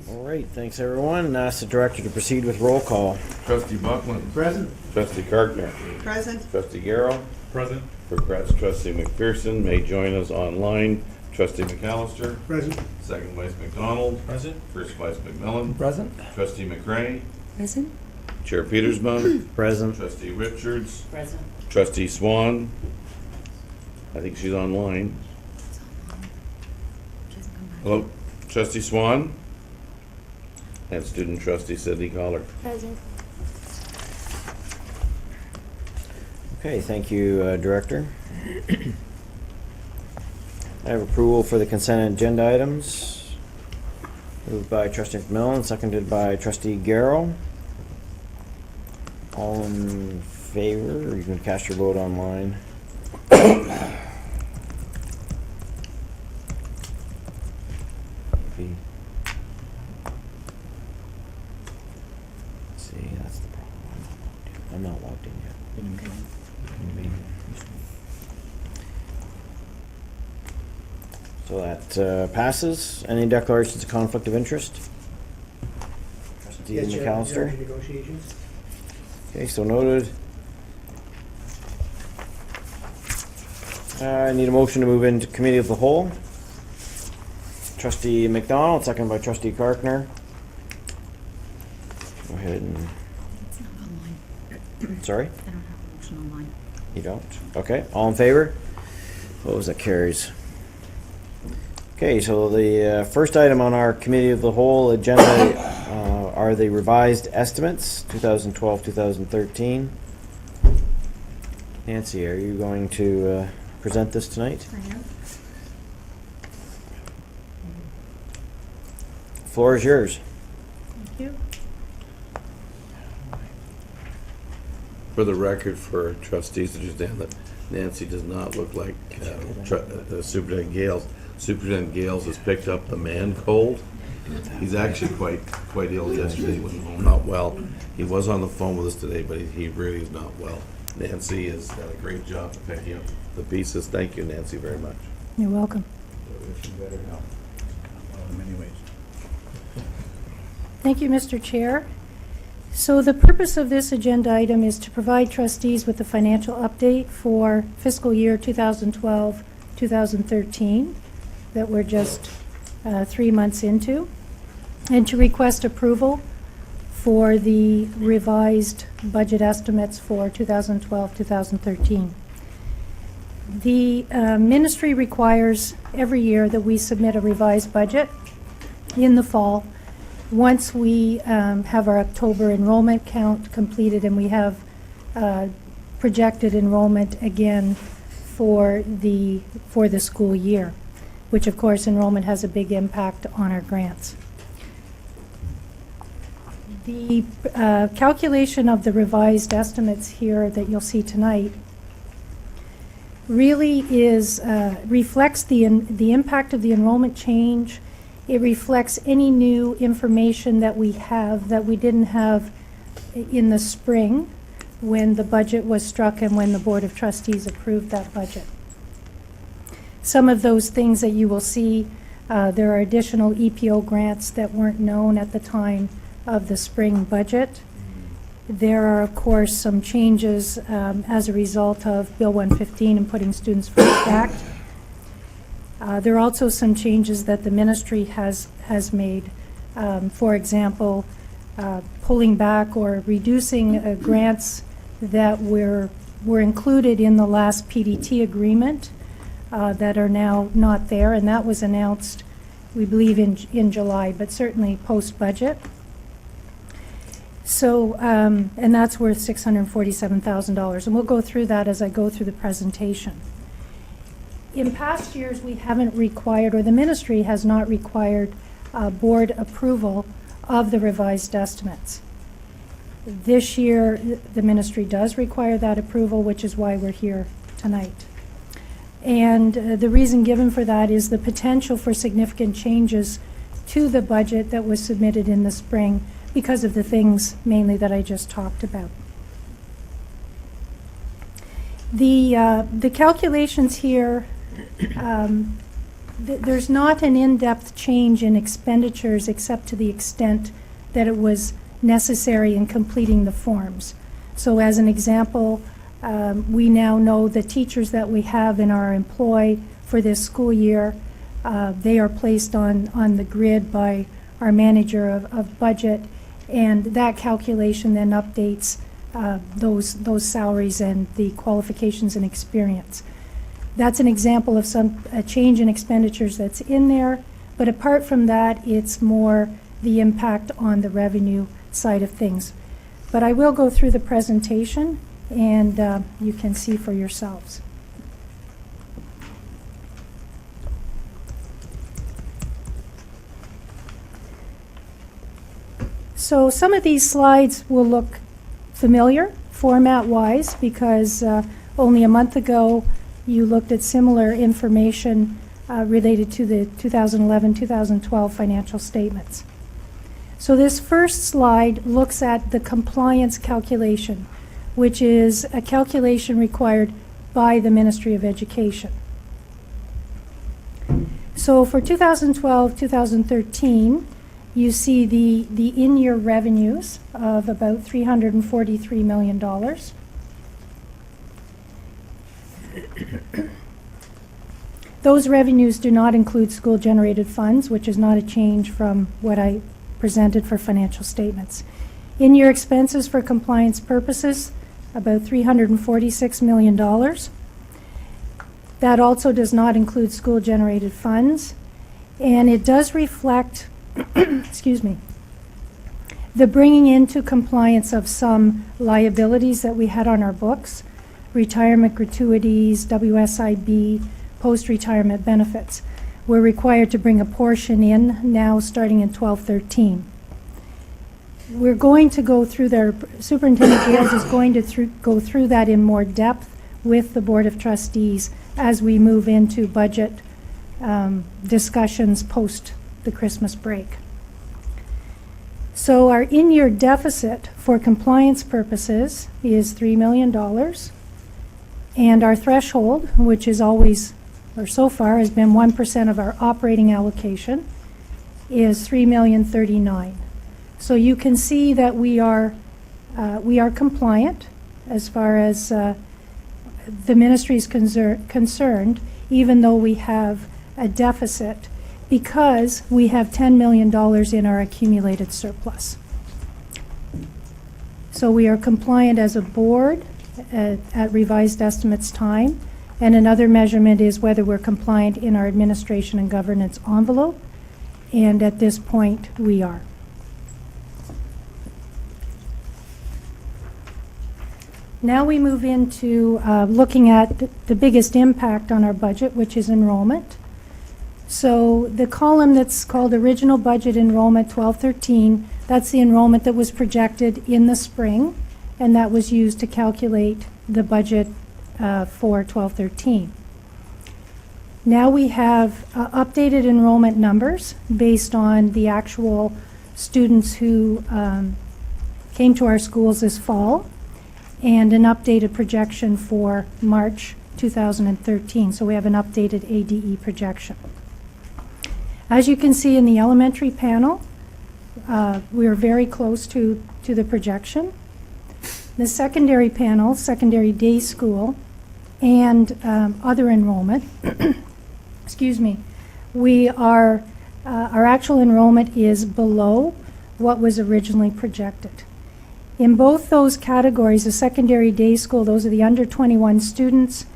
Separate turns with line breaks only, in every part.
All right, thanks everyone. Ask the director to proceed with roll call.
Trustee Buckland.
Present.
Trustee Karkner.
Present.
Trustee Garrow.
Present.
Regrets Trustee McPherson may join us online. Trustee McAllister.
Present.
Second Vice McDonald.
Present.
First Vice McMillan.
Present.
Trustee McRae.
Present.
Chair Petersman.
Present.
Trustee Richards.
Present.
Trustee Swan. I think she's online. Hello, Trustee Swan. And student trustee Sidney Collar.
Present.
Okay, thank you, Director. I have approval for the consent agenda items. Moved by Trustee McMillan, seconded by Trustee Garrow. All in favor, or you can cast your vote online. See, that's the problem. I'm not logged in yet. So that passes. Any declarations of conflict of interest? Trustee McAllister?
Negotiations.
Okay, so noted. I need a motion to move into committee of the whole. Trustee McDonald, second by Trustee Karkner. Go ahead and,
It's not online.
sorry?
I don't have a motion online.
You don't? Okay, all in favor? Opposed, that carries. Okay, so the first item on our committee of the whole agenda are the revised estimates, 2012, 2013. Nancy, are you going to present this tonight?
I am.
Floor is yours.
Thank you.
For the record, for trustees to understand that Nancy does not look like Superintendent Gales. Superintendent Gales has picked up the man cold. He's actually quite ill yesterday. He was not well. He was on the phone with us today, but he really is not well. Nancy has done a great job of picking up the pieces. Thank you, Nancy, very much.
You're welcome.
In many ways.
Thank you, Mr. Chair. So the purpose of this agenda item is to provide trustees with a financial update for fiscal year 2012-2013 that we're just 3 months into, and to request approval for the revised budget estimates for 2012-2013. The ministry requires every year that we submit a revised budget in the fall once we have our October enrollment count completed and we have projected enrollment again for the school year, which of course enrollment has a big impact on our grants. The calculation of the revised estimates here that you'll see tonight really is reflects the impact of the enrollment change. It reflects any new information that we have that we didn't have in the spring when the budget was struck and when the Board of Trustees approved that budget. Some of those things that you will see, there are additional EPO grants that weren't known at the time of the spring budget. There are, of course, some changes as a result of Bill 115 and Putting Students First Act. There are also some changes that the ministry has made. For example, pulling back or reducing grants that were included in the last PDT agreement that are now not there, and that was announced, we believe, in July, but certainly post-budget. So, and that's worth $647,000, and we'll go through that as I go through the presentation. In past years, we haven't required, or the ministry has not required, board approval of the revised estimates. This year, the ministry does require that approval, which is why we're here tonight. And the reason given for that is the potential for significant changes to the budget that was submitted in the spring because of the things mainly that I just talked about. The calculations here there's not an in-depth change in expenditures except to the extent that it was necessary in completing the forms. So as an example, we now know the teachers that we have in our employ for this school year, they are placed on the grid by our manager of budget, and that calculation then updates those salaries and the qualifications and experience. That's an example of a change in expenditures that's in there, but apart from that, it's more the impact on the revenue side of things. But I will go through the presentation, and you can see for yourselves. So some of these slides will look familiar format-wise because only a month ago you looked at similar information related to the 2011-2012 financial statements. So this first slide looks at the compliance calculation, which is a calculation required by the Ministry of Education. So for 2012-2013, you see the in-year revenues of about $343 million. Those revenues do not include school-generated funds, which is not a change from what I presented for financial statements. In-year expenses for compliance purposes, about $346 million. That also does not include school-generated funds, and it does reflect excuse me, the bringing into compliance of some liabilities that we had on our books, retirement gratuities, WSIB, post-retirement benefits. We're required to bring a portion in now starting in 12-13. We're going to go through their, Superintendent Gales is going to go through that in more depth with the Board of Trustees as we move into budget discussions post the Christmas break. So our in-year deficit for compliance purposes is $3 million, and our threshold, which is always, or so far has been 1% of our operating allocation, is $3,039,000. So you can see that we are compliant as far as the ministry is concerned, even though we have a deficit, because we have $10 million in our accumulated surplus. So we are compliant as a board at revised estimates time, and another measurement is whether we're compliant in our administration and governance envelope, and at this point we are. Now we move into looking at the biggest impact on our budget, which is enrollment. So the column that's called original budget enrollment 12-13, that's the enrollment that was projected in the spring, and that was used to calculate the budget for 12-13. Now we have updated enrollment numbers based on the actual students who came to our schools this fall, and an updated projection for March 2013. So we have an updated ADE projection. As you can see in the elementary panel, we are very close to the projection. The secondary panel, secondary day school, and other enrollment, excuse me, we are, our actual enrollment is below what was originally projected. In both those categories, the secondary day school, those are the under 21 students,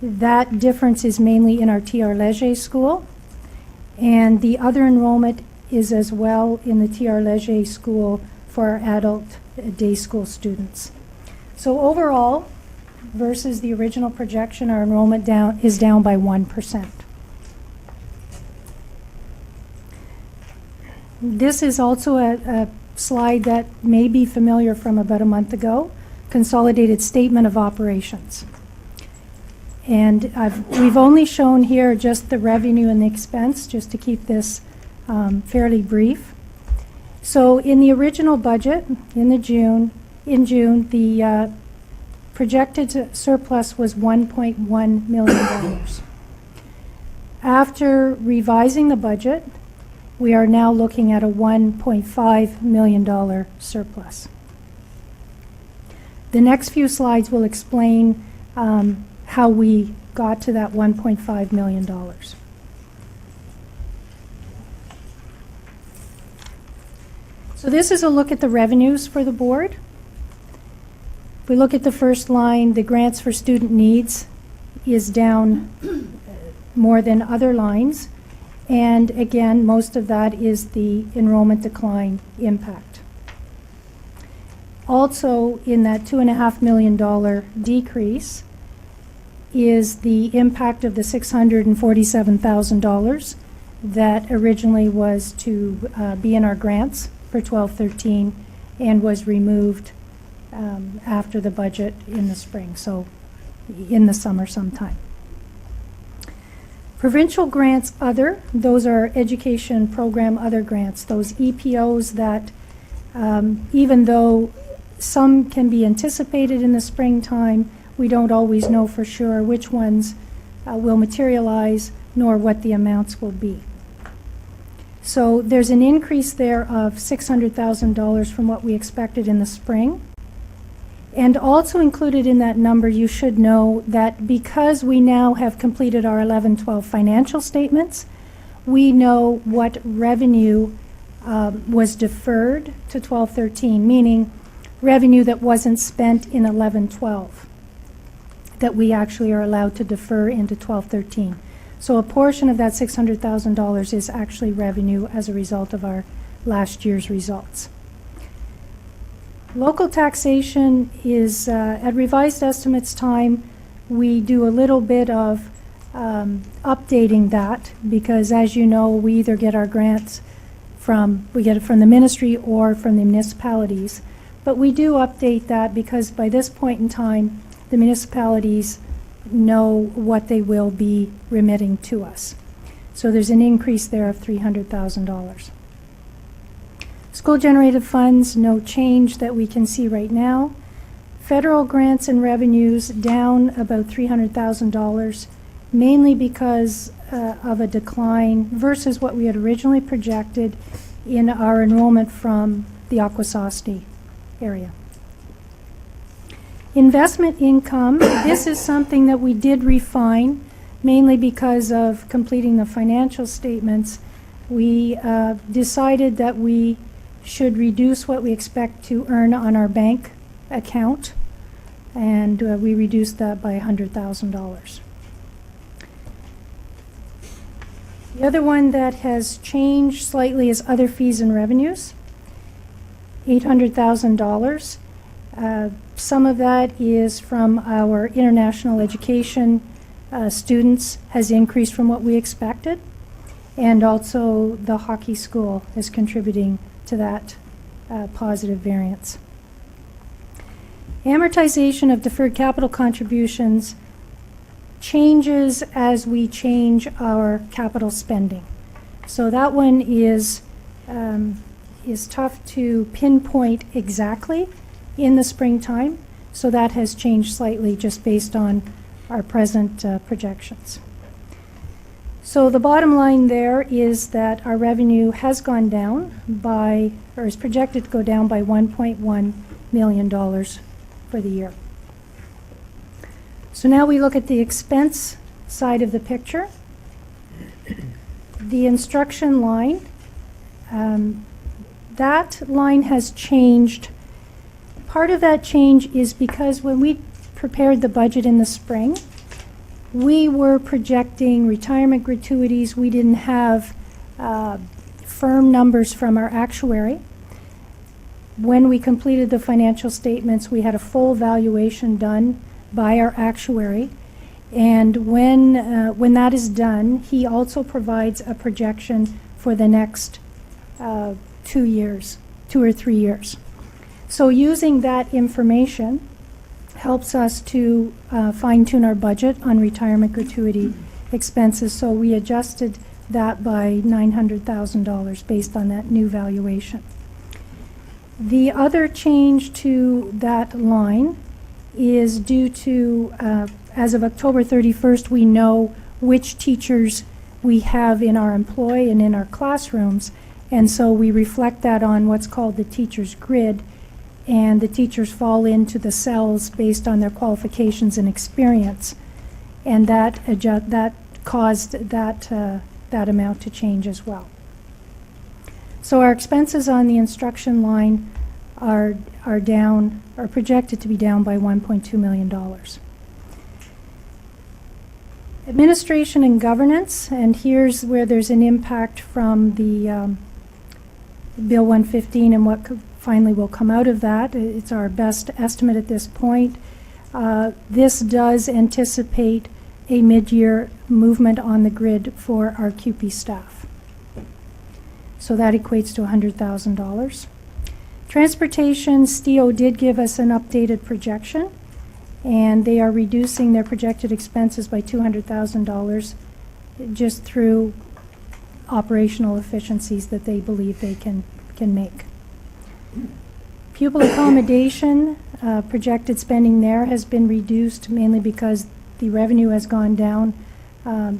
that difference is mainly in our TR Leger school. And the other enrollment is as well in the TR Leger school for our adult day school students. So overall, versus the original projection, our enrollment is down by 1%. This is also a slide that may be familiar from about a month ago, Consolidated Statement of Operations. And we've only shown here just the revenue and the expense, just to keep this fairly brief. So in the original budget, in June, the projected surplus was $1.1 million. After revising the budget, we are now looking at a $1.5 million surplus. The next few slides will explain how we got to that $1.5 million. So this is a look at the revenues for the board. If we look at the first line, the grants for student needs is down more than other lines. And again, most of that is the enrollment decline impact. Also, in that $2.5 million decrease is the impact of the $647,000 that originally was to be in our grants for 12-13 and was removed after the budget in the spring, so in the summer sometime. Provincial grants other, those are education program other grants, those EPOs that even though some can be anticipated in the springtime, we don't always know for sure which ones will materialize nor what the amounts will be. So there's an increase there of $600,000 from what we expected in the spring. And also included in that number, you should know that because we now have completed our 11-12 financial statements, we know what revenue was deferred to 12-13, meaning revenue that wasn't spent in 11-12, that we actually are allowed to defer into 12-13. So a portion of that $600,000 is actually revenue as a result of our last year's results. Local taxation is, at revised estimates time, we do a little bit of updating that because, as you know, we either get our grants we get it from the ministry or from the municipalities. But we do update that because by this point in time, the municipalities know what they will be remitting to us. So there's an increase there of $300,000. School-generated funds, no change that we can see right now. Federal grants and revenues down about $300,000, mainly because of a decline versus what we had originally projected in our enrollment from the Akwesasne area. Investment income, this is something that we did refine, mainly because of completing the financial statements. We decided that we should reduce what we expect to earn on our bank account, and we reduced that by $100,000. The other one that has changed slightly is other fees and revenues, $800,000. Some of that is from our international education students has increased from what we expected, and also the hockey school is contributing to that positive variance. Amortization of deferred capital contributions changes as we change our capital spending. So that one is tough to pinpoint exactly in the springtime, so that has changed slightly just based on our present projections. So the bottom line there is that our revenue has gone down by, or is projected to go down by $1.1 million for the year. So now we look at the expense side of the picture. The instruction line, that line has changed. Part of that change is because when we prepared the budget in the spring, we were projecting retirement gratuities. We didn't have firm numbers from our actuary. When we completed the financial statements, we had a full valuation done by our actuary. And when that is done, he also provides a projection for the next 2 or 3 years. So using that information helps us to fine-tune our budget on retirement gratuity expenses. So we adjusted that by $900,000 based on that new valuation. The other change to that line is due to, as of October 31st, we know which teachers we have in our employ and in our classrooms. And so we reflect that on what's called the teacher's grid, and the teachers fall into the cells based on their qualifications and experience. And that caused that amount to change as well. So our expenses on the instruction line are projected to be down by $1.2 million. Administration and governance, and here's where there's an impact from the Bill 115 and what finally will come out of that. It's our best estimate at this point. This does anticipate a mid-year movement on the grid for our QP staff. So that equates to $100,000. Transportation, STEO did give us an updated projection, and they are reducing their projected expenses by $200,000 just through operational efficiencies that they believe they can make. Pupil accommodation, projected spending there has been reduced mainly because the revenue has gone down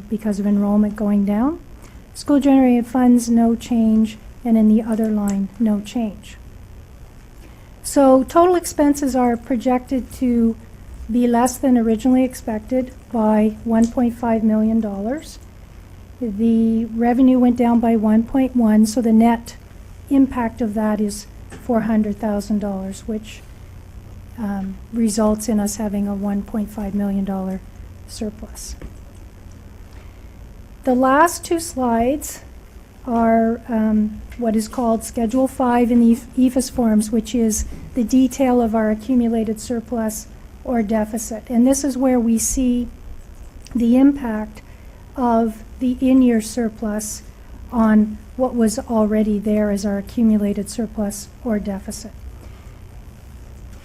because of enrollment going down. School generated funds, no change, and in the other line, no change. So total expenses are projected to be less than originally expected by $1.5 million. The revenue went down by 1.1, so the net impact of that is $400,000, which results in us having a $1.5 million surplus. The last two slides are what is called Schedule 5 in the EFS forms, which is the detail of our accumulated surplus or deficit. And this is where we see the impact of the in-year surplus on what was already there as our accumulated surplus or deficit.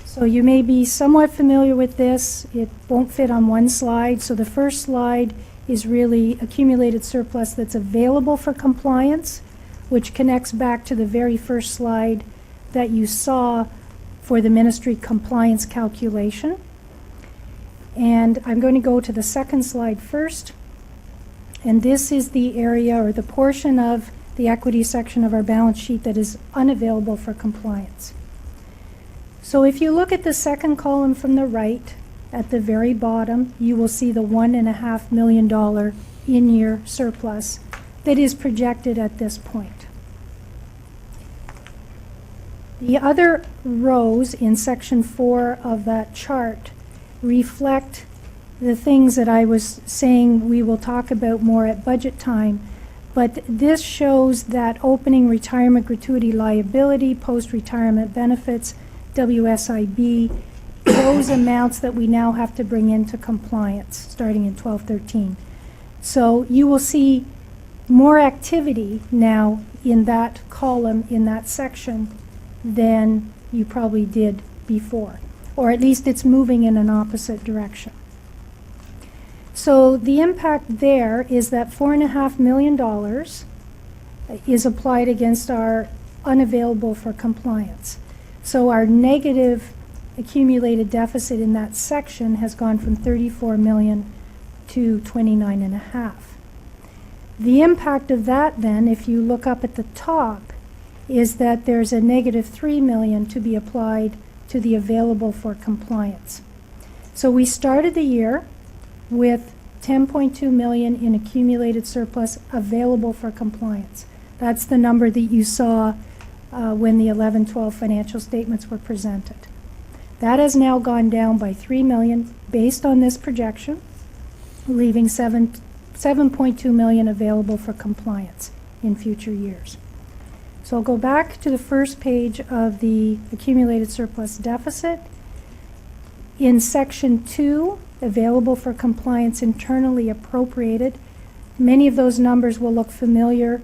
So you may be somewhat familiar with this. It won't fit on one slide. So the first slide is really accumulated surplus that's available for compliance, which connects back to the very first slide that you saw for the ministry compliance calculation. And I'm going to go to the second slide first. And this is the area or the portion of the equity section of our balance sheet that is unavailable for compliance. So if you look at the second column from the right, at the very bottom, you will see the $1.5 million in-year surplus that is projected at this point. The other rows in section 4 of that chart reflect the things that I was saying we will talk about more at budget time, but this shows that opening retirement gratuity liability, post-retirement benefits, WSIB, those amounts that we now have to bring into compliance starting in 12-13. So you will see more activity now in that column, in that section, than you probably did before, or at least it's moving in an opposite direction. So the impact there is that $4.5 million is applied against our unavailable for compliance. So our negative accumulated deficit in that section has gone from 34 million to 29.5. The impact of that then, if you look up at the top, is that there's a negative 3 million to be applied to the available for compliance. So we started the year with 10.2 million in accumulated surplus available for compliance. That's the number that you saw when the 11-12 financial statements were presented. That has now gone down by 3 million based on this projection, leaving 7.2 million available for compliance in future years. So I'll go back to the first page of the accumulated surplus deficit. In section 2, available for compliance internally appropriated, many of those numbers will look familiar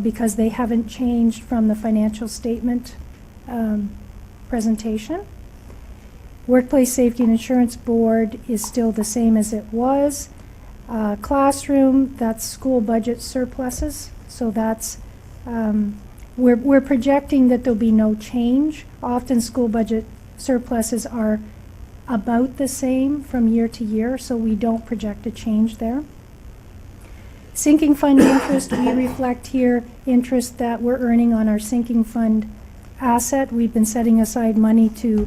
because they haven't changed from the financial statement presentation. Workplace Safety and Insurance Board is still the same as it was. Classroom, that's school budget surpluses. So that's, we're projecting that there'll be no change. Often school budget surpluses are about the same from year to year, so we don't project a change there. Sinking fund interest, we reflect here interest that we're earning on our sinking fund asset. We've been setting aside money to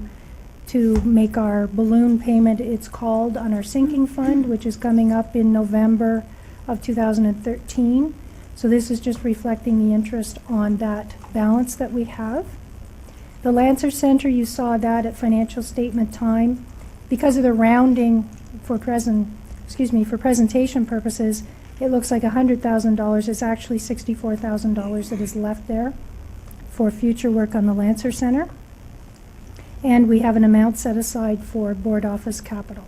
make our balloon payment, it's called, on our sinking fund, which is coming up in November of 2013. So this is just reflecting the interest on that balance that we have. The Lancer Center, you saw that at financial statement time. Because of the rounding for presentation purposes, it looks like $100,000. It's actually $64,000 that is left there for future work on the Lancer Center. And we have an amount set aside for board office capital.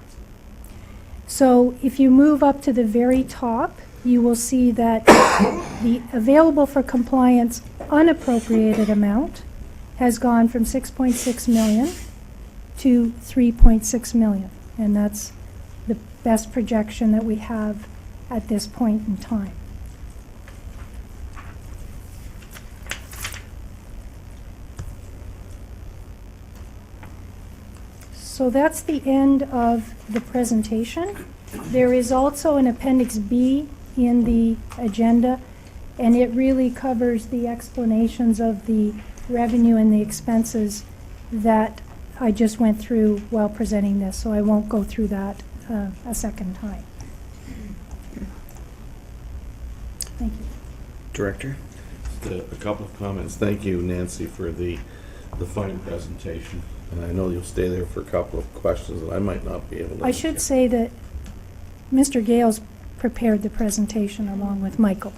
So if you move up to the very top, you will see that the available for compliance unappropriated amount has gone from 6.6 million to 3.6 million. And that's the best projection that we have at this point in time. So that's the end of the presentation. There is also an Appendix B in the agenda, and it really covers the explanations of the revenue and the expenses that I just went through while presenting this, so I won't go through that a second time. Thank you.
Director?
Just a couple of comments. Thank you, Nancy, for the fine presentation. And I know you'll stay there for a couple of questions that I might not be able to
I should say that Mr. Gales prepared the presentation along with Michael.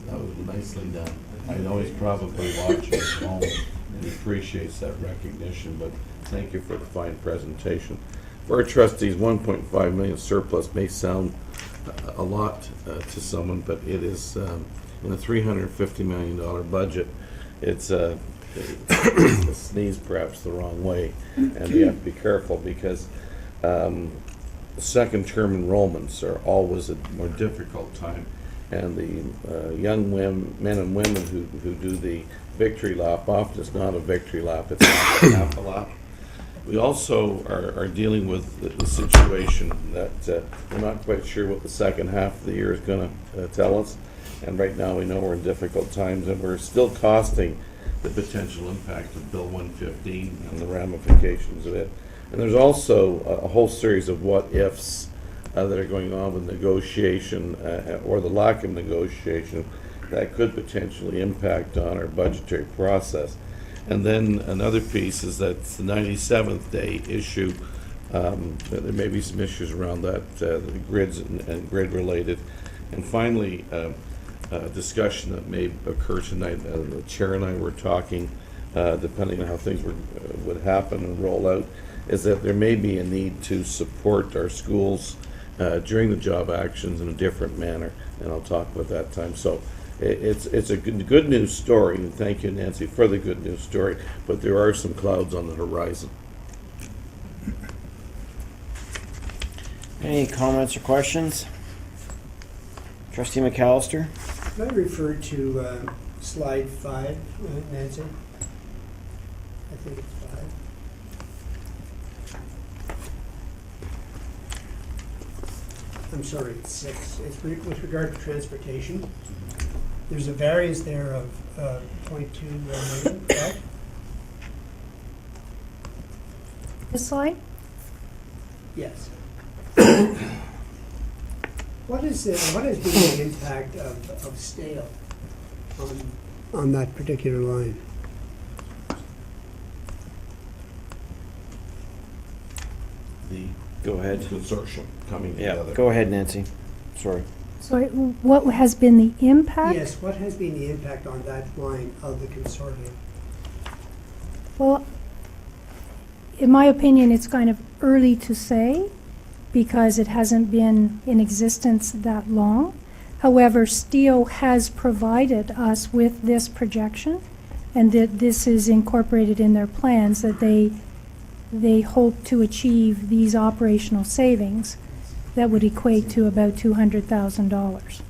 That was nicely done. I know he's probably watching at home and he appreciates that recognition, but thank you for the fine presentation. For our trustees, 1.5 million surplus may sound a lot to someone, but it is in a $350 million budget. It's a sneeze perhaps the wrong way, and you have to be careful because second-term enrollments are always a more difficult time, and the young men and women who do the victory lap, often it's not a victory lap, it's half a lap. We also are dealing with the situation that we're not quite sure what the second half of the year is going to tell us, and right now we know we're in difficult times, and we're still costing the potential impact of Bill 115 and the ramifications of it. And there's also a whole series of what-ifs that are going on with negotiation or the lack of negotiation that could potentially impact on our budgetary process. And then another piece is that the 97th day issue. There may be some issues around that, the grids and grid-related. And finally, discussion that may occur tonight. The chair and I were talking, depending on how things would happen and roll out, is that there may be a need to support our schools during the job actions in a different manner, and I'll talk about that time. So it's a good news story, and thank you, Nancy, for the good news story, but there are some clouds on the horizon.
Any comments or questions? Trustee McAllister?
Can I refer to slide 5, Nancy? I think it's 5. I'm sorry, it's 6. It's with regard to transportation. There's a variance there of 0.2 million, correct?
This slide?
Yes. What has been the impact of stale on that particular line?
Go ahead.
Consortium coming
Yeah,
together.
go ahead, Nancy. Sorry.
So what has been the impact?
Yes, what has been the impact on that line of the consortium?
Well, in my opinion, it's kind of early to say because it hasn't been in existence that long. However, STEO has provided us with this projection, and that this is incorporated in their plans, that they hope to achieve these operational savings that would equate to about $200,000.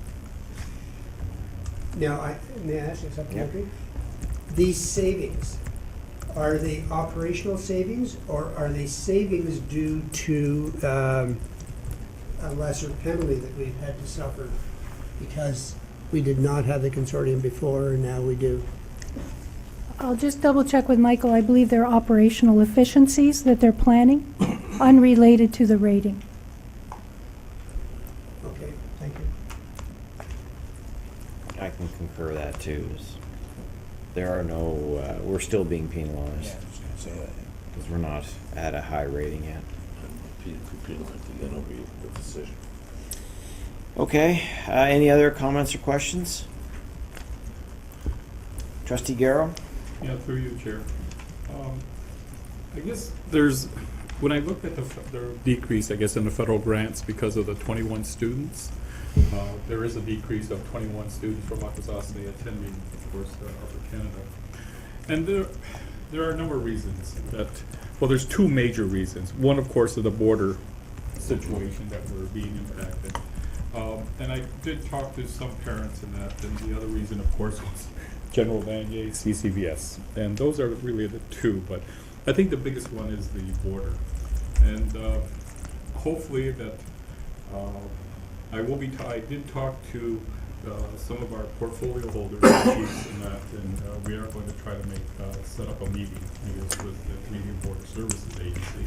Now, may I ask you something,
Yep.
Andrew? These savings, are they operational savings, or are they savings due to a lesser penalty that we've had to suffer because we did not have the consortium before, and now we do.
I'll just double check with Michael. I believe there are operational efficiencies that they're planning, unrelated to the rating.
Okay, thank you.
I can concur that too. There are no, we're still being
Yeah,
penalized
I was gonna say that.
because we're not at a high rating yet.
People have to get over the decision.
Okay, any other comments or questions? Trustee Garrow?
Yeah, through you, Chair. I guess there's, when I looked at the decrease, I guess, in the federal grants because of the 21 students, there is a decrease of 21 students from Akwesasne attending, of course, Upper Canada. And there are a number of reasons that, well, there's two major reasons. One, of course, is the border situation that we're being impacted. And I did talk to some parents in that, and the other reason, of course, was General Vanier, CCVS. And those are really the two, but I think the biggest one is the border. And hopefully that I did talk to some of our portfolio holders and chiefs in that, and we are going to try to set up a meeting, I guess, with the Canadian Border Services Agency.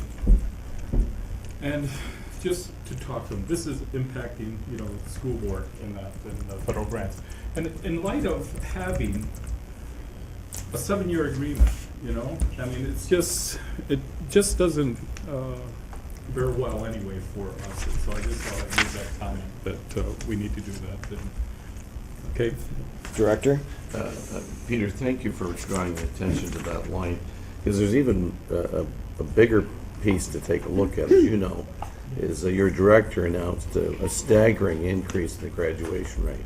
And just to talk to them, this is impacting, the school board in that, and the federal grants. And in light of having a 7-year agreement, I mean, it just doesn't bear well anyway for us. And so I just thought I'd make that comment that we need to do that. And, okay.
Director?
Peter, thank you for drawing attention to that line, because there's even a bigger piece to take a look at, as you know, is your director announced a staggering increase in the graduation rate.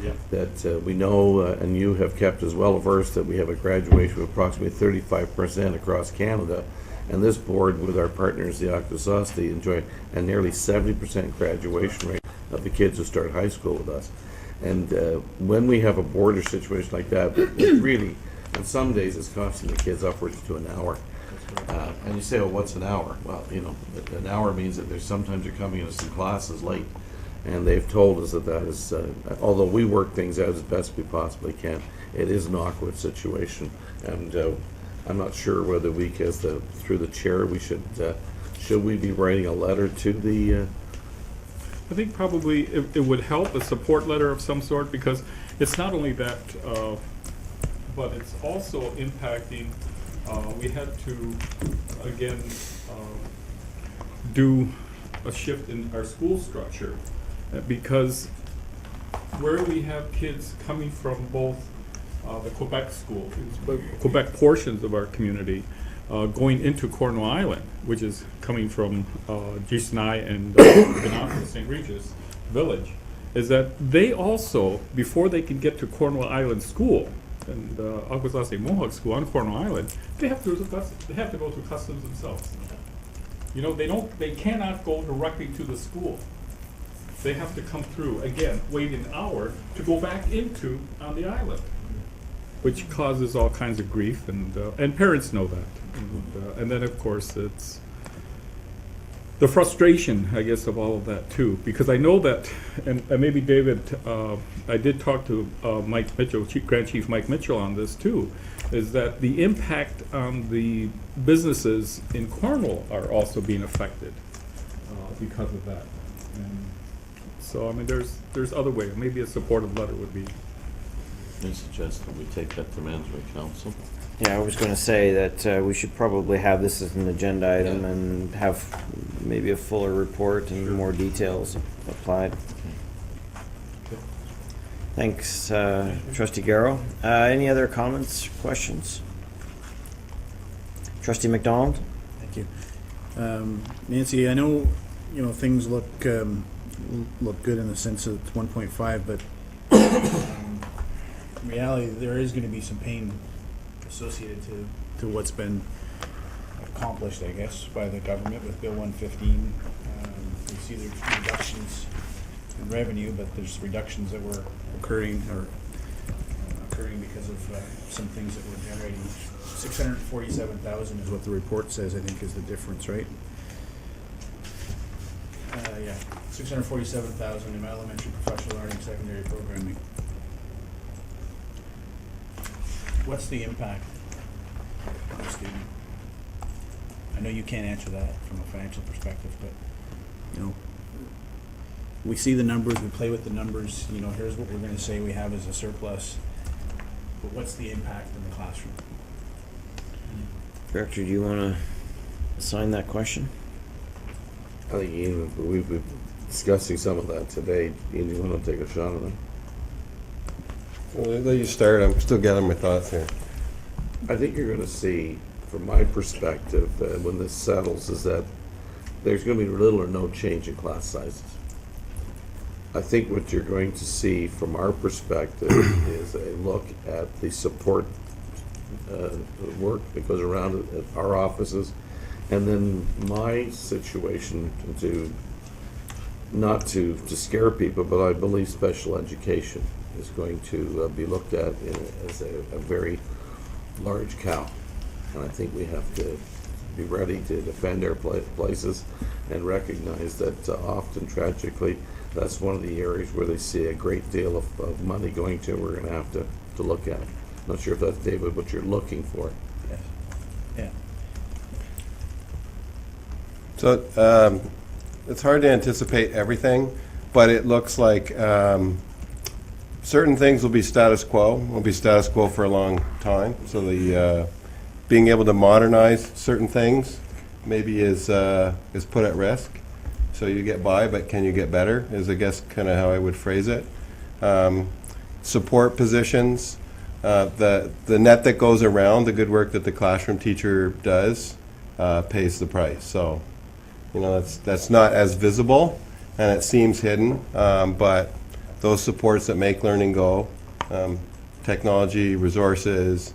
Yeah.
That we know, and you have kept as well versed, that we have a graduation of approximately 35% across Canada, and this board, with our partners, the Akwesasne, enjoy a nearly 70% graduation rate of the kids who start high school with us. And when we have a border situation like that, it really, on some days, it's costing the kids upwards to an hour. And you say, well, what's an hour? Well, an hour means that there's sometimes you're coming into some classes late. And they've told us that is, although we work things out as best we possibly can, it is an awkward situation. And I'm not sure whether we, through the chair, we should we be writing a letter to the...
I think probably it would help, a support letter of some sort, because it's not only that, but it's also impacting, we had to, again, do a shift in our school structure, because where we have kids coming from both the Quebec schools, Quebec portions of our community, going into Cornwall Island, which is coming from Gisnai and St. Regis Village, is that they also, before they can get to Cornwall Island School and Akwesasne Mohawk School on Cornwall Island, they have to go through customs themselves. They cannot go directly to the school. They have to come through, again, wait an hour to go back on the island, which causes all kinds of grief, and parents know that. And then, of course, it's the frustration, I guess, of all of that, too. Because I know that, and maybe David, I did talk to Mike Mitchell, Grand Chief Mike Mitchell on this, too, is that the impact on the businesses in Cornwall are also being affected because of that. And so, I mean, there's other ways. Maybe a supportive letter would be.
I suggest that we take that to management council.
Yeah, I was going to say that we should probably have this as an agenda item and have maybe a fuller report and more details applied. Thanks, Trustee Garrow. Any other comments, questions? Trustee McDonald?
Thank you. Nancy, I know, things look good in the sense that it's 1.5, but in reality, there is going to be some pain associated to what's been accomplished, I guess, by the government with Bill 115. You see there's reductions in revenue, but there's reductions that were occurring because of some things that were generating. 647,000 is what the report says, I think, is the difference, right? yeah, 647,000 in elementary professional learning, secondary programming. What's the impact on the student? I know you can't answer that from a financial perspective, but, you know, we see the numbers, we play with the numbers, you know, here's what we're gonna say we have as a surplus, but what's the impact in the classroom?
Director, do you want to assign that question?
I think Ian, we've been discussing some of that today. Ian, do you want to take a shot at that?
Well, let you start. I'm still gathering my thoughts here.
I think you're going to see, from my perspective, when this settles, is that there's going to be little or no change in class sizes. I think what you're going to see from our perspective is a look at the support work that goes around at our offices, and then my situation not to scare people, but I believe special education is going to be looked at as a very large cow. And I think we have to be ready to defend our places and recognize that often, tragically, that's one of the areas where they see a great deal of money going to. We're going to have to look at. Not sure if that's, David, what you're looking for.
Yes. Yeah.
So it's hard to anticipate everything, but it looks like certain things will be status quo. Will be status quo for a long time. So the being able to modernize certain things maybe is put at risk. So you get by, but can you get better? Is, I guess, kind of how I would phrase it. Support positions. The net that goes around the good work that the classroom teacher does pays the price. So, you know, that's not as visible, and it seems hidden, but those supports that make learning go, technology, resources,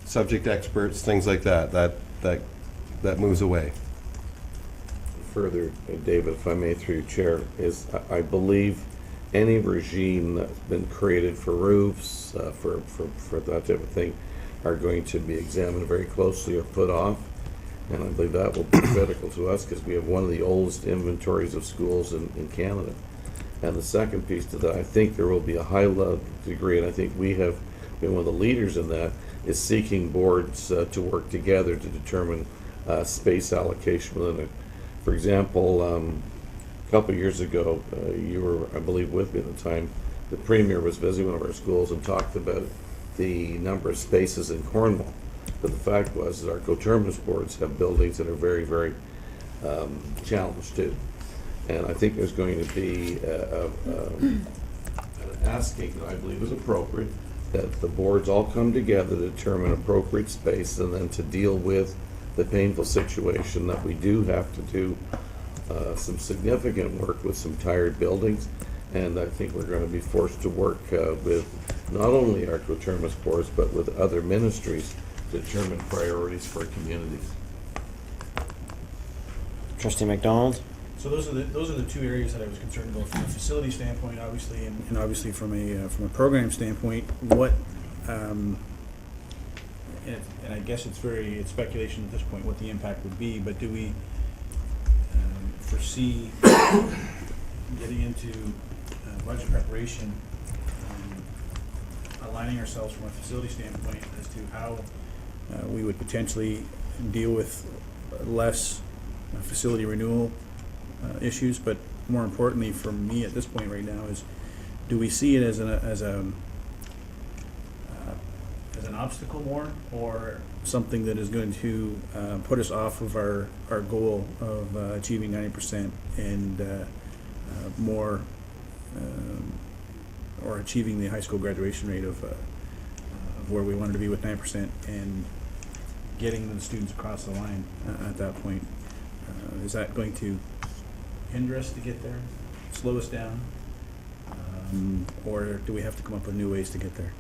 subject experts, things like that moves away.
Further, David, if I may, through your chair, is I believe any regime that's been created for roofs, for that type of thing, are going to be examined very closely or put off. And I believe that will be critical to us because we have one of the oldest inventories of schools in Canada. And the second piece to that, I think there will be a high level degree, and I think we have been one of the leaders in that, is seeking boards to work together to determine space allocation within it. For example, a couple of years ago, you were, I believe, with me at the time, the Premier was visiting one of our schools and talked about the number of spaces in Cornwall. But the fact was that our coterminous boards have buildings that are very, very challenged too. And I think there's going to be an asking that I believe is appropriate, that the boards all come together to determine appropriate space and then to deal with the painful situation that we do have to do some significant work with some tired buildings. And I think we're going to be forced to work with not only our coterminous boards, but with other ministries to determine priorities for communities.
Trustee McDonald?
So those are the two areas that I was concerned about from a facility standpoint, obviously, and obviously from a program standpoint. What and I guess it's speculation at this point what the impact would be. But do we foresee getting into budget preparation, aligning ourselves from a facility standpoint as to how we would potentially deal with less facility renewal issues, but more importantly for me at this point right now is, do we see it as an obstacle more, or something that is going to put us off of our goal of achieving 90% and more, or achieving the high school graduation rate of where we wanted to be with 9% and getting the students across the line at that point? Is that going to hinder us to get there, slow us down, or do we have to come up with new ways to get there?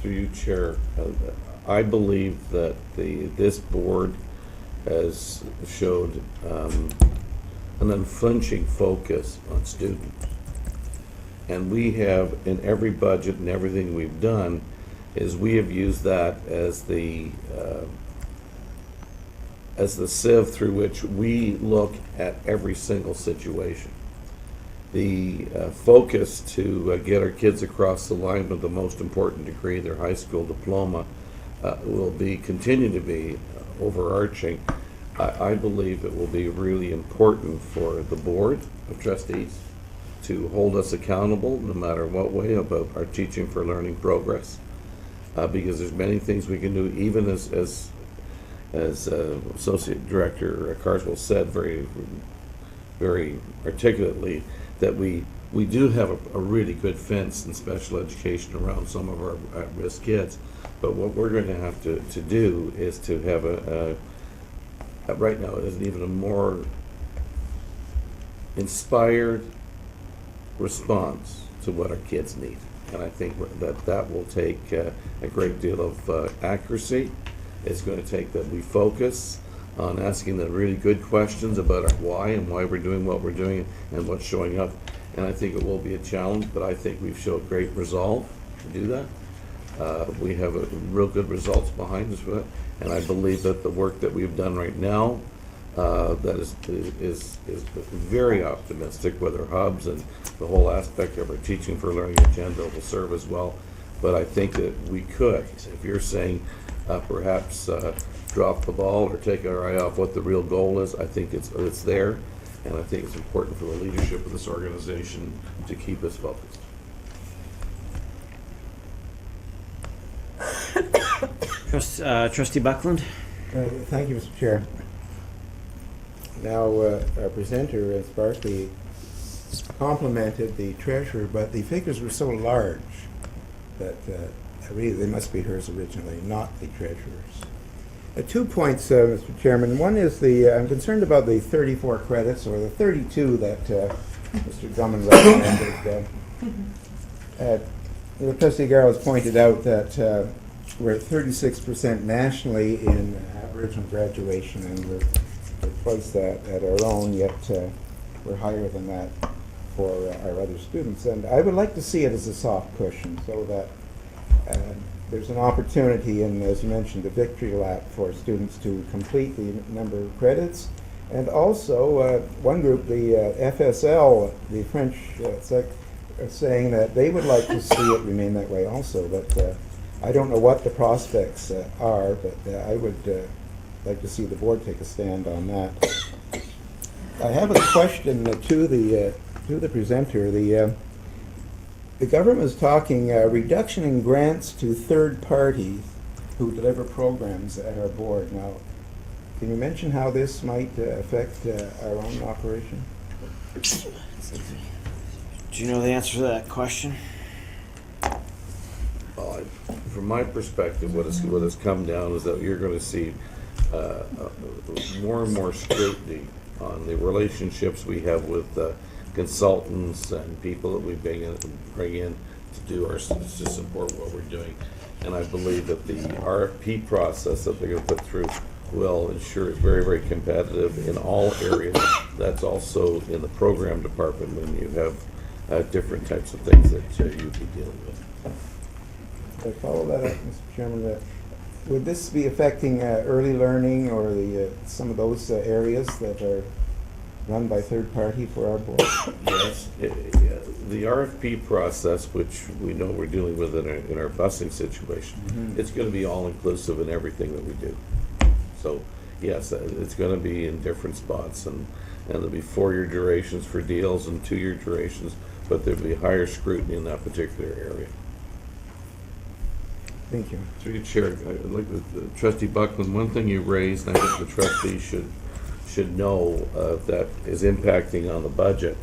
Through you, Chair, I believe that this board has showed an unflinching focus on students. And we have, in every budget and everything we've done, is we have used that as the as the sieve through which we look at every single situation. The focus to get our kids across the line with the most important degree, their high school diploma, will continue to be overarching. I believe it will be really important for the Board of Trustees to hold us accountable, no matter what way, about our teaching for learning progress. Because there's many things we can do, even as Associate Director Carswell said very articulately, that we do have a really good fence in special education around some of our at-risk kids. But what we're going to have to do is to have right now is even a more inspired response to what our kids need. And I think that will take a great deal of accuracy. It's going to take that we focus on asking the really good questions about our why and why we're doing what we're doing and what's showing up. And I think it will be a challenge, but I think we've showed great resolve to do that. We have real good results behind us for that. And I believe that the work that we've done right now, that is very optimistic, whether hubs and the whole aspect of our teaching for learning agenda will serve as well. But I think that we could, if you're saying perhaps drop the ball or take our eye off what the real goal is, I think it's there. And I think it's important for the leadership of this organization to keep us focused.
Trustee Buckland?
Thank you, Mr. Chair. Now, our presenter, Barkley, complimented the treasurer, but the figures were so large that really they must be hers originally, not the treasurer's. 2 points, Mr. Chairman. One is I'm concerned about the 34 credits, or the 32 that Mr. Drummond recommended. Trustee Garrow has pointed out that we're at 36% nationally in Aboriginal graduation, and we're twice that at our own, yet we're higher than that for our other students. And I would like to see it as a soft cushion, so that there's an opportunity in, as you mentioned, the victory lap for students to complete the number of credits. And also, one group, the FSL, the French are saying that they would like to see it remain that way also. But I don't know what the prospects are, but I would like to see the board take a stand on that. I have a question to the presenter. The government is talking reduction in grants to third parties who deliver programs at our board. Now, can you mention how this might affect our own operation?
Do you know the answer to that question?
From my perspective, what has come down is that you're going to see more and more scrutiny on the relationships we have with consultants and people that we bring in to do to support what we're doing. And I believe that the RFP process that they're going to put through will ensure it's very, very competitive in all areas. That's also in the program department when you have different types of things that you'd be dealing with.
To follow that up, Mr. Chairman, would this be affecting early learning or some of those areas that are run by third party for our board?
Yes, the RFP process, which we know we're dealing with in our busing situation, it's going to be all inclusive in everything that we do. So yes, it's going to be in different spots, and there'll be 4-year durations for deals and 2-year durations, but there'll be higher scrutiny in that particular area.
Thank you.
Through you, Chair, I'd like Trustee Buckland, one thing you raised, and I think the trustees should know that is impacting on the budget.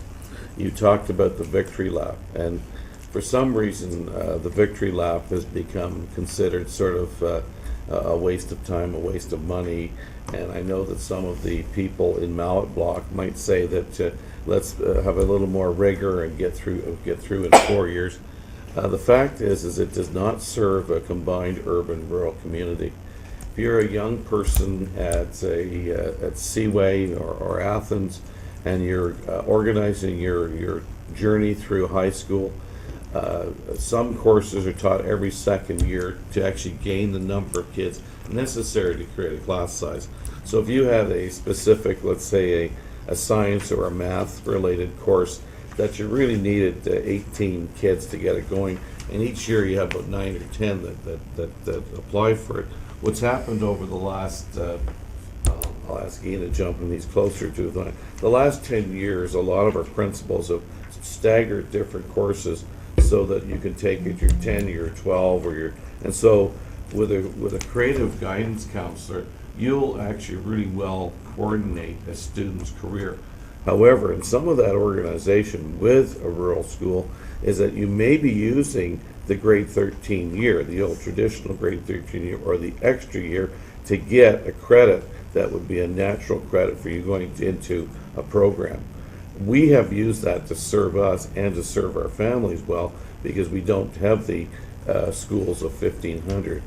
You talked about the victory lap, and for some reason the victory lap has become considered sort of a waste of time, a waste of money, and I know that some of the people in Mallet Block might say that let's have a little more rigor and get through in 4 years. The fact is it does not serve a combined urban-rural community. If you're a young person at Seaway or Athens, and you're organizing your journey through high school, Some courses are taught every second year to actually gain the number of kids necessary to create a class size. So if you had a specific, let's say, a science or a math-related course that you really needed 18 kids to get it going, and each year you have about 9 or 10 that apply for it. What's happened over the last, I'll ask Ian to jump in, he's closer to the last 10 years, a lot of our principals have staggered different courses so that you can take it your 10, your 12, or your, and so with a creative guidance counselor, you'll actually really well coordinate a student's career. However, in some of that organization with a rural school is that you may be using the grade 13 year, the old traditional grade 13 year, or the extra year to get a credit that would be a natural credit for you going into a program. We have used that to serve us and to serve our families well because we don't have the schools of 1,500.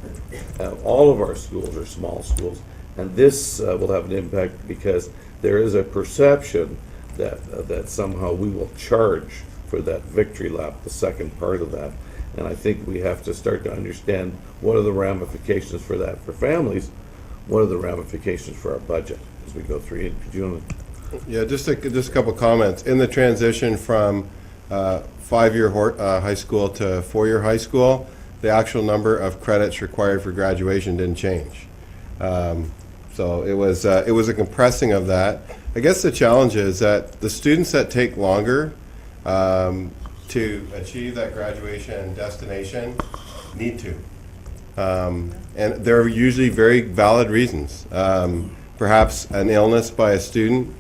All of our schools are small schools, and this will have an impact because there is a perception that somehow we will charge for that victory lap, the second part of that. And I think we have to start to understand what are the ramifications for that for families, what are the ramifications for our budget as we go through it. Could you want to?
Yeah, just a couple comments. In the transition from 5-year high school to 4-year high school, the actual number of credits required for graduation didn't change. So it was a compressing of that. I guess the challenge is that the students that take longer to achieve that graduation destination need to. And there are usually very valid reasons. Perhaps an illness by a student.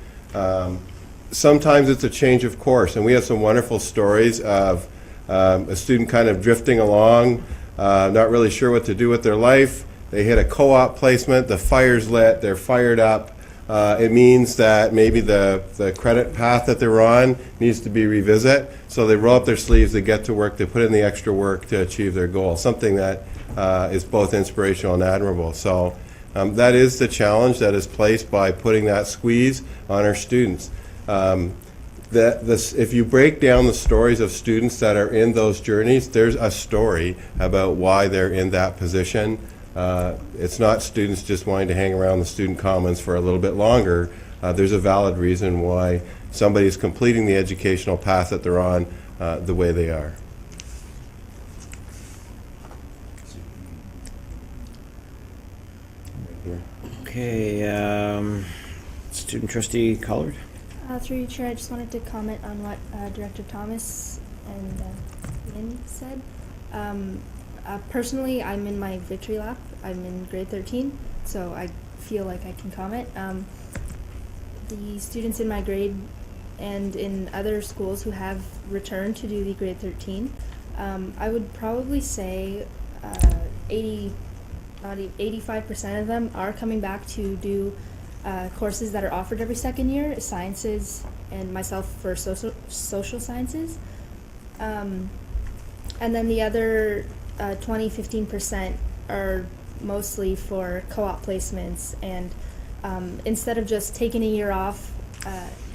Sometimes it's a change of course, and we have some wonderful stories of a student kind of drifting along, not really sure what to do with their life. They hit a co-op placement, the fire's lit, they're fired up. It means that maybe the credit path that they're on needs to be revisit. So they roll up their sleeves, they get to work, they put in the extra work to achieve their goal, something that is both inspirational and admirable. So that is the challenge that is placed by putting that squeeze on our students. If you break down the stories of students that are in those journeys, there's a story about why they're in that position. It's not students just wanting to hang around the student commons for a little bit longer. There's a valid reason why somebody's completing the educational path that they're on the way they are.
Okay, student trustee Collard.
Through you, Chair, I just wanted to comment on what Director Thomas and Ian said. Personally, I'm in my victory lap. I'm in grade 13, so I feel like I can comment. The students in my grade and in other schools who have returned to do the grade 13, I would probably say 85% of them are coming back to do courses that are offered every second year, sciences, and myself for social sciences. And then the other 15% are mostly for co-op placements, and instead of just taking a year off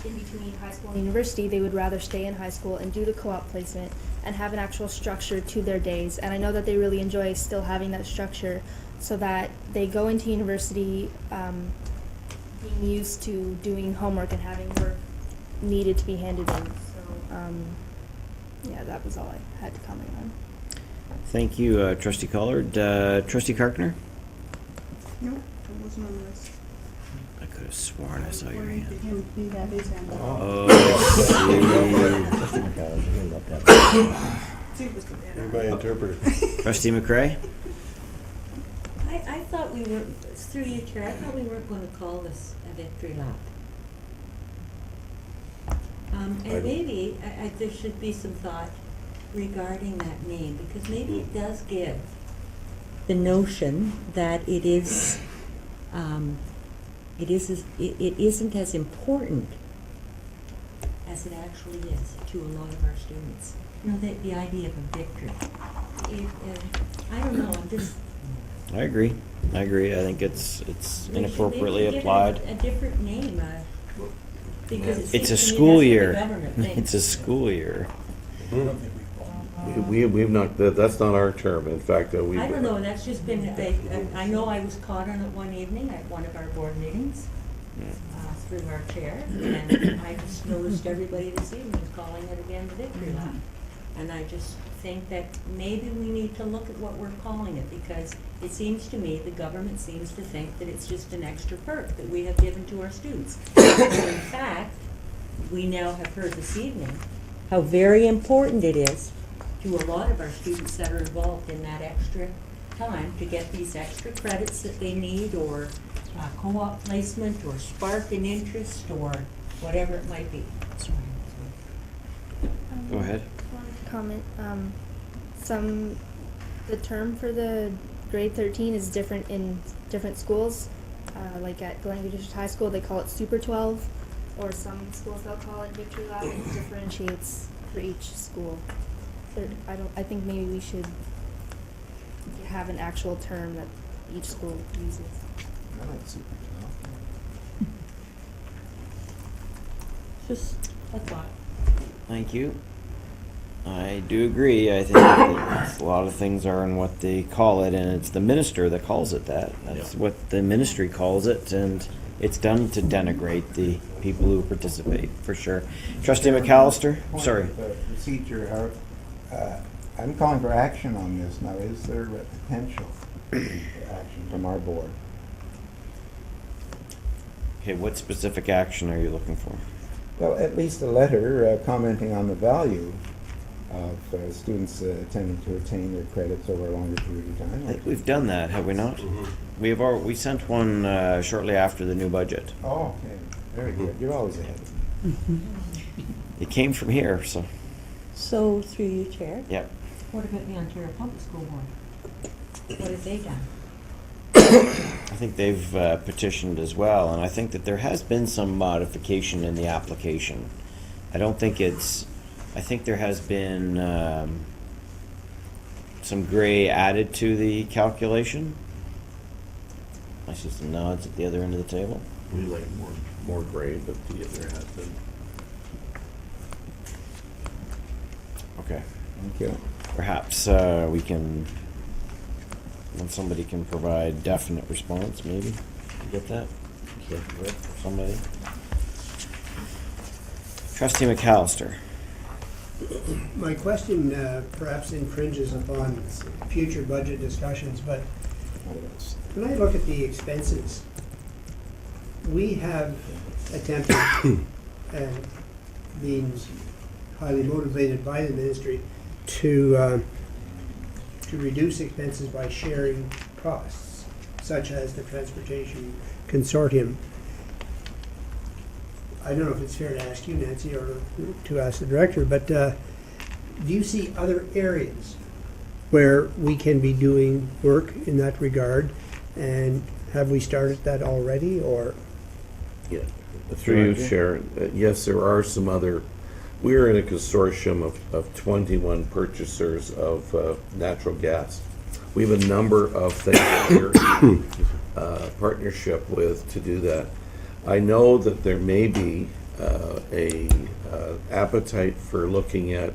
in between high school and university, they would rather stay in high school and do the co-op placement and have an actual structure to their days. And I know that they really enjoy still having that structure so that they go into university being used to doing homework and having work needed to be handed in. So yeah, that was all I had to comment on.
Thank you, Trustee Collard. Trustee Karkner?
No, it wasn't on the list.
I could have sworn I saw your
According
hand.
to him, he had his hand up.
Oh,
See, Mr. Banner.
Everybody interpreter.
Trustee McCray?
I thought we were, through you, Chair, I thought we weren't going to call this a victory lap. And maybe there should be some thought regarding that name, because maybe it does give the notion that it isn't as important as it actually is to a lot of our students. You know, the idea of a victory. I don't know, I'm just...
I agree. I think it's inappropriately
Maybe give it
applied.
a different name, because it
It's a
seems to me
school
that's what the
year.
government thinks.
It's a school year.
I don't think we
We've not, that's not our term. In fact, we.
I don't know, that's just been, I know I was caught on it one evening at one of our board meetings, through our chair, and I just noticed everybody this evening calling it again the victory lap. And I just think that maybe we need to look at what we're calling it, because it seems to me the government seems to think that it's just an extra perk that we have given to our students. In fact, we now have heard this evening how very important it is to a lot of our students that are involved in that extra time to get these extra credits that they need, or co-op placement, or spark an interest, or whatever it might be.
Go ahead.
Comment. The term for the grade 13 is different in different schools. Like at Glenview District High School, they call it Super 12, or some schools they'll call it Victory Lap. It differentiates for each school. I think maybe we should have an actual term that each school uses.
I like Super 12.
Just a thought.
Thank you. I do agree. I think that a lot of things are in what they call it, and it's the minister that calls it that. That's what the ministry calls it, and it's done to denigrate the people who participate, for sure. Trustee McAllister?
Point
Sorry.
of the procedure, I'm calling for action on this now. Is there a potential for action from our board?
Okay, what specific action are you looking for?
Well, at least a letter commenting on the value of students attempting to attain their credits over a longer period of
I
time.
think we've done that, have we not? We sent one shortly after the new budget.
Oh, okay, very good. You're always ahead of me.
It came from here, so,
So, through you, Chair,
yep.
what about the Ontario Public School Board? What have they done?
I think they've petitioned as well, and I think that there has been some modification in the application. I think there has been some gray added to the calculation. I see some nods at the other end of the table.
We like more gray, but there has been.
Okay.
Thank you.
Perhaps we can, when somebody can provide definite response, maybe. You get that? Rick, somebody? Trustee McAllister.
My question perhaps infringes upon future budget discussions, but when I look at the expenses, we have attempted, and being highly motivated by the ministry, to reduce expenses by sharing costs, such as the transportation consortium. I don't know if it's fair to ask you, Nancy, or to ask the director, but do you see other areas where we can be doing work in that regard? And have we started that already, or?
Yeah, through you, Chair. Yes, there are some other. We're in a consortium of 21 purchasers of natural gas. We have a number of things that we're in partnership with to do that. I know that there may be a appetite for looking at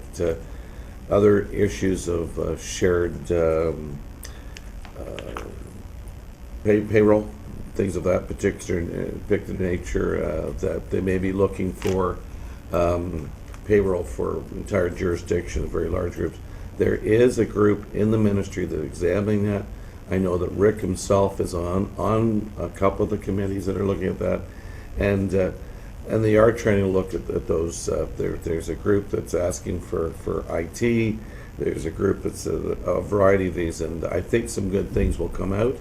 other issues of shared payroll, things of that particular nature, that they may be looking for payroll for entire jurisdictions, very large groups. There is a group in the ministry that's examining that. I know that Rick himself is on a couple of the committees that are looking at that, and they are trying to look at those. There's a group that's asking for IT. There's a group that's a variety of these, and I think some good things will come out.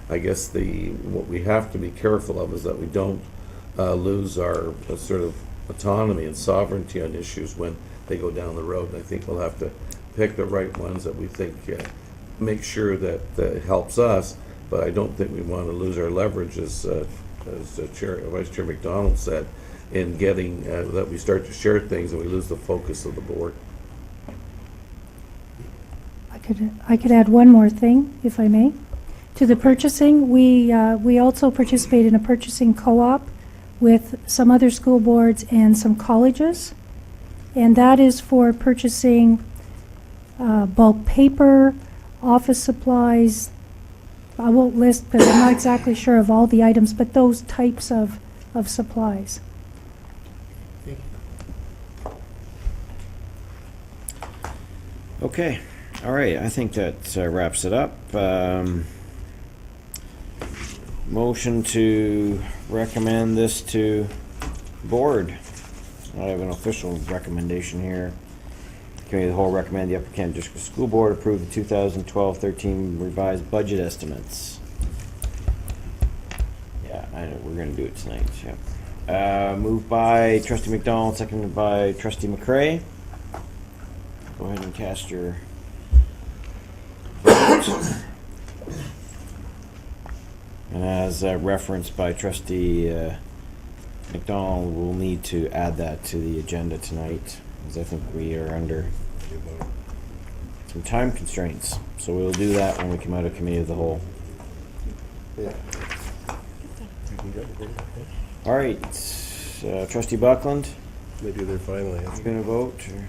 I guess what we have to be careful of is that we don't lose our sort of autonomy and sovereignty on issues when they go down the road. And I think we'll have to pick the right ones that we think make sure that helps us, but I don't think we want to lose our leverage, as Vice Chair McDonald said, in getting that we start to share things and we lose the focus of the board.
I could add one more thing, if I may. To the purchasing, we also participate in a purchasing co-op with some other school boards and some colleges, and that is for purchasing bulk paper, office supplies. I won't list because I'm not exactly sure of all the items, but those types of supplies.
Thank you.
Okay, all right, I think that wraps it up. Motion to recommend this to board. I have an official recommendation here. Committee of the whole recommend the Upper Canada District School Board approve the 2012-13 revised budget estimates. Yeah, I know, we're gonna do it tonight, yeah. Moved by trustee McDonald, seconded by trustee McCray. Go ahead and cast your vote. And as referenced by trustee McDonald, we'll need to add that to the agenda tonight, because I think we are under some time constraints. So we'll do that when we come out of committee of the whole.
Yeah.
All right, trustee Buckland,
Maybe they're finally.
you gonna vote? Or?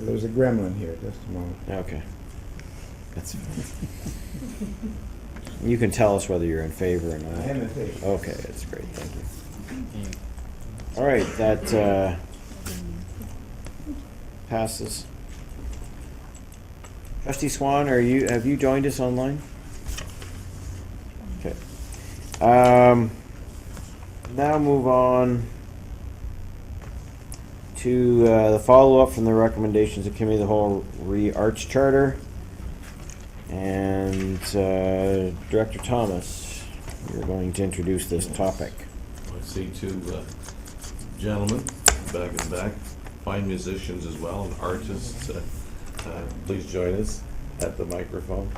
There's a gremlin here, just a moment.
Okay. That's you can tell us whether you're in favor or not.
I am in favor.
Okay, that's great, thank you. All right, that passes. Trustee Swan, have you joined us online? Okay. Now move on to the follow-up from the recommendations of Committee of the Whole re-Arts Charter. And Director Thomas, you're going to introduce this topic.
I see two gentlemen back in the back, fine musicians as well, and artists. Please join us at the microphone.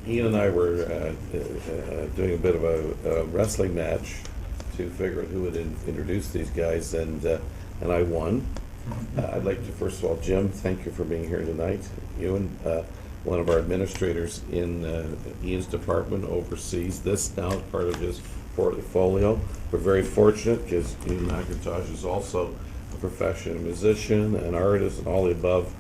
Ian and I were doing a bit of a wrestling match to figure out who would introduce these guys, and I won. I'd like to, first of all, Jim, thank you for being here tonight. You and one of our administrators in Ian's department oversees this now as part of his portfolio. We're very fortunate because Ian McIntosh is also a professional musician, an artist, and all the above,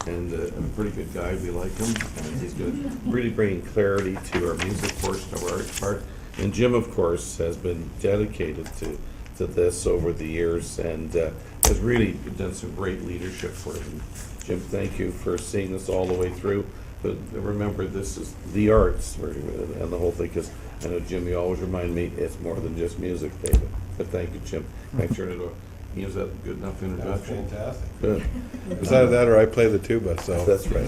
and a pretty good guy. We like him, and he's going to really bring clarity to our music portion of our art part. And Jim, of course, has been dedicated to this over the years, and has really done some great leadership for it. And Jim, thank you for seeing this all the way through. But remember, this is the arts and the whole thing, because I know, Jim, you always remind me it's more than just music, David. But thank you, Jim. Can I turn it over? Is that a good enough introduction?
Fantastic.
Good.
Is that or I play the tuba, so.
That's right.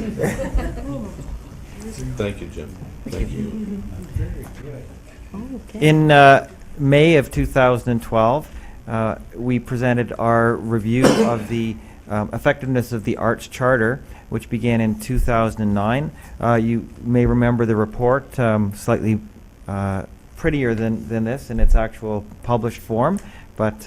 Thank you, Jim. Thank you.
In May of 2012, we presented our review of the effectiveness of the Arts Charter, which began in 2009. You may remember the report, slightly prettier than this in its actual published form, but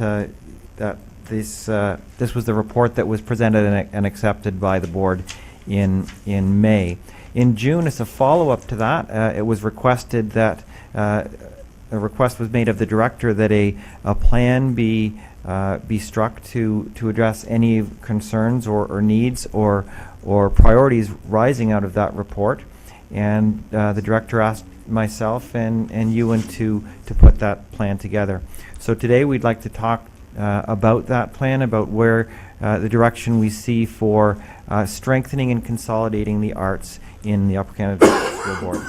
this was the report that was presented and accepted by the board in May. In June, as a follow-up to that, it was requested that a request was made of the director that a plan be struck to address any concerns or needs or priorities rising out of that report, and the director asked myself and Ewan to put that plan together. So today we'd like to talk about that plan, about where the direction we see for strengthening and consolidating the arts in the Upper Canada District School Board.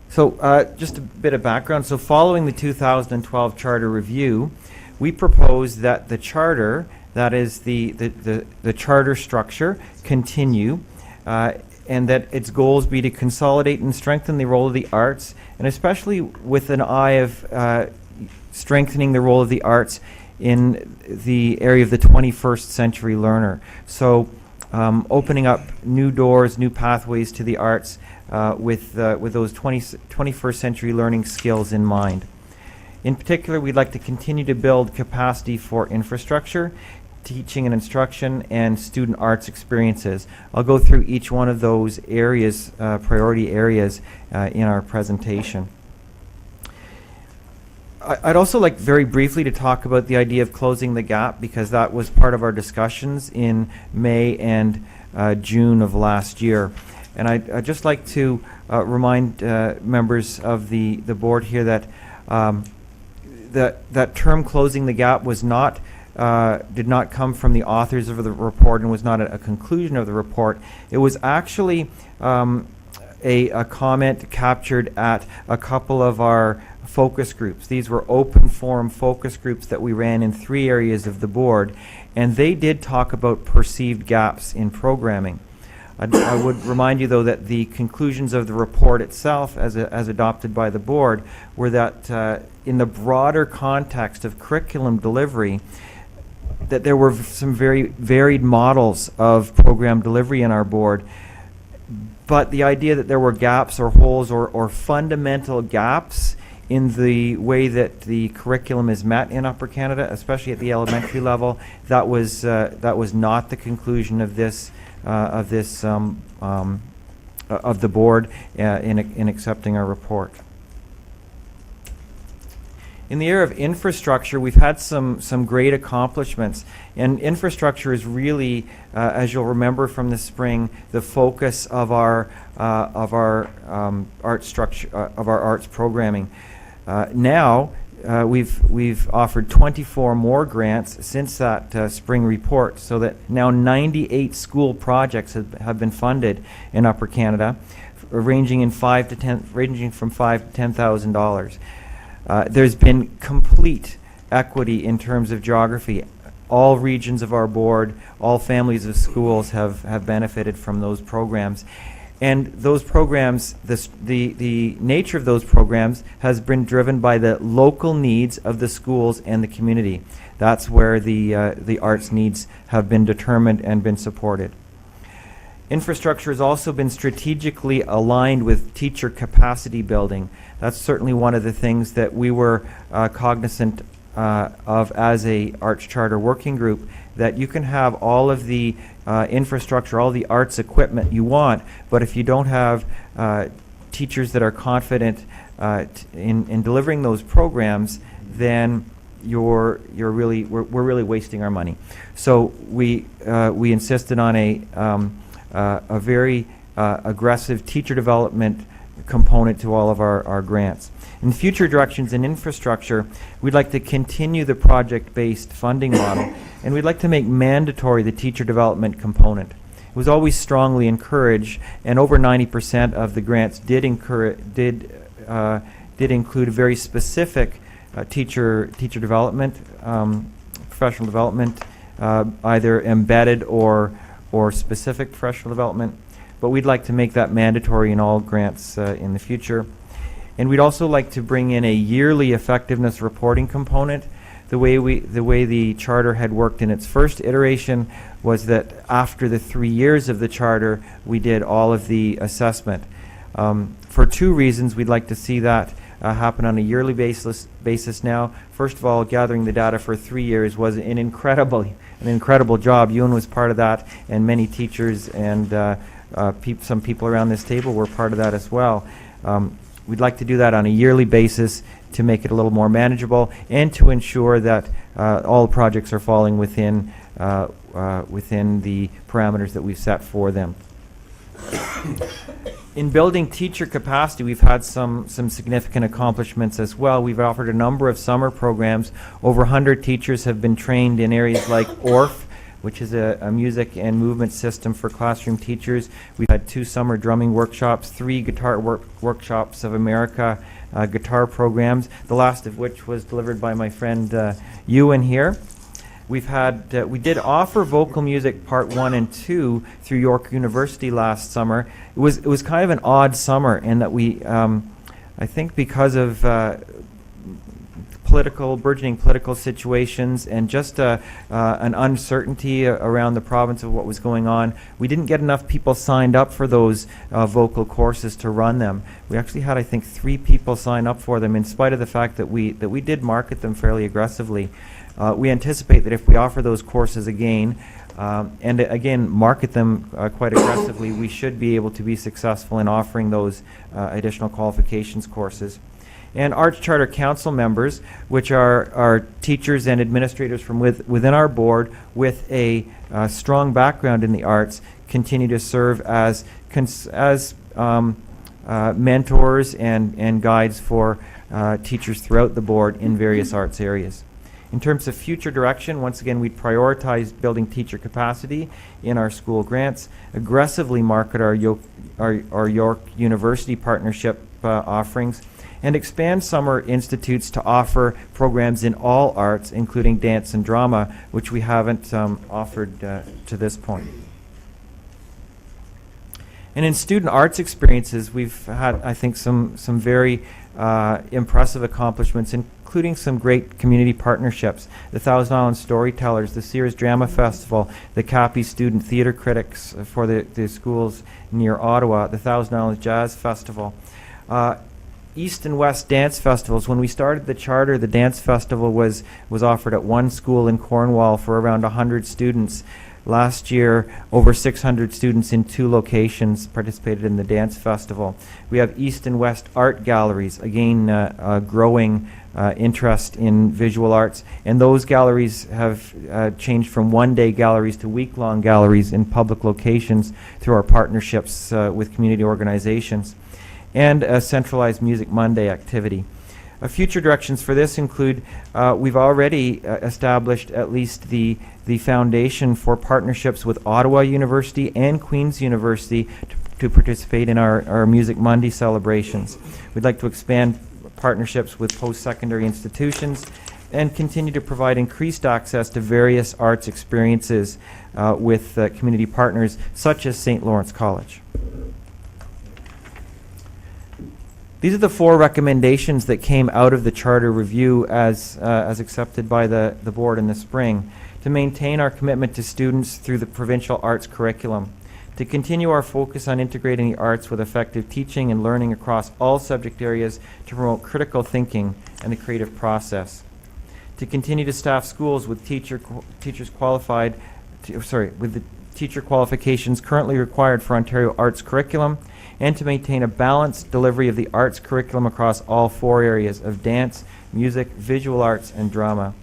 So just a bit of background. So following the 2012 charter review, we proposed that the charter, that is the charter structure, continue, and that its goals be to consolidate and strengthen the role of the arts, and especially with an eye of strengthening the role of the arts in the area of the 21st century learner. So opening up new doors, new pathways to the arts with those 21st century learning skills in mind. In particular, we'd like to continue to build capacity for infrastructure, teaching and instruction, and student arts experiences. I'll go through each one of those areas, priority areas, in our presentation. I'd also like very briefly to talk about the idea of closing the gap, because that was part of our discussions in May and June of last year. And I'd just like to remind members of the board here that that term "closing the gap" was not did not come from the authors of the report and was not a conclusion of the report. It was actually a comment captured at a couple of our focus groups. These were open forum focus groups that we ran in 3 areas of the board, and they did talk about perceived gaps in programming. I would remind you, though, that the conclusions of the report itself, as adopted by the board, were that in the broader context of curriculum delivery, that there were some very varied models of program delivery in our board, but the idea that there were gaps or holes or fundamental gaps in the way that the curriculum is met in Upper Canada, especially at the elementary level, that was not the conclusion of this of the board in accepting our report. In the area of infrastructure, we've had some great accomplishments, and infrastructure is really, as you'll remember from the spring, the focus of our arts programming. Now we've offered 24 more grants since that spring report, so that now 98 school projects have been funded in Upper Canada, ranging from $5,000 to $10,000. There's been complete equity in terms of geography. All regions of our board, all families of schools have benefited from those programs. And those programs, the nature of those programs has been driven by the local needs of the schools and the community. That's where the arts needs have been determined and been supported. Infrastructure has also been strategically aligned with teacher capacity building. That's certainly one of the things that we were cognizant of as a Arts Charter working group, that you can have all of the infrastructure, all the arts equipment you want, but if you don't have teachers that are confident in delivering those programs, then we're really wasting our money. So we insisted on a very aggressive teacher development component to all of our grants. In future directions in infrastructure, we'd like to continue the project-based funding model, and we'd like to make mandatory the teacher development component. It was always strongly encouraged, and over 90% of the grants did include a very specific teacher development, professional development, either embedded or specific professional development. But we'd like to make that mandatory in all grants in the future. And we'd also like to bring in a yearly effectiveness reporting component. The way the charter had worked in its first iteration was that after the 3 years of the charter, we did all of the assessment. For 2 reasons, we'd like to see that happen on a yearly basis now. First of all, gathering the data for 3 years was an incredible job. Ewan was part of that, and many teachers and some people around this table were part of that as well. We'd like to do that on a yearly basis to make it a little more manageable and to ensure that all projects are falling within the parameters that we've set for them. In building teacher capacity, we've had some significant accomplishments as well. We've offered a number of summer programs. Over 100 teachers have been trained in areas like ORF, which is a music and movement system for classroom teachers. We've had 2 summer drumming workshops, 3 guitar workshops of America guitar programs, the last of which was delivered by my friend Ewan here. We did offer vocal music part 1 and 2 through York University last summer. It was kind of an odd summer in that we, I think because of burgeoning political situations and just an uncertainty around the province of what was going on, we didn't get enough people signed up for those vocal courses to run them. We actually had, I think, 3 people sign up for them, in spite of the fact that we did market them fairly aggressively. We anticipate that if we offer those courses again, and again market them quite aggressively, we should be able to be successful in offering those additional qualifications courses. and Arts Charter Council members, which are teachers and administrators from within our board with a strong background in the arts, continue to serve as mentors and guides for teachers throughout the board in various arts areas. In terms of future direction, once again, we prioritize building teacher capacity in our school grants, aggressively market our York University partnership offerings, and expand summer institutes to offer programs in all arts, including dance and drama, which we haven't offered to this point. And in student arts experiences, we've had, I think, some very impressive accomplishments, including some great community partnerships. The Thousand Island Storytellers, the Sears Drama Festival, the Cappy Student Theatre Critics for the schools near Ottawa, the Thousand Islands Jazz Festival. East and West Dance Festivals. When we started the charter, the dance festival was offered at one school in Cornwall for around 100 students. Last year, over 600 students in 2 locations participated in the dance festival. We have East and West art galleries, again, growing interest in visual arts. And those galleries have changed from one-day galleries to week-long galleries in public locations through our partnerships with community organizations. And a centralized Music Monday activity. Future directions for this include, we've already established at least the foundation for partnerships with Ottawa University and Queen's University to participate in our Music Monday celebrations. We'd like to expand partnerships with post-secondary institutions and continue to provide increased access to various arts experiences with community partners such as St. Lawrence College. These are the 4 recommendations that came out of the charter review as accepted by the board in the spring. To maintain our commitment to students through the provincial arts curriculum. To continue our focus on integrating the arts with effective teaching and learning across all subject areas to promote critical thinking and the creative process. To continue to staff schools with teachers qualified, with the teacher qualifications currently required for Ontario arts curriculum, and to maintain a balanced delivery of the arts curriculum across all 4 areas of dance, music, visual arts, and drama.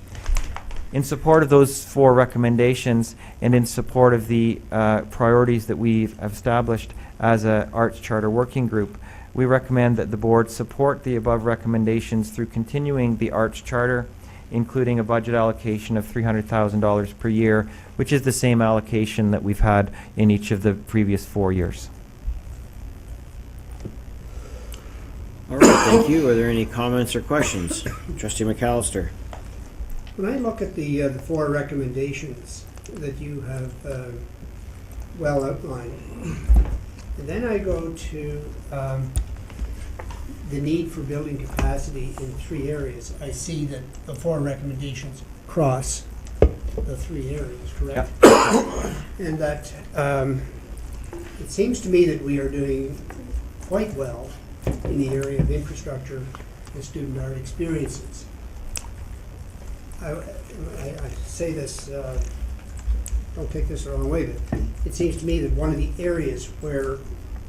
In support of those 4 recommendations and in support of the priorities that we've established as an Arts Charter Working Group, we recommend that the board support the above recommendations through continuing the Arts Charter, including a budget allocation of $300,000 per year, which is the same allocation that we've had in each of the previous 4 years.
All right, thank you. Are there any comments or questions? Trustee McAllister.
When I look at the 4 recommendations that you have well outlined, and then I go to the need for building capacity in 3 areas, I see that the 4 recommendations cross the 3 areas, correct? Yep. And that it seems to me that we are doing quite well in the area of infrastructure and student art experiences. I say this, don't take this the wrong way, but it seems to me that one of the areas where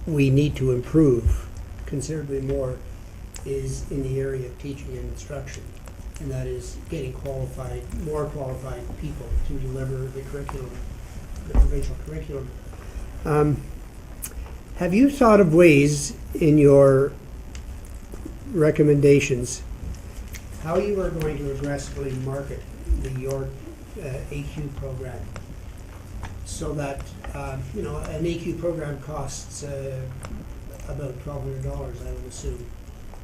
we need to improve considerably more is in the area of teaching and instruction, and that is getting more qualified people to deliver the curriculum, the provincial curriculum. Have you thought of ways in your recommendations how you are going to aggressively market the York AQ program so that, an AQ program costs about $1,200, I would assume,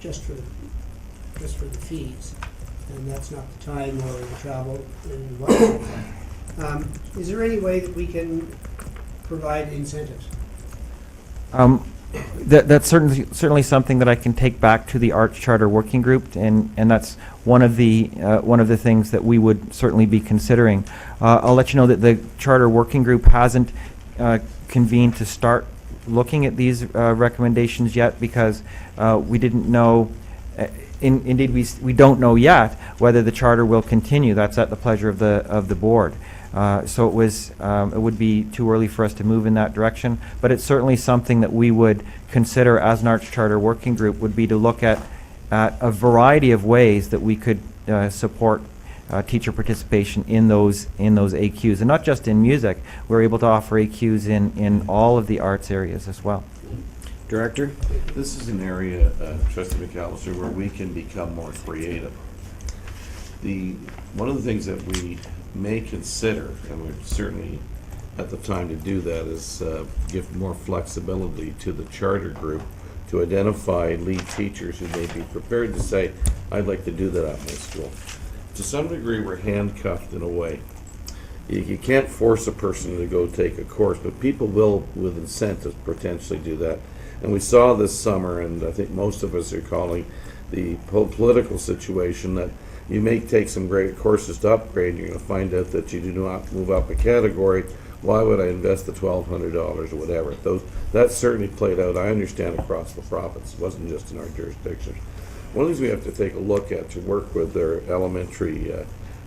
just for the fees, and that's not the time or the travel and whatnot. Is there any way that we can provide incentives?
That's certainly something that I can take back to the Arts Charter Working Group, and that's one of the things that we would certainly be considering. I'll let you know that the Charter Working Group hasn't convened to start looking at these recommendations yet because we didn't know. Indeed, we don't know yet whether the charter will continue. That's at the pleasure of the board. So it would be too early for us to move in that direction, but it's certainly something that we would consider as an Arts Charter Working Group, would be to look at at a variety of ways that we could support teacher participation in those AQs, and not just in music. We're able to offer AQs in all of the arts areas as well.
Director?
This is an area, Trustee McAllister, where we can become more creative. One of the things that we may consider, and we're certainly at the time to do that, is give more flexibility to the charter group to identify lead teachers who may be prepared to say, I'd like to do that at my school. To some degree, we're handcuffed in a way. You can't force a person to go take a course, but people will, with incentives, potentially do that. And we saw this summer, and I think most of us are calling the political situation, that you may take some great courses to upgrade, and you're going to find out that you do not move up a category. Why would I invest the $1,200 or whatever? That certainly played out, I understand, across the province. It wasn't just in our jurisdiction. One of the things we have to take a look at to work with their elementary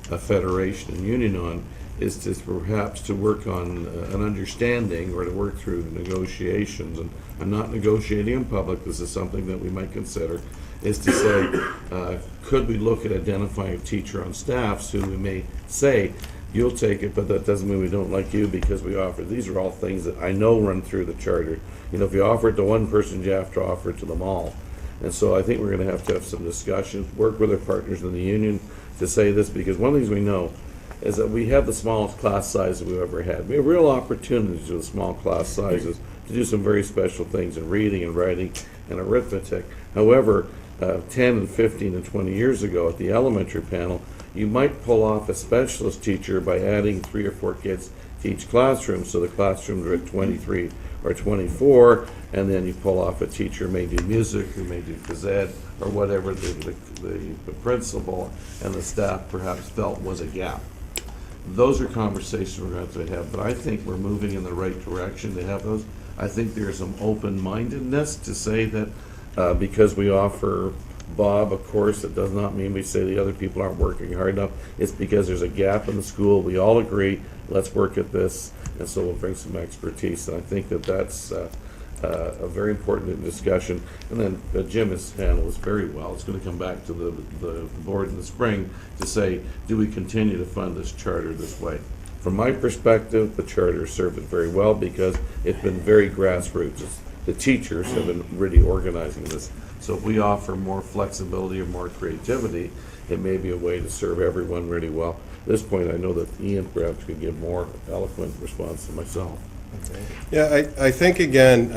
federation and union on is to perhaps to work on an understanding, or to work through negotiations. And I'm not negotiating in public, this is something that we might consider, is to say, could we look at identifying a teacher on staffs who we may say, you'll take it, but that doesn't mean we don't like you because we offer. These are all things that I know run through the charter. You know, if you offer it to one person, you have to offer it to them all. And so I think we're going to have some discussions, work with our partners in the union to say this, because one of the things we know is that we have the smallest class sizes we've ever had. We have real opportunities with small class sizes to do some very special things in reading and writing and arithmetic. However, 10 and 15 and 20 years ago at the elementary panel, you might pull off a specialist teacher by adding 3 or 4 kids to each classroom, so the classrooms are at 23 or 24, and then you pull off a teacher who may do music, who may do phys ed, or whatever the principal and the staff perhaps felt was a gap. Those are conversations we're going to have to have, but I think we're moving in the right direction to have those. I think there's some open-mindedness to say that because we offer Bob a course, it does not mean we say the other people aren't working hard enough. It's because there's a gap in the school. We all agree, let's work at this, and so we'll bring some expertise. And I think that that's a very important discussion. And then Jim has handled this very well. It's going to come back to the board in the spring to say, do we continue to fund this charter this way? From my perspective, the charter served it very well because it's been very grassroots. The teachers have been really organizing this. So if we offer more flexibility or more creativity, it may be a way to serve everyone really well. At this point, I know that Ian perhaps could give more eloquent response than myself.
Yeah, I think, again,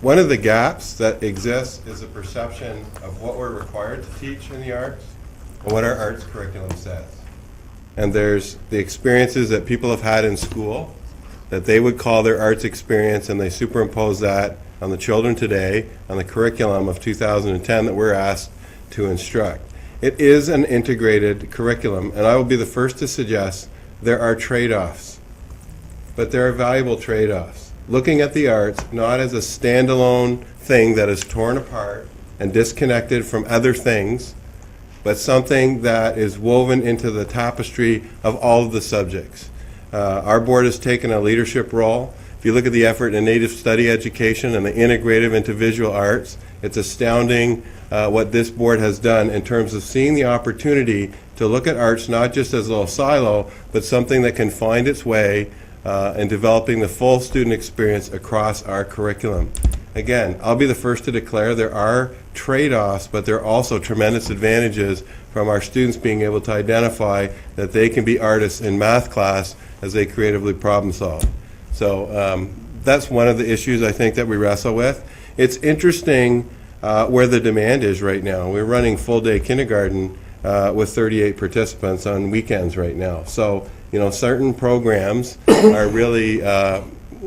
one of the gaps that exists is a perception of what we're required to teach in the arts and what our arts curriculum says. And there's the experiences that people have had in school that they would call their arts experience, and they superimpose that on the children today, on the curriculum of 2010 that we're asked to instruct. It is an integrated curriculum, and I will be the first to suggest there are trade-offs, but there are valuable trade-offs. Looking at the arts not as a standalone thing that is torn apart and disconnected from other things, but something that is woven into the tapestry of all of the subjects. Our board has taken a leadership role. If you look at the effort in Native study education and the integrative into visual arts, it's astounding what this board has done in terms of seeing the opportunity to look at arts not just as a little silo, but something that can find its way in developing the full student experience across our curriculum. Again, I'll be the first to declare there are trade-offs, but there are also tremendous advantages from our students being able to identify that they can be artists in math class as they creatively problem solve. So that's one of the issues I think that we wrestle with. It's interesting where the demand is right now. We're running full-day kindergarten with 38 participants on weekends right now. So, you know, certain programs are really,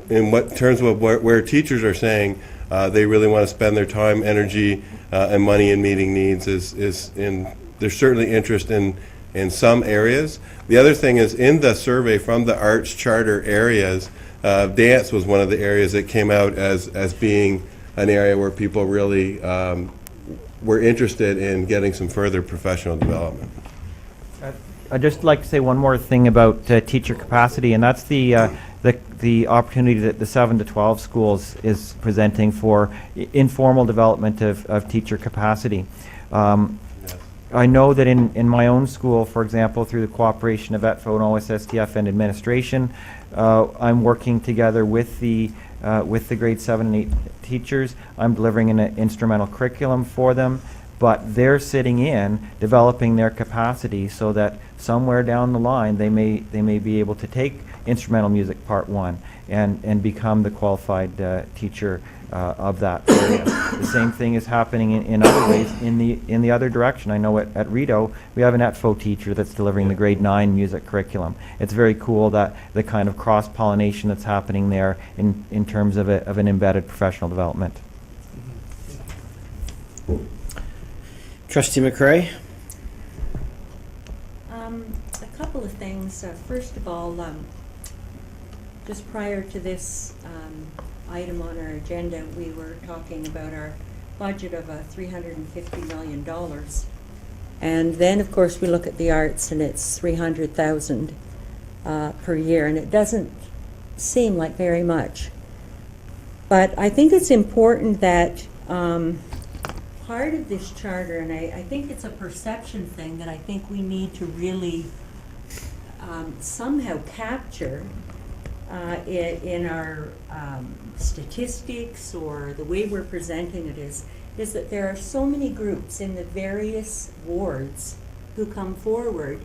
in what terms of where teachers are saying they really want to spend their time, energy, and money in meeting needs there's certainly interest in some areas. The other thing is, in the survey from the arts charter areas, dance was one of the areas that came out as being an area where people really were interested in getting some further professional development.
I'd just like to say one more thing about teacher capacity, and that's the opportunity that the 7 to 12 schools is presenting for informal development of teacher capacity. I know that in my own school, for example, through the cooperation of ETFO and OSSTF and administration, I'm working together with the grade 7 and 8 teachers. I'm delivering an instrumental curriculum for them, but they're sitting in, developing their capacity so that somewhere down the line they may be able to take instrumental music part 1 and become the qualified teacher of that area. The same thing is happening in other ways in the other direction. I know at Rideau we have an ETFO teacher that's delivering the grade 9 music curriculum. It's very cool that the kind of cross-pollination that's happening there in terms of an embedded professional development.
Trustee McCray?
A couple of things. First of all, just prior to this item on our agenda, we were talking about our budget of $350 million. And then, of course, we look at the arts and it's $300,000 per year, and it doesn't seem like very much. But I think it's important that part of this charter, and I think it's a perception thing that I think we need to really somehow capture in our statistics or the way we're presenting it is that there are so many groups in the various wards who come forward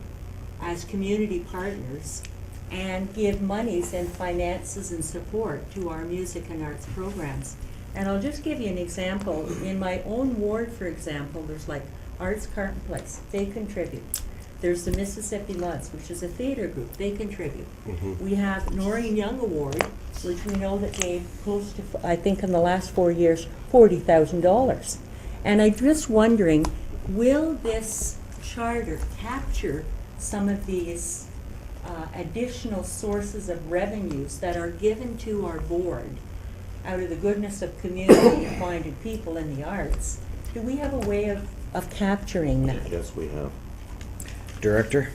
as community partners and give monies and finances and support to our music and arts programs. And I'll just give you an example. In my own ward, for example, there's like Arts Carton Place, they contribute. There's the Mississippi Luds, which is a theater group, they contribute. We have Noreen Young Award, which we know that gave close to, I think in the last 4 years, $40,000. And I'm just wondering, will this charter capture some of these additional sources of revenues that are given to our board out of the goodness of community-minded people in the arts? Do we have a way of capturing that?
Yes, we have.
Director?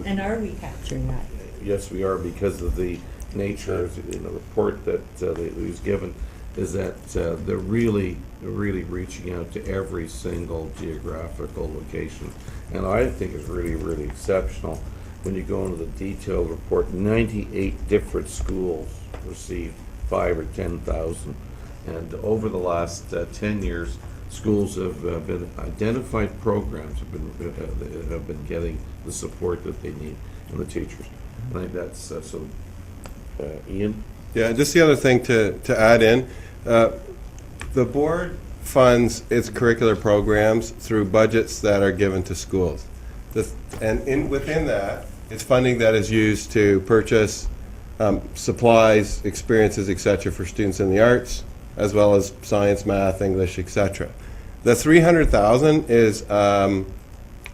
And are we capturing that?
Yes, we are, because of the nature, in the report that was given, is that they're really reaching out to every single geographical location. And I think it's really exceptional when you go into the detailed report. 98 different schools received 5,000 or 10,000. And over the last 10 years, schools have been identified programs have been getting the support that they need, and the teachers. I think that's so. Ian?
Yeah, just the other thing to add in, the board funds its curricular programs through budgets that are given to schools. Within that, it's funding that is used to purchase supplies, experiences, etc. for students in the arts, as well as science, math, English, etc. The $300,000 is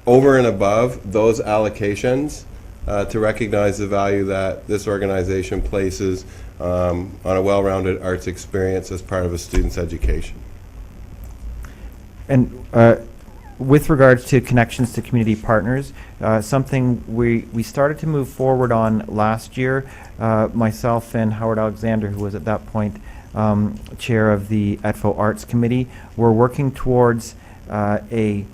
over and above those allocations to recognize the value that this organization places on a well-rounded arts experience as part of a student's education.
And with regards to connections to community partners, something we started to move forward on last year, myself and Howard Alexander, who was at that point chair of the ETFO Arts Committee, were working towards an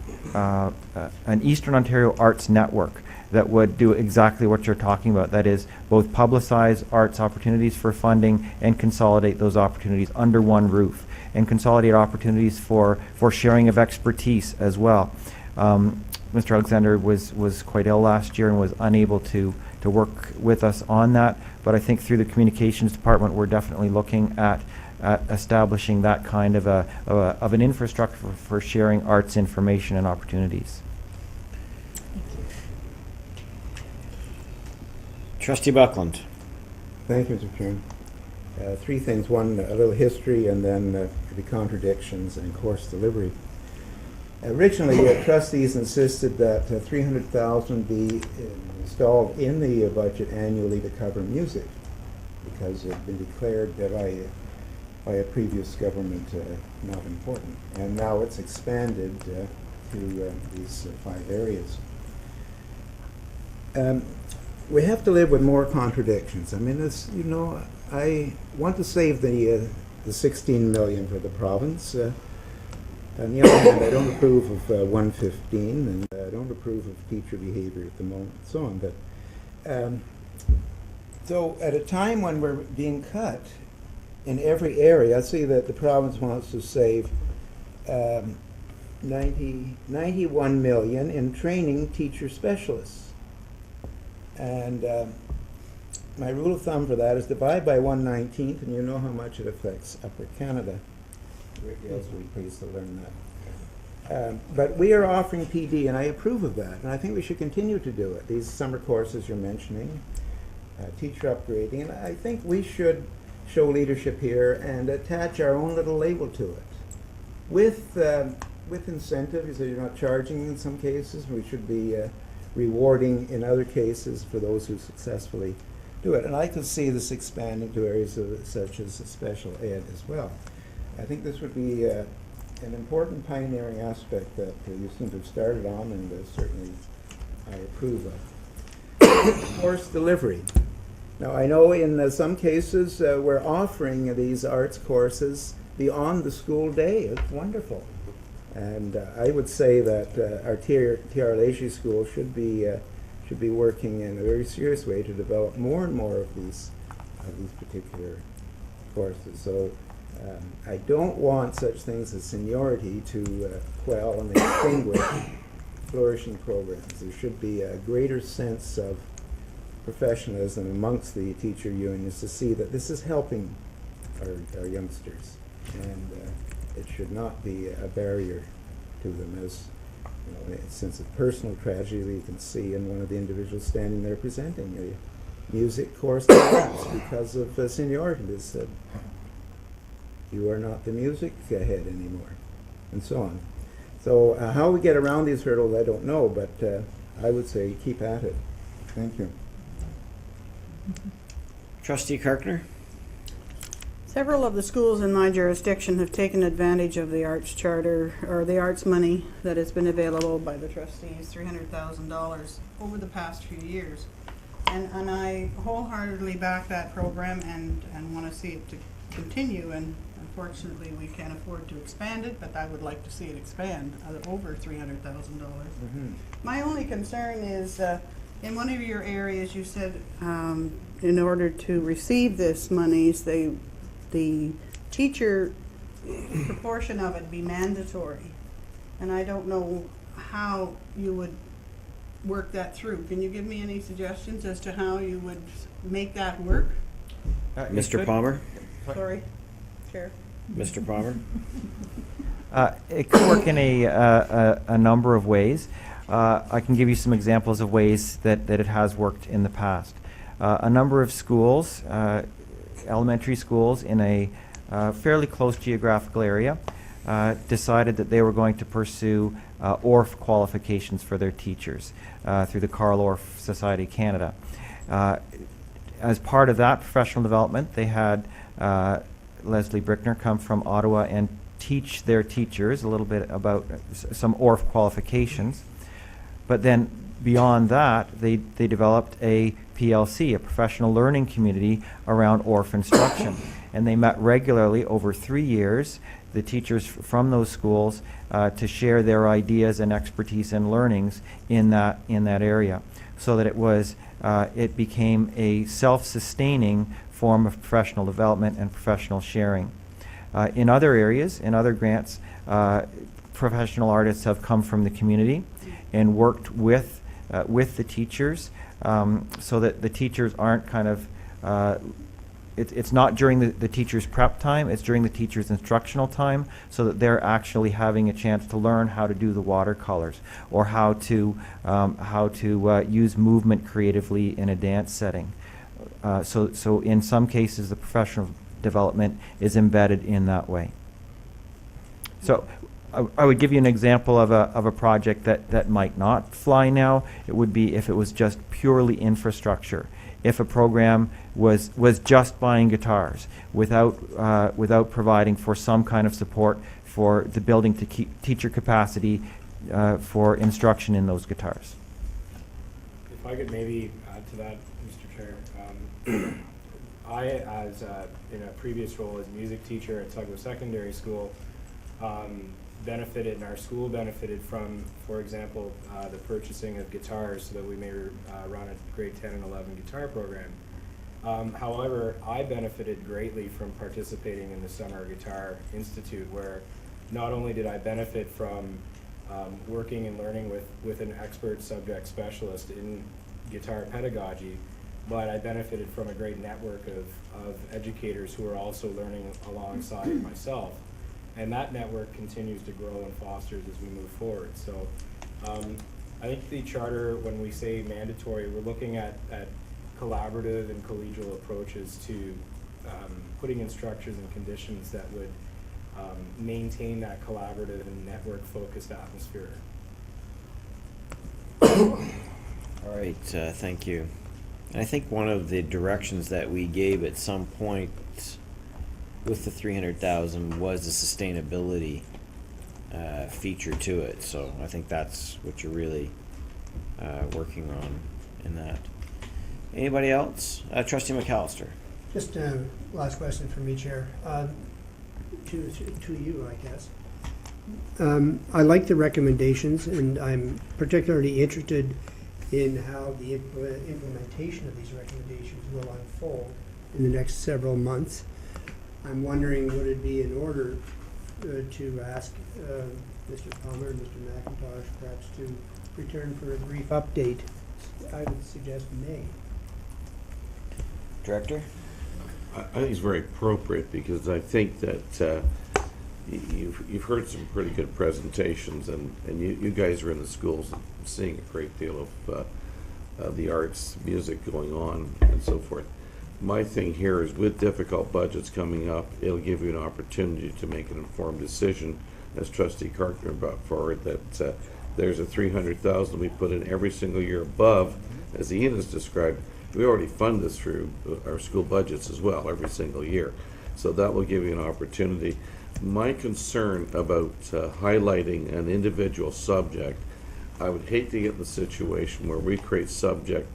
Eastern Ontario Arts Network that would do exactly what you're talking about. That is, both publicize arts opportunities for funding and consolidate those opportunities under one roof, and consolidate opportunities for sharing of expertise as well. Mr. Alexander was quite ill last year and was unable to work with us on that, but I think through the communications department we're definitely looking at establishing that kind of an infrastructure for sharing arts information and opportunities.
Trustee Buckland?
Thank you, Mr. Chairman. Three things. One, a little history, and then the contradictions and course delivery. Originally, trustees insisted that $300,000 be installed in the budget annually to cover music, because it had been declared by a previous government not important. And now it's expanded to these 5 areas. We have to live with more contradictions. I mean, it's, you know, I want to save the $16 million for the province, On the other hand, I don't approve of 115, and I don't approve of teacher behavior at the moment, and so on. But so at a time when we're being cut in every area, I see that the province wants to save 91 million in training teacher specialists. And my rule of thumb for that is divide by 1/19, and you know how much it affects Upper Canada. Rick Yales will be pleased to learn that. But we are offering PD, and I approve of that, and I think we should continue to do it. These summer courses you're mentioning, teacher upgrading, and I think we should show leadership here and attach our own little label to it. With incentive, you say you're not charging in some cases, we should be rewarding in other cases for those who successfully do it. And I could see this expanding to areas such as special ed as well. I think this would be an important pioneering aspect that you seem to have started on, and certainly I approve of. Course delivery. Now, I know in some cases we're offering these arts courses beyond the school day. It's wonderful. And I would say that our T.R. Leahy School should be working in a very serious way to develop more and more of these particular courses. So I don't want such things as seniority to quell and extinguish flourishing programs. There should be a greater sense of professionalism amongst the teacher unions to see that this is helping our youngsters, and it should not be a barrier to them. As you know, in a sense of personal tragedy, you can see in one of the individuals standing there presenting a music course collapsed because of seniority. They said, "You are not the music head anymore," and so on. So how we get around these hurdles, I don't know, but I would say keep at it. Thank you.
Trustee Karkner?
Several of the schools in my jurisdiction have taken advantage of the arts charter, or the arts money that has been available by the trustees, $300,000 over the past few years. And I wholeheartedly back that program and want to see it to continue. And unfortunately, we can't afford to expand it, but I would like to see it expand over $300,000. My only concern is, in one of your areas, you said in order to receive this monies, the teacher proportion of it be mandatory. And I don't know how you would work that through. Can you give me any suggestions as to how you would make that work?
Mr. Palmer?
Sorry, Chair.
Mr. Palmer?
It could work in a number of ways. I can give you some examples of ways that it has worked in the past. A number of schools, elementary schools in a fairly close geographical area, decided that they were going to pursue ORF qualifications for their teachers through the Carl Orff Society Canada. As part of that professional development, they had Leslie Brickner come from Ottawa and teach their teachers a little bit about some ORF qualifications. But then beyond that, they developed a PLC, a professional learning community around ORF instruction. And they met regularly over 3 years, the teachers from those schools, to share their ideas and expertise and learnings in that area, so that it became a self-sustaining form of professional development and professional sharing. In other areas, in other grants, professional artists have come from the community and worked with the teachers, so that the teachers aren't kind of, it's not during the teacher's prep time, it's during the teacher's instructional time, so that they're actually having a chance to learn how to do the watercolors, or how to use movement creatively in a dance setting. So in some cases, the professional development is embedded in that way. So I would give you an example of a project that might not fly now. It would be if it was just purely infrastructure. If a program was just buying guitars without providing for some kind of support for the building to keep teacher capacity for instruction in those guitars.
If I could maybe add to that, Mr. Chair. I, as in a previous role as music teacher at Tugwell Secondary School, benefited, and our school benefited from, for example, the purchasing of guitars so that we may run a grade 10 and 11 guitar program. However, I benefited greatly from participating in the Summer Guitar Institute, where not only did I benefit from working and learning with an expert subject specialist in guitar pedagogy, but I benefited from a great network of educators who are also learning alongside myself. And that network continues to grow and fosters as we move forward. So I think the charter, when we say mandatory, we're looking at collaborative and collegial approaches to putting in structures and conditions that would maintain that collaborative and network-focused atmosphere.
All right, thank you. And I think one of the directions that we gave at some point with the 300,000 was the sustainability feature to it. So I think that's what you're really working on in that. Anybody else? Trustee McAllister.
Just last question from me, Chair. To you, I guess. I like the recommendations, and I'm particularly interested in how the implementation of these recommendations will unfold in the next several months. I'm wondering, would it be in order to ask Mr. Palmer and Mr. McIntosh perhaps to return for a brief update? I would suggest May.
Director?
I think it's very appropriate, because I think that you've heard some pretty good presentations, and you guys are in the schools seeing a great deal of the arts, music going on, and so forth. My thing here is, with difficult budgets coming up, it'll give you an opportunity to make an informed decision, as Trustee Carpenter brought forward, that there's a 300,000 we put in every single year above, as Ian has described. We already fund this through our school budgets as well, every single year. So that will give you an opportunity. My concern about highlighting an individual subject, I would hate to get in the situation where we create subject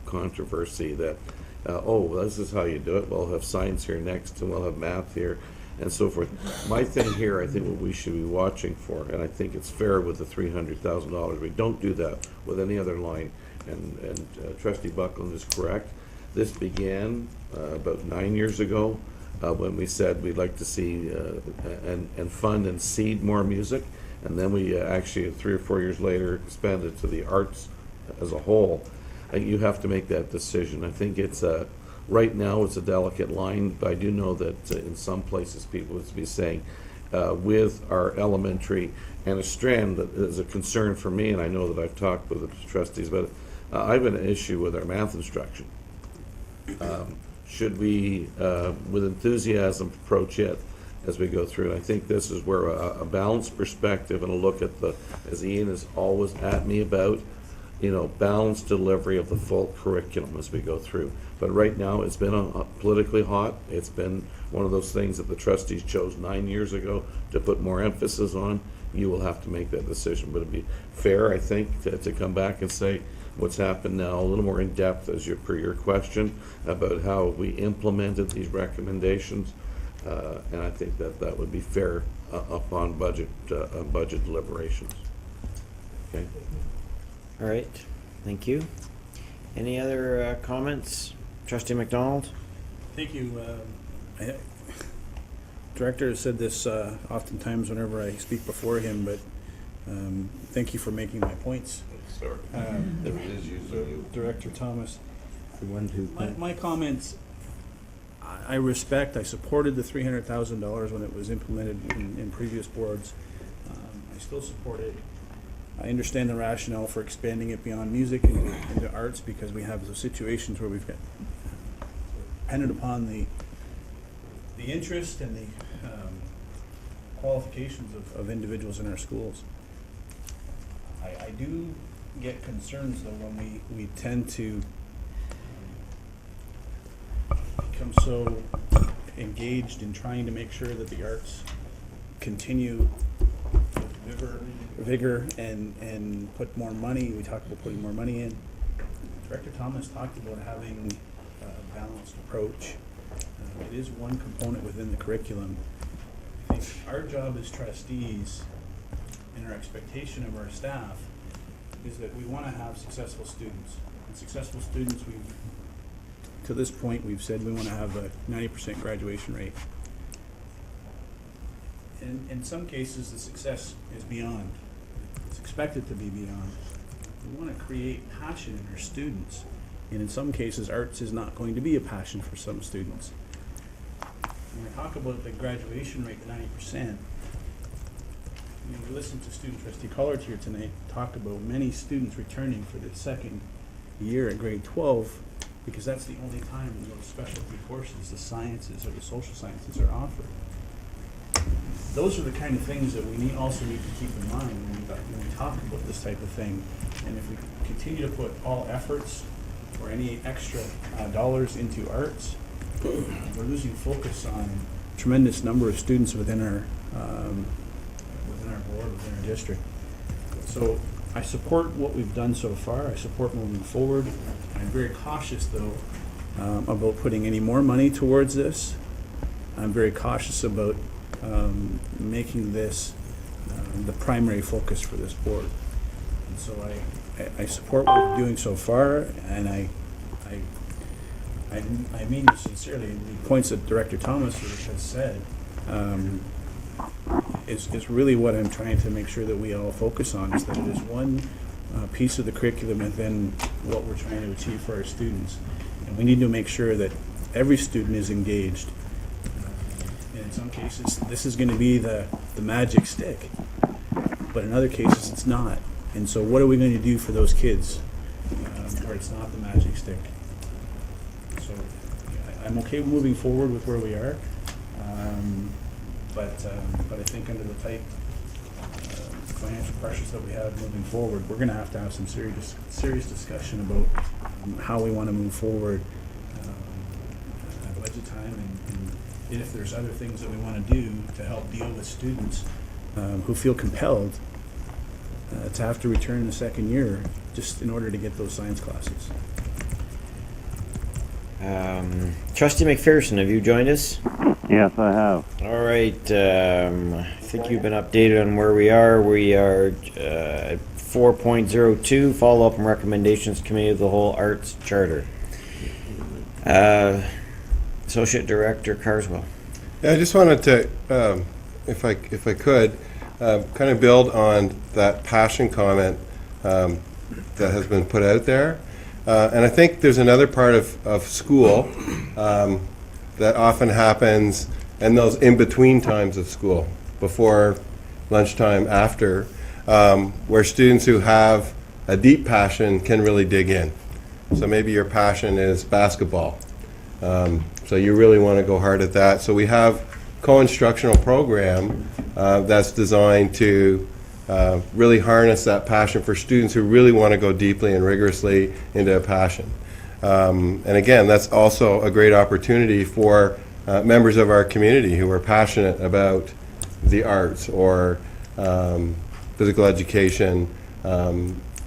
controversy that, oh, this is how you do it. We'll have science here next, and we'll have math here, and so forth. My thing here, I think what we should be watching for, and I think it's fair with the $300,000, we don't do that with any other line. And Trustee Buckland is correct. This began about 9 years ago when we said we'd like to see and fund and seed more music. And then we actually, 3 or 4 years later, expanded to the arts as a whole. You have to make that decision. I think it's right now it's a delicate line, but I do know that in some places people would be saying with our elementary, and a strand that is a concern for me, and I know that I've talked with the trustees about it. I have an issue with our math instruction. Should we, with enthusiasm, approach it as we go through? I think this is where a balanced perspective and a look at the, as Ian is always at me about, balanced delivery of the full curriculum as we go through. But right now, it's been politically hot. It's been one of those things that the trustees chose 9 years ago to put more emphasis on. You will have to make that decision, but it'd be fair, I think, to come back and say what's happened now, a little more in depth per your question about how we implemented these recommendations, and I think that would be fair upon budget deliberations. Okay.
All right, thank you. Any other comments? Trustee McDonald?
Thank you. Director has said this oftentimes whenever I speak before him, but thank you for making my points.
Sorry. If it is using you.
Director Thomas.
The one who
My comments, I respect, I supported the $300,000 when it was implemented in previous boards. I still support it. I understand the rationale for expanding it beyond music into arts, because we have those situations where we've got dependent upon the interest and the qualifications of individuals in our schools. I do get concerns though when we tend to become so engaged in trying to make sure that the arts continue with vigor and put more money. We talked about putting more money in. Director Thomas talked about having a balanced approach. It is one component within the curriculum. I think our job as trustees and our expectation of our staff is that we want to have successful students. And successful students, to this point, we've said we want to have a 90% graduation rate. In some cases, the success is beyond. It's expected to be beyond. We want to create passion in our students. And in some cases, arts is not going to be a passion for some students. When I talk about the graduation rate, 90%, we listened to Student Trustee Collard here tonight talk about many students returning for the second year at grade 12 because that's the only time when those specialty courses, the sciences or the social sciences, are offered. Those are the kind of things that we also need to keep in mind when we talk about this type of thing. And if we continue to put all efforts or any extra dollars into arts, we're losing focus on a tremendous number of students within our board, within our district. So I support what we've done so far. I support moving forward. I'm very cautious, though, about putting any more money towards this. I'm very cautious about making this the primary focus for this board. And so I support what we're doing so far, and I mean this sincerely. The points that Director Thomas has said is really what I'm trying to make sure that we all focus on, is that it is one piece of the curriculum within what we're trying to achieve for our students. And we need to make sure that every student is engaged. And in some cases, this is going to be the magic stick, but in other cases, it's not. And so what are we going to do for those kids where it's not the magic stick? So I'm okay moving forward with where we are, but I think under the tight financial pressures that we have moving forward, we're going to have some serious discussion about how we want to move forward at budget time, and if there's other things that we want to do to help deal with students who feel compelled to have to return in the second year just in order to get those science classes.
Trustee McPherson, have you joined us?
Yes, I have.
All right. I think you've been updated on where we are. We are at 4.02, follow-up and recommendations, Committee of the Whole Arts Charter. Associate Director Carswell.
Yeah, I just wanted to, if I could, kind of build on that passion comment that has been put out there. And I think there's another part of school that often happens in those in-between times of school, before lunchtime, after, where students who have a deep passion can really dig in. So maybe your passion is basketball. So you really want to go hard at that. So we have co-instructional program that's designed to really harness that passion for students who really want to go deeply and rigorously into a passion. And again, that's also a great opportunity for members of our community who are passionate about the arts or physical education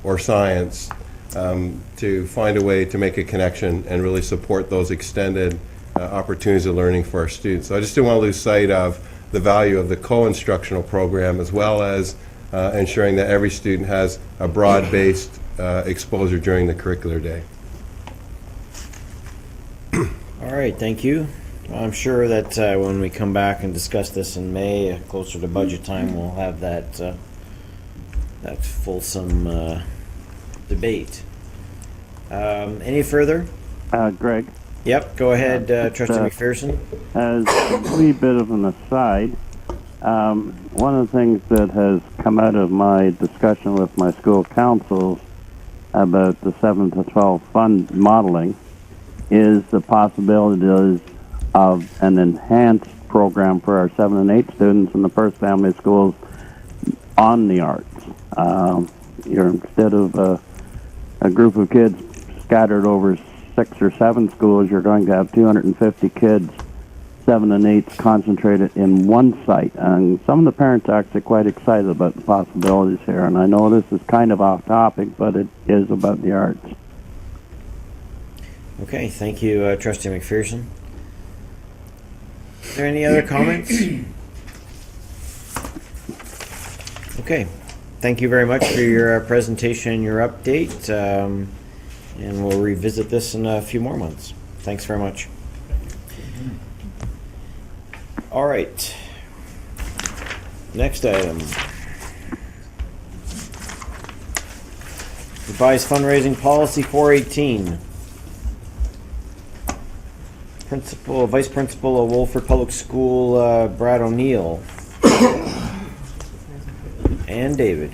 or science to find a way to make a connection and really support those extended opportunities of learning for our students. So I just didn't want to lose sight of the value of the co-instructional program, as well as ensuring that every student has a broad-based exposure during the curricular day.
All right, thank you. I'm sure that when we come back and discuss this in May, closer to budget time, we'll have that that fulsome debate. Any further?
Greg?
Yep, go ahead, Trustee McPherson.
As a wee bit of an aside, one of the things that has come out of my discussion with my school councils about the 7 to 12 fund modeling is the possibilities of an enhanced program for our 7 and 8 students in the First Family Schools on the arts. Instead of a group of kids scattered over 6 or 7 schools, you're going to have 250 kids, 7 and 8s concentrated in one site. And some of the parents are actually quite excited about the possibilities here. And I know this is kind of off topic, but it is about the arts.
Okay, thank you, Trustee McPherson. Are there any other comments? Okay, thank you very much for your presentation and your update. And we'll revisit this in a few more months. Thanks very much. All right. Next item. Revised fundraising policy 418. Vice Principal of Wolford Public School, Brad O'Neill. And David.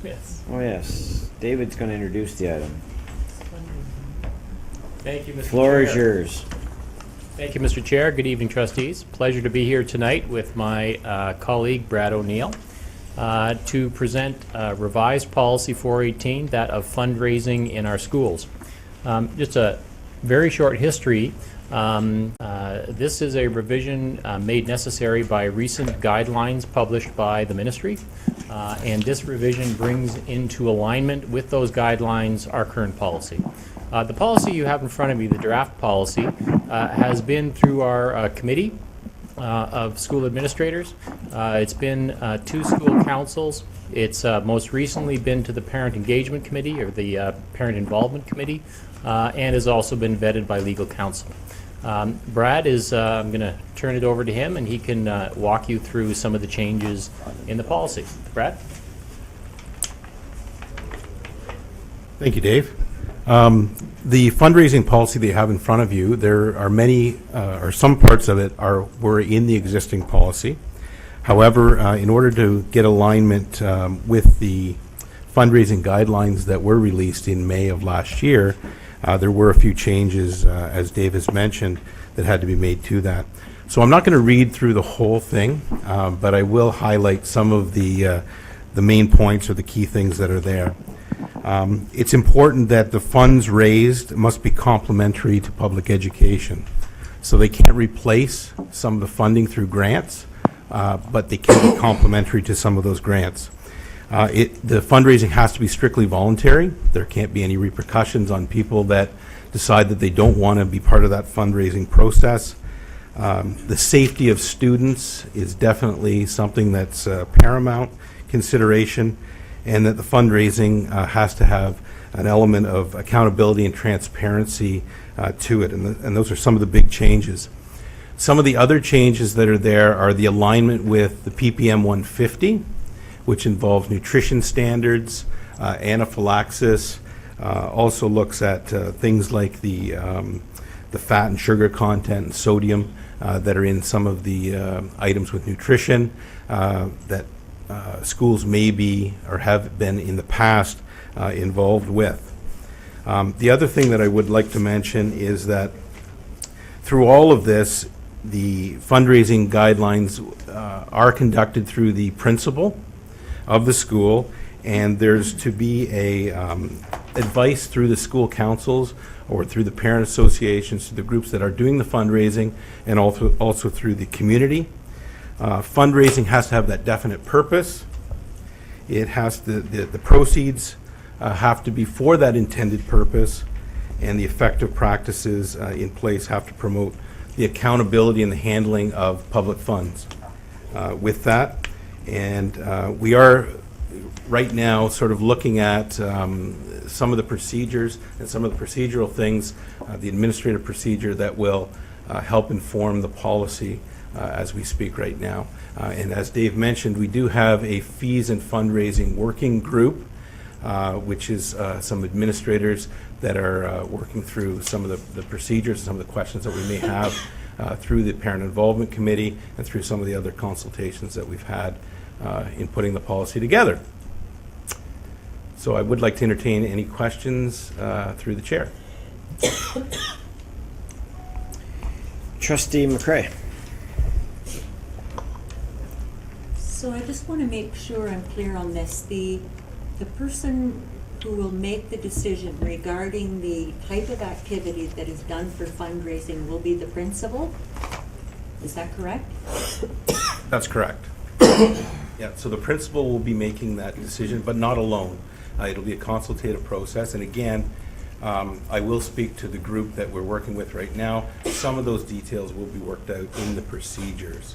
Yes.
Oh, yes. David's going to introduce the item.
Thank you, Mr.
Floor is
Chair.
yours.
Thank you, Mr. Chair. Good evening, trustees. Pleasure to be here tonight with my colleague, Brad O'Neill, to present revised policy 418, that of fundraising in our schools. Just a very short history. This is a revision made necessary by recent guidelines published by the ministry, and this revision brings into alignment with those guidelines our current policy. The policy you have in front of you, the draft policy, has been through our committee of school administrators. It's been 2 school councils. It's most recently been to the Parent Engagement Committee, or the Parent Involvement Committee, and has also been vetted by legal counsel. Brad is, I'm going to turn it over to him, and he can walk you through some of the changes in the policy. Brad?
Thank you, Dave. The fundraising policy that you have in front of you, there are many, or some parts of it were in the existing policy. However, in order to get alignment with the fundraising guidelines that were released in May of last year, there were a few changes, as Dave has mentioned, that had to be made to that. So I'm not going to read through the whole thing, but I will highlight some of the main points or the key things that are there. It's important that the funds raised must be complementary to public education. So they can't replace some of the funding through grants, but they can be complementary to some of those grants. The fundraising has to be strictly voluntary. There can't be any repercussions on people that decide that they don't want to be part of that fundraising process. The safety of students is definitely something that's a paramount consideration, and that the fundraising has to have an element of accountability and transparency to it, and those are some of the big changes. Some of the other changes that are there are the alignment with the PPM 150, which involves nutrition standards, anaphylaxis, also looks at things like the fat and sugar content and sodium that are in some of the items with nutrition that schools may be or have been in the past involved with. The other thing that I would like to mention is that through all of this, the fundraising guidelines are conducted through the principal of the school, and there's to be a advice through the school councils or through the parent associations to the groups that are doing the fundraising, and also through the community. Fundraising has to have that definite purpose. It has to, the proceeds have to be for that intended purpose, and the effective practices in place have to promote the accountability and the handling of public funds. With that, and we are right now sort of looking at some of the procedures and some of the procedural things, the administrative procedure that will help inform the policy as we speak right now. And as Dave mentioned, we do have a fees and fundraising working group, which is some administrators that are working through some of the procedures, some of the questions that we may have through the Parent Involvement Committee and through some of the other consultations that we've had in putting the policy together. So I would like to entertain any questions through the chair.
Trustee McCray.
So I just want to make sure I'm clear on this. The person who will make the decision regarding the type of activity that is done for fundraising will be the principal? Is that correct?
That's correct. Yeah, so the principal will be making that decision, but not alone. It'll be a consultative process, and again, I will speak to the group that we're working with right now. Some of those details will be worked out in the procedures.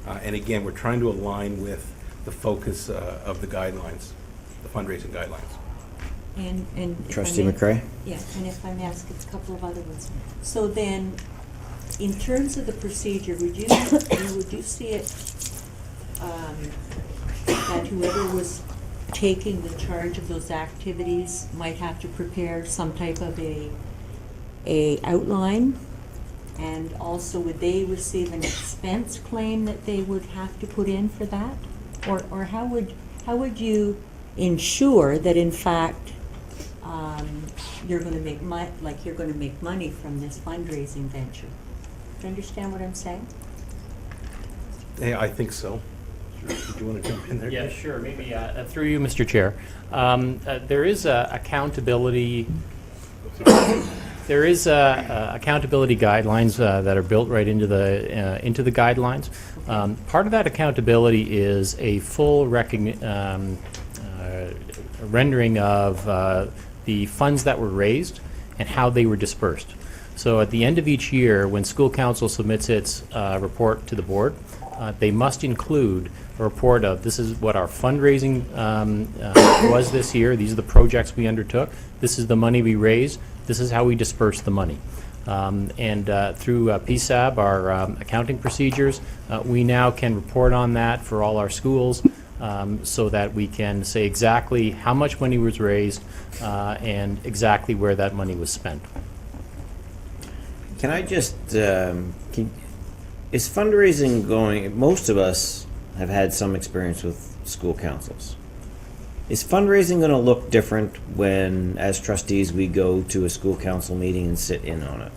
And again, we're trying to align with the focus of the guidelines, the fundraising guidelines.
And if I
Trustee
may-
McCray?
Yeah, and if I may ask, it's a couple of other ones. So then, in terms of the procedure, would you see it, that whoever was taking the charge of those activities might have to prepare some type of a outline? And also, would they receive an expense claim that they would have to put in for that? Or how would you ensure that in fact you're going to make money from this fundraising venture? Do you understand what I'm saying?
Yeah, I think so. Do you want to jump in there?
Yeah,
Dave?
sure. Maybe through you, Mr. Chair. There is accountability. There is accountability guidelines that are built right into the guidelines. Part of that accountability is a full rendering of the funds that were raised and how they were dispersed. So at the end of each year, when school council submits its report to the board, they must include a report of this is what our fundraising was this year, these are the projects we undertook, this is the money we raised, this is how we dispersed the money. And through PSAB, our accounting procedures, we now can report on that for all our schools so that we can say exactly how much money was raised and exactly where that money was spent.
Can I just, is fundraising going, most of us have had some experience with school councils. Is fundraising going to look different when, as trustees, we go to a school council meeting and sit in on it?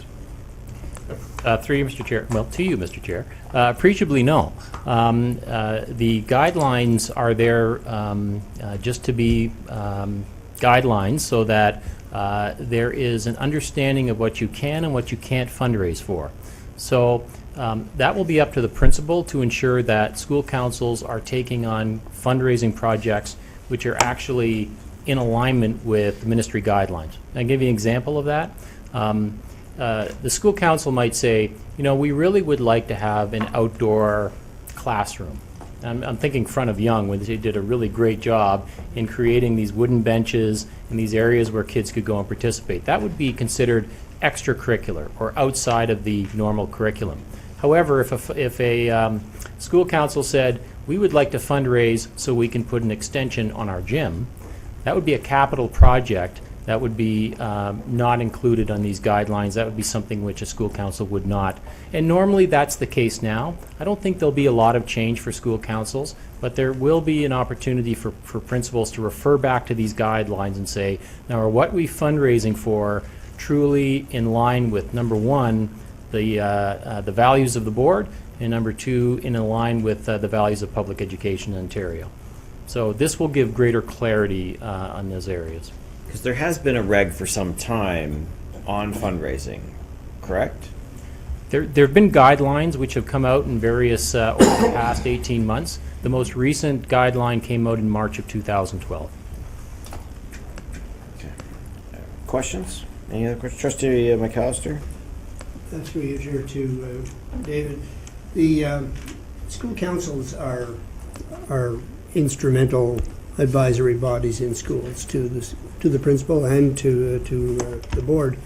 Through you, Mr. Chair. Well, to you, Mr. Chair. Appreciably, no. The guidelines are there just to be guidelines so that there is an understanding of what you can and what you can't fundraise for. So that will be up to the principal to ensure that school councils are taking on fundraising projects which are actually in alignment with the ministry guidelines. I'll give you an example of that. The school council might say, you know, we really would like to have an outdoor classroom. I'm thinking Front of Young, when they did a really great job in creating these wooden benches in these areas where kids could go and participate. That would be considered extracurricular or outside of the normal curriculum. However, if a school council said, we would like to fundraise so we can put an extension on our gym, that would be a capital project that would be not included on these guidelines. That would be something which a school council would not. And normally that's the case now. I don't think there'll be a lot of change for school councils, but there will be an opportunity for principals to refer back to these guidelines and say, now are what we fundraising for truly in line with, number one, the values of the board, and number two, in line with the values of public education in Ontario. So this will give greater clarity on those areas.
Because there has been a reg for some time on fundraising, correct?
There have been guidelines which have come out in various, over the past 18 months. The most recent guideline came out in March of 2012.
Okay. Questions? Any other questions? Trustee McAllister?
Through you, Chair, to David. The school councils are instrumental advisory bodies in schools to the principal and to the board.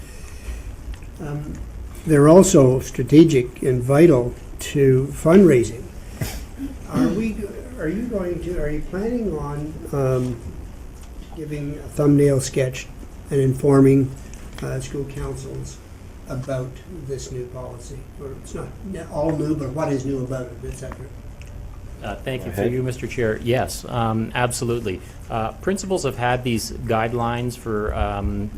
They're also strategic and vital to fundraising. Are you planning on giving a thumbnail sketch and informing school councils about this new policy? Or it's not all new, but what is new about it, et cetera?
Thank you. Through you, Mr. Chair. Yes, absolutely. Principals have had these guidelines for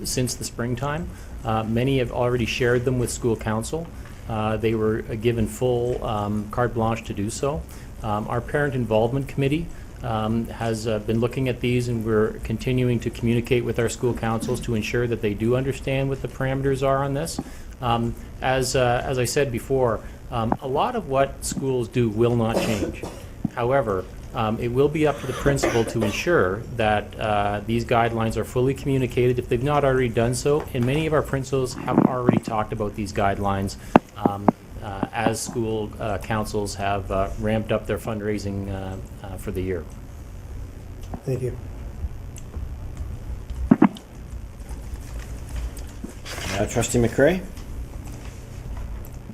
since the springtime. Many have already shared them with school council. They were given full carte blanche to do so. Our parent involvement committee has been looking at these, and we're continuing to communicate with our school councils to ensure that they do understand what the parameters are on this. As I said before, a lot of what schools do will not change. However, it will be up to the principal to ensure that these guidelines are fully communicated if they've not already done so, and many of our principals have already talked about these guidelines as school councils have ramped up their fundraising for the year.
Thank you.
Trustee McCray?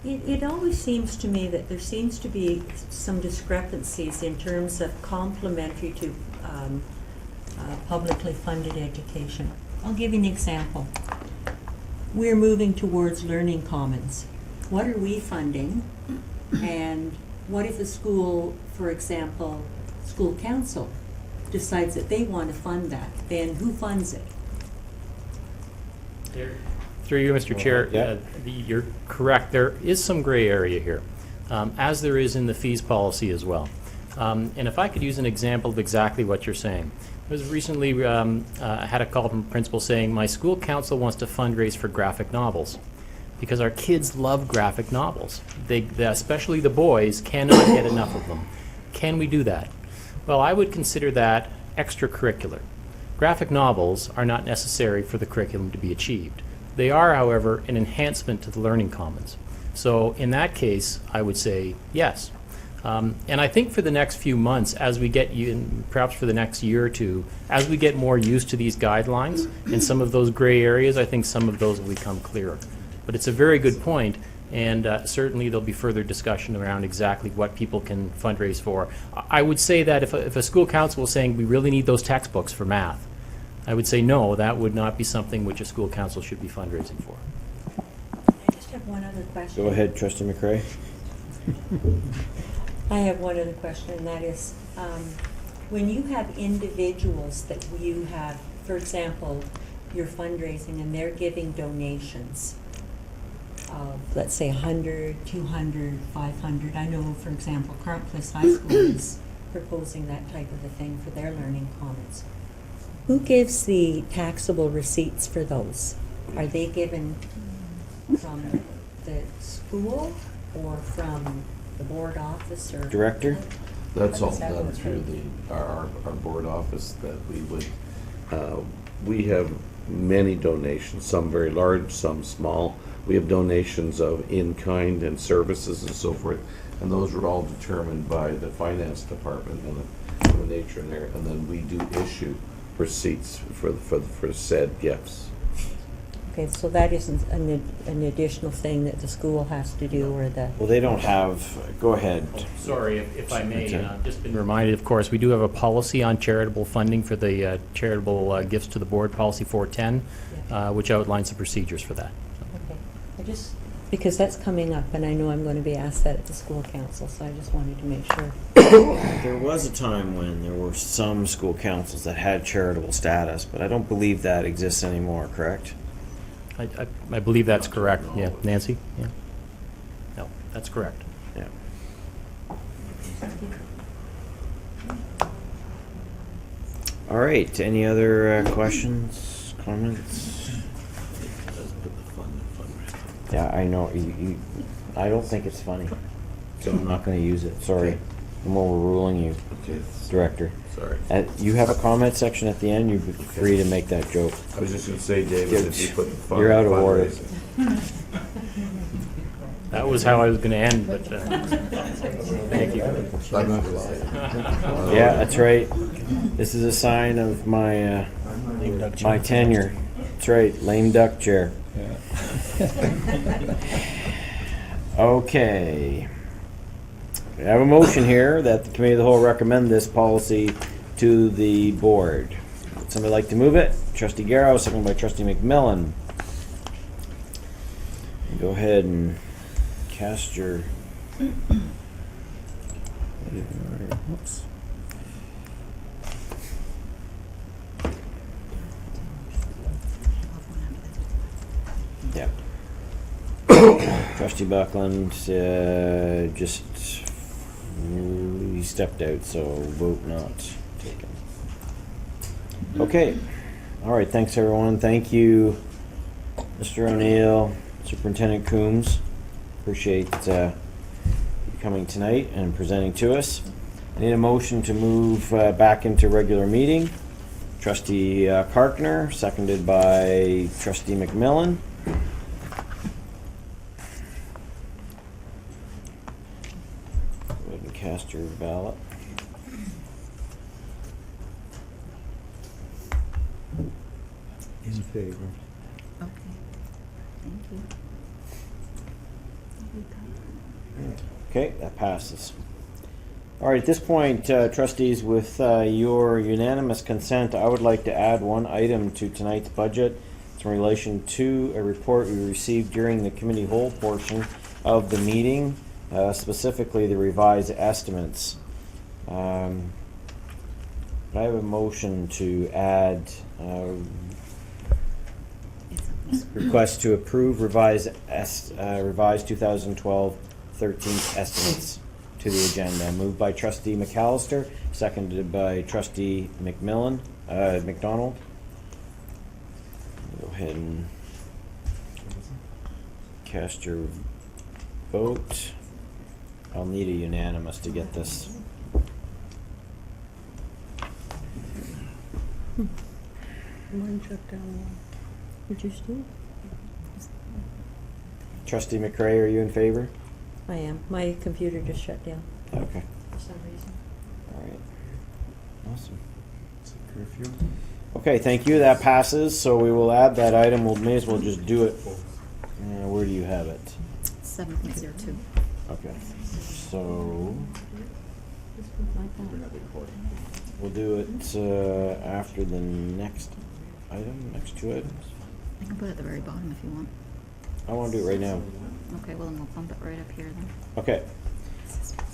It always seems to me that there seems to be some discrepancies in terms of complementary to publicly funded education. I'll give you an example. We're moving towards learning commons. What are we funding? And what if the school, for example, school council decides that they want to fund that? Then who funds it?
Through you, Mr. Chair,
yeah.
You're correct. There is some gray area here, as there is in the fees policy as well. And if I could use an example of exactly what you're saying. I was recently I had a call from a principal saying, my school council wants to fundraise for graphic novels because our kids love graphic novels. They especially the boys, cannot get enough of them. Can we do that? Well, I would consider that extracurricular. Graphic novels are not necessary for the curriculum to be achieved. They are, however, an enhancement to the learning commons. So in that case, I would say yes. And I think for the next few months, as we get, perhaps for the next year or two, as we get more used to these guidelines and some of those gray areas, I think some of those will become clearer. But it's a very good point, and certainly there'll be further discussion around exactly what people can fundraise for. I would say that if a school council was saying we really need those textbooks for math, I would say no, that would not be something which a school council should be fundraising for.
I just have one other question.
Go ahead, Trustee McCray.
I have one other question, and that is, when you have individuals that you have, for example, you're fundraising and they're giving donations of, let's say, 100, 200, 500. I know, for example, Current Place High School is proposing that type of a thing for their learning commons. Who gives the taxable receipts for those? Are they given from the school or from the board office or?
Director?
That's all
How does that
done
work?
through our board office that we would, we have many donations, some very large, some small. We have donations of in-kind and services and so forth, and those are all determined by the finance department and the nature in there, and then we do issue receipts for said gifts.
Okay, so that isn't an additional thing that the school has to do or the.
Well, they don't have, go ahead.
Sorry, if I may,
Okay.
just been reminded, of course, we do have a policy on charitable funding for the charitable gifts to the board, policy 410, which outlines the procedures for that.
Okay, I just, because that's coming up and I know I'm going to be asked that at the school council, so I just wanted to make sure.
There was a time when there were some school councils that had charitable status, but I don't believe that exists anymore, correct?
I believe that's correct. Yeah, Nancy? Yeah. No, that's correct.
Yeah. All right, any other questions, comments? Yeah, I know, I don't think it's funny, so I'm not gonna use it, sorry. I'm overruling you,
Okay,
Director.
sorry.
You have a comment section at the end, you're free to make that joke.
I was just gonna say, David, if you put the fund.
You're out of order.
That was how I was going to end, but thank you.
Yeah, that's right. This is a sign of my, my tenure. That's right, lame duck chair. Okay. We have a motion here that the Committee of the Whole recommend this policy to the board. Would somebody like to move it? Trustee Garrow, second by Trustee McMillan. Go ahead and cast your... Oops. Yeah. Trustee Buckland just he stepped out, so vote not taken. Okay. All right. Thanks, everyone. Thank you, Mr. O'Neill, Superintendent Coombs. Appreciate you coming tonight and presenting to us. I need a motion to move back into regular meeting. Trustee Karkner, seconded by Trustee McMillan.
In favor.
Okay. Thank you.
Okay, that passes. All right, at this point, trustees, with your unanimous consent, I would like to add one item to tonight's budget. It's in relation to a report we received during the committee whole portion of the meeting, specifically the revised estimates. I have a motion to add request to approve revised 2012-13 estimates to the agenda. Moved by trustee McAllister, seconded by trustee McMillan, McDonald. Go ahead and cast your vote. I'll need a unanimous to get this.
Mine shut down.
Would you still?
Trustee McRae, are you in favor?
I am. My computer just shut down
Okay.
for some reason.
All right. Awesome. Okay, thank you. That passes. So we will add that item. We may as well just do it. Where do you have it?
7.02.
Okay. So we'll do it after the next item, next two items.
I can put it at the very bottom if you want.
I want to do it right now.
Okay, well then we'll bump it right up here then.
Okay.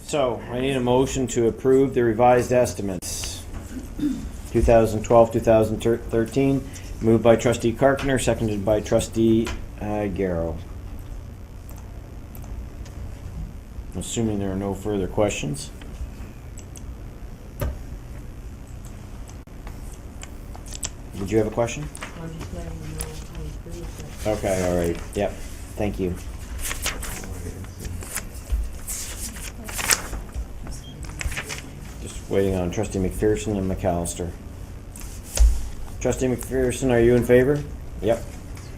So I need a motion to approve the revised estimates. 2012-2013, moved by trustee Carpenter, seconded by trustee Garrow. Assuming there are no further questions. Did you have a question?
I'm just letting you know I agree with it.
Okay, all right. Yep. Thank you. Just waiting on trustee McPherson and McAllister. Trustee McPherson, are you in favor? Yep.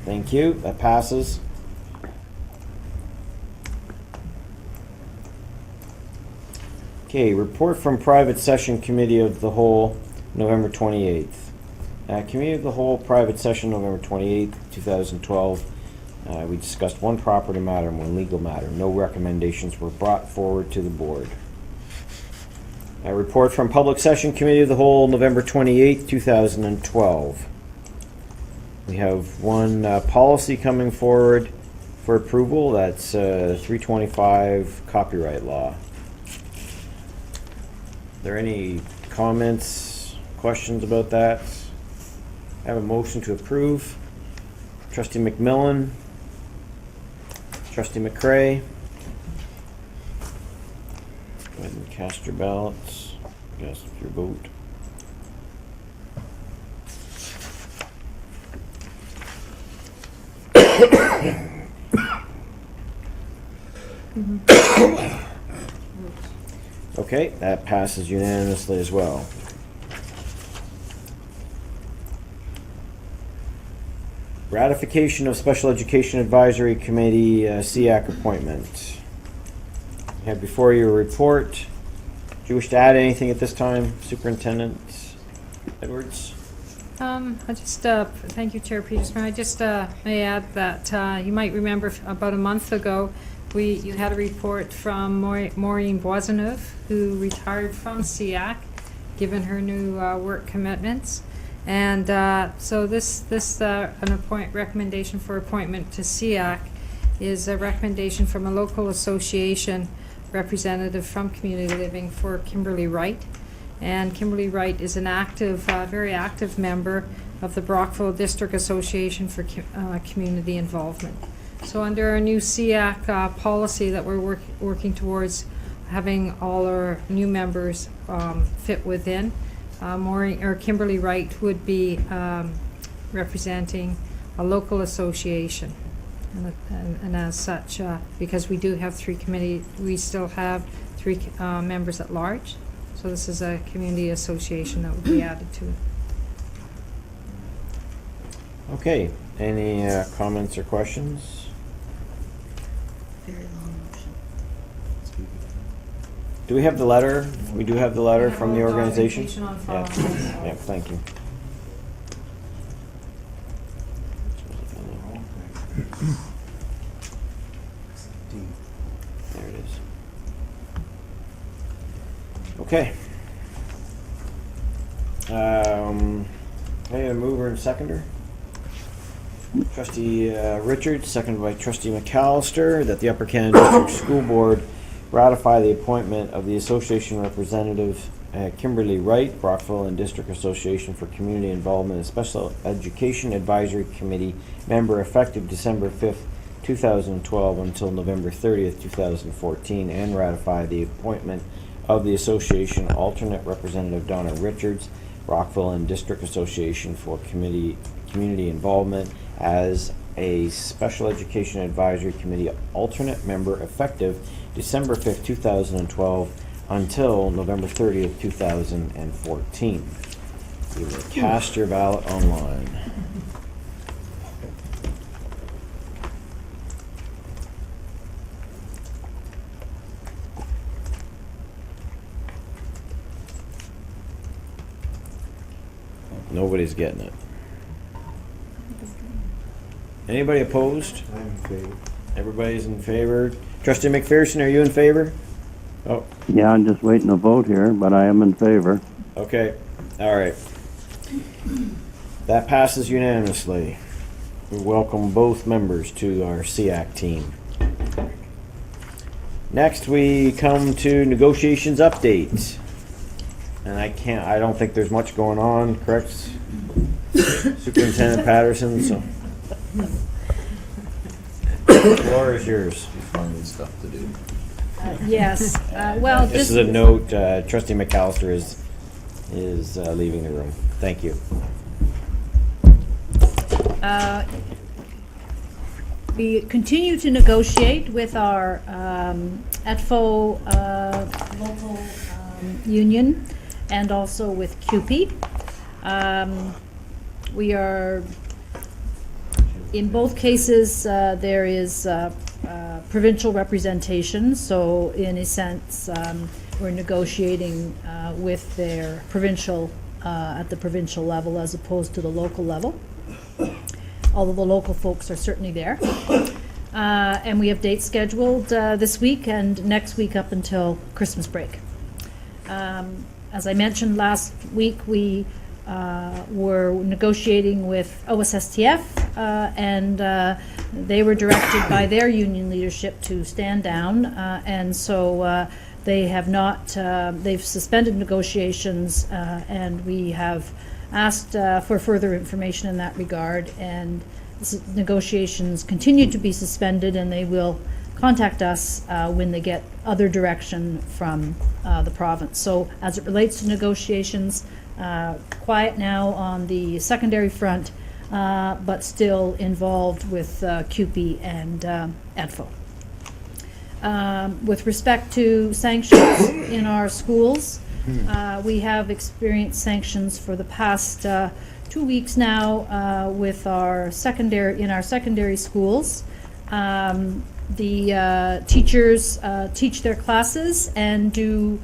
Thank you. That passes. Okay, report from private session committee of the whole, November 28th. Committee of the whole, private session, November 28th, 2012. We discussed one property matter and one legal matter. No recommendations were brought forward to the board. A report from public session committee of the whole, November 28th, 2012. We have one policy coming forward for approval. That's 325 copyright law. Are there any comments, questions about that? I have a motion to approve. Trustee McMillan. Trustee McRae. Go ahead and cast your ballots. Cast your vote. Okay, that passes unanimously as well. Ratification of Special Education Advisory Committee SEAC appointment. You have before you a report. Do you wish to add anything at this time, Superintendent Edwards?
I just, thank you, Chair Petersman. I just may add that you might remember about a month ago, you had a report from Maureen Boisonneuve, who retired from SEAC, given her new work commitments. And so this recommendation for appointment to SEAC is a recommendation from a local association representative from Community Living for Kimberly Wright. And Kimberly Wright is an active, very active member of the Brockville District Association for Community Involvement. So under our new SEAC policy that we're working towards having all our new members fit within, Kimberly Wright would be representing a local association. And as such, because we do have three committees, we still have three members at large. So this is a community association that would be added to it.
Okay, any comments or questions?
Very long motion.
Do we have the letter? We do have the letter from the organization?
Documentation on file.
Yeah, thank you. There it is. Okay. Okay, a mover and seconder. Trustee Richards, seconded by Trustee McAllister, that the Upper Canada District School Board ratify the appointment of the Association Representative Kimberly Wright, Brockville and District Association for Community Involvement and Special Education Advisory Committee member effective December 5th, 2012 until November 30th, 2014, and ratify the appointment of the Association alternate representative Donna Richards, Brockville and District Association for Community Involvement as a Special Education Advisory Committee alternate member effective December 5th, 2012 until November 30th, 2014. You will cast your ballot online. Nobody's getting it. Anybody opposed?
I'm in favor.
Everybody's in favor. Trustee McPherson, are you in favor? Oh,
Yeah, I'm just waiting to vote here, but I am in favor.
okay. All right. That passes unanimously. We welcome both members to our SEAC team. Next, we come to negotiations update. And I don't think there's much going on, correct? Superintendent Patterson, so. The floor is yours.
Finding stuff to do.
Yes, well,
This is a note, Trustee McAllister is leaving the room. Thank you.
We continue to negotiate with our ETFO local union and also with CUPE. We are, in both cases, there is provincial representation, so in a sense, we're negotiating with their provincial, at the provincial level as opposed to the local level, although the local folks are certainly there. And we have dates scheduled this week and next week up until Christmas break. As I mentioned last week, we were negotiating with OSSTF, and they were directed by their union leadership to stand down, and so they have not, they've suspended negotiations, and we have asked for further information in that regard, and negotiations continue to be suspended, and they will contact us when they get other direction from the province. So as it relates to negotiations, quiet now on the secondary front, but still involved with CUPE and ETFO. With respect to sanctions in our schools, we have experienced sanctions for the past 2 weeks now with our secondary schools. The teachers teach their classes and do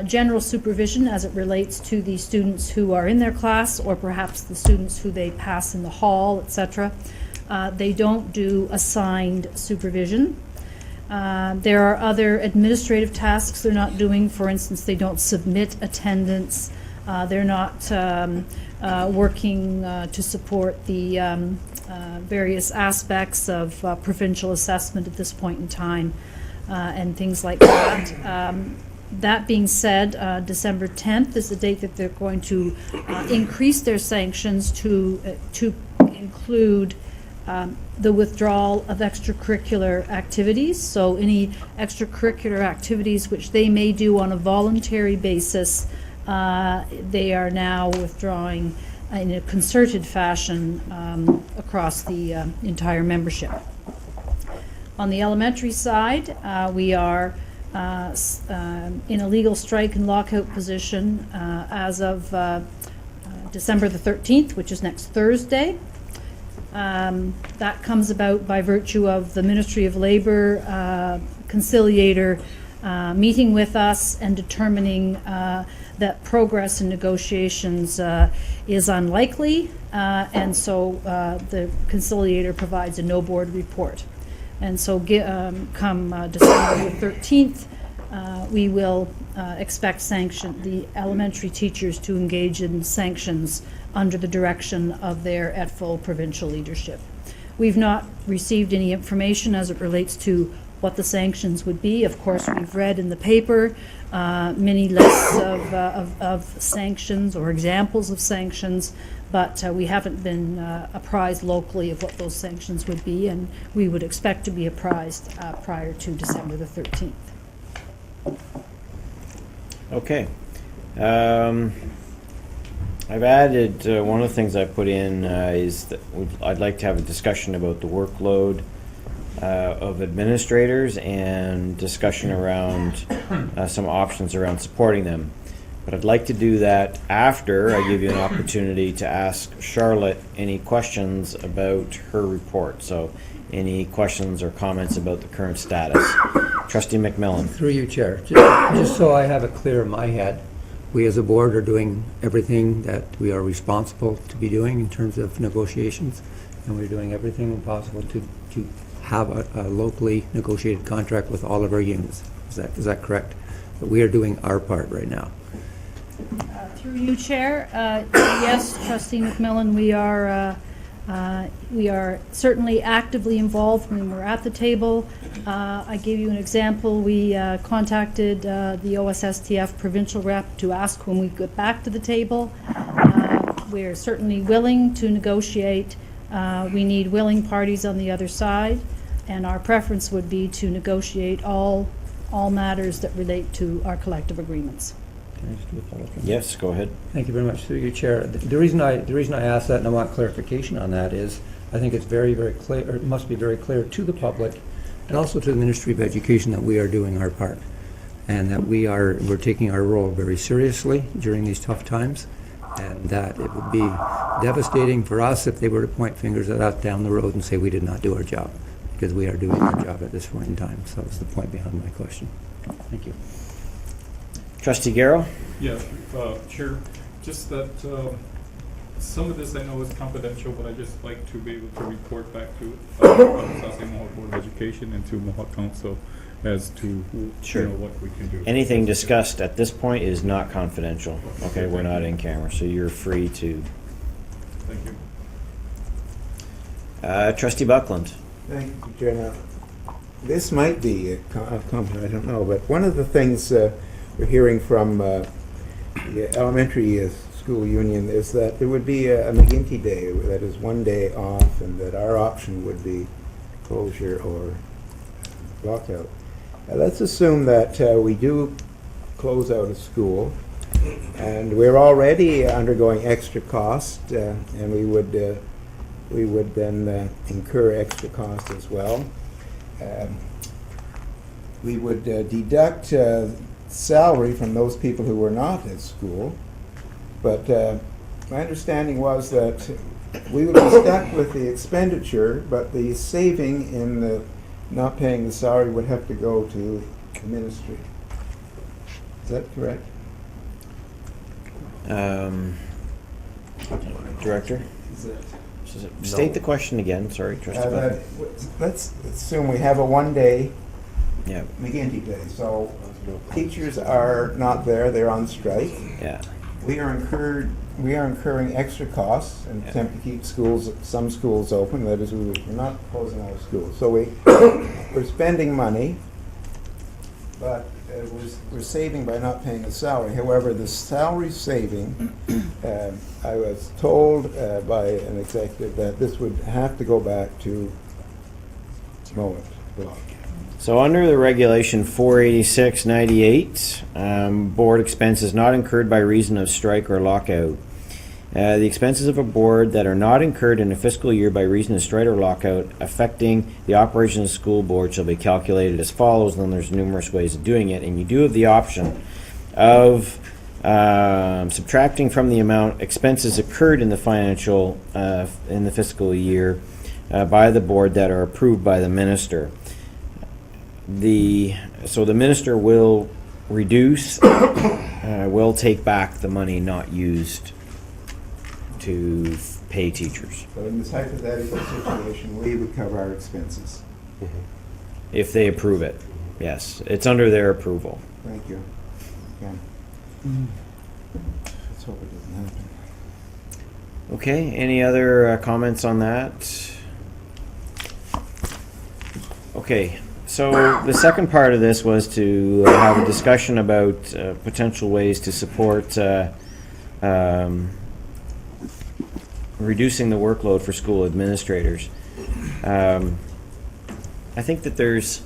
general supervision as it relates to the students who are in their class or perhaps the students who they pass in the hall, etc. They don't do assigned supervision. There are other administrative tasks they're not doing. For instance, they don't submit attendance. They're not working to support the various aspects of provincial assessment at this point in time and things like that. That being said, December 10th is the date that they're going to increase their sanctions to include the withdrawal of extracurricular activities. So any extracurricular activities which they may do on a voluntary basis, they are now withdrawing in a concerted fashion across the entire membership. On the elementary side, we are in a legal strike and lockout position as of December the 13th, which is next Thursday. That comes about by virtue of the Ministry of Labor conciliator meeting with us and determining that progress in negotiations is unlikely, and so the conciliator provides a no board report. And so come December the 13th, we will expect the elementary teachers to engage in sanctions under the direction of their ETFO provincial leadership. We've not received any information as it relates to what the sanctions would be. Of course, we've read in the paper many lists of sanctions or examples of sanctions, but we haven't been apprised locally of what those sanctions would be, and we would expect to be apprised prior to December the 13th.
Okay. I've added, one of the things I put in is that I'd like to have a discussion about the workload of administrators and discussion around some options around supporting them. But I'd like to do that after I give you an opportunity to ask Charlotte any questions about her report. So any questions or comments about the current status. Trustee McMillan.
Through you, Chair. Just so I have it clear in my head, we as a board are doing everything that we are responsible to be doing in terms of negotiations, and we're doing everything possible to have a locally negotiated contract with all of our unions. Is that correct? But we are doing our part right now.
Through you, Chair. Yes, Trustee McMillan, we are certainly actively involved when we're at the table. I gave you an example. We contacted the OSSTF provincial rep to ask when we get back to the table. We're certainly willing to negotiate. We need willing parties on the other side, and our preference would be to negotiate all matters that relate to our collective agreements.
Can I just do a follow-up?
Yes, go ahead.
Thank you very much. Through you, Chair. The reason I ask that, and I want clarification on that, is I think it's very, very clear, or it must be very clear to the public and also to the Ministry of Education that we are doing our part, and that we're taking our role very seriously during these tough times, and that it would be devastating for us if they were to point fingers at us down the road and say we did not do our job, because we are doing our job at this point in time. So that's the point behind my question. Thank you.
Trustee Garrow?
Yeah, Chair, just that some of this I know is confidential, but I just like to be able to report back to Mohawk Board of Education and to Mohawk Council as to
Sure.
What we can do.
Anything discussed at this point is not confidential. Okay, we're not in camera, so you're free to.
Thank you.
Trustee Buckland.
Thank you, Chair. Now, this might be a comment, I don't know, but one of the things we're hearing from the elementary school union is that there would be a McGinty Day, that is one day off, and that our option would be closure or lockout. Let's assume that we do close out a school, and we're already undergoing extra cost, and we would then incur extra cost as well. We would deduct salary from those people who were not at school, but my understanding was that we would be stuck with the expenditure, but the saving in the not paying the salary would have to go to the ministry. Is that correct?
Director? State the question again, sorry, Trustee Buckland.
Let's assume we have a one-day
Yeah.
McGinty Day, so teachers are not there, they're on strike.
Yeah.
We are incurring extra costs and attempt to keep some schools open. That is, we're not closing all schools. So we're spending money, but we're saving by not paying the salary. However, the salary saving, I was told by an executive that this would have to go back to Mowat block.
So under the regulation 48698, board expenses not incurred by reason of strike or lockout. The expenses of a board that are not incurred in a fiscal year by reason of strike or lockout affecting the operation of the school board shall be calculated as follows. Then there's numerous ways of doing it, and you do have the option of subtracting from the amount expenses incurred in the financial in the fiscal year by the board that are approved by the minister. So the minister will reduce will take back the money not used to pay teachers,
But in this hypothetical situation, we would cover our expenses.
if they approve it. Yes, it's under their approval.
Thank you. Okay. Let's hope it doesn't happen.
Okay, any other comments on that? Okay, so the second part of this was to have a discussion about potential ways to support reducing the workload for school administrators. I think that there's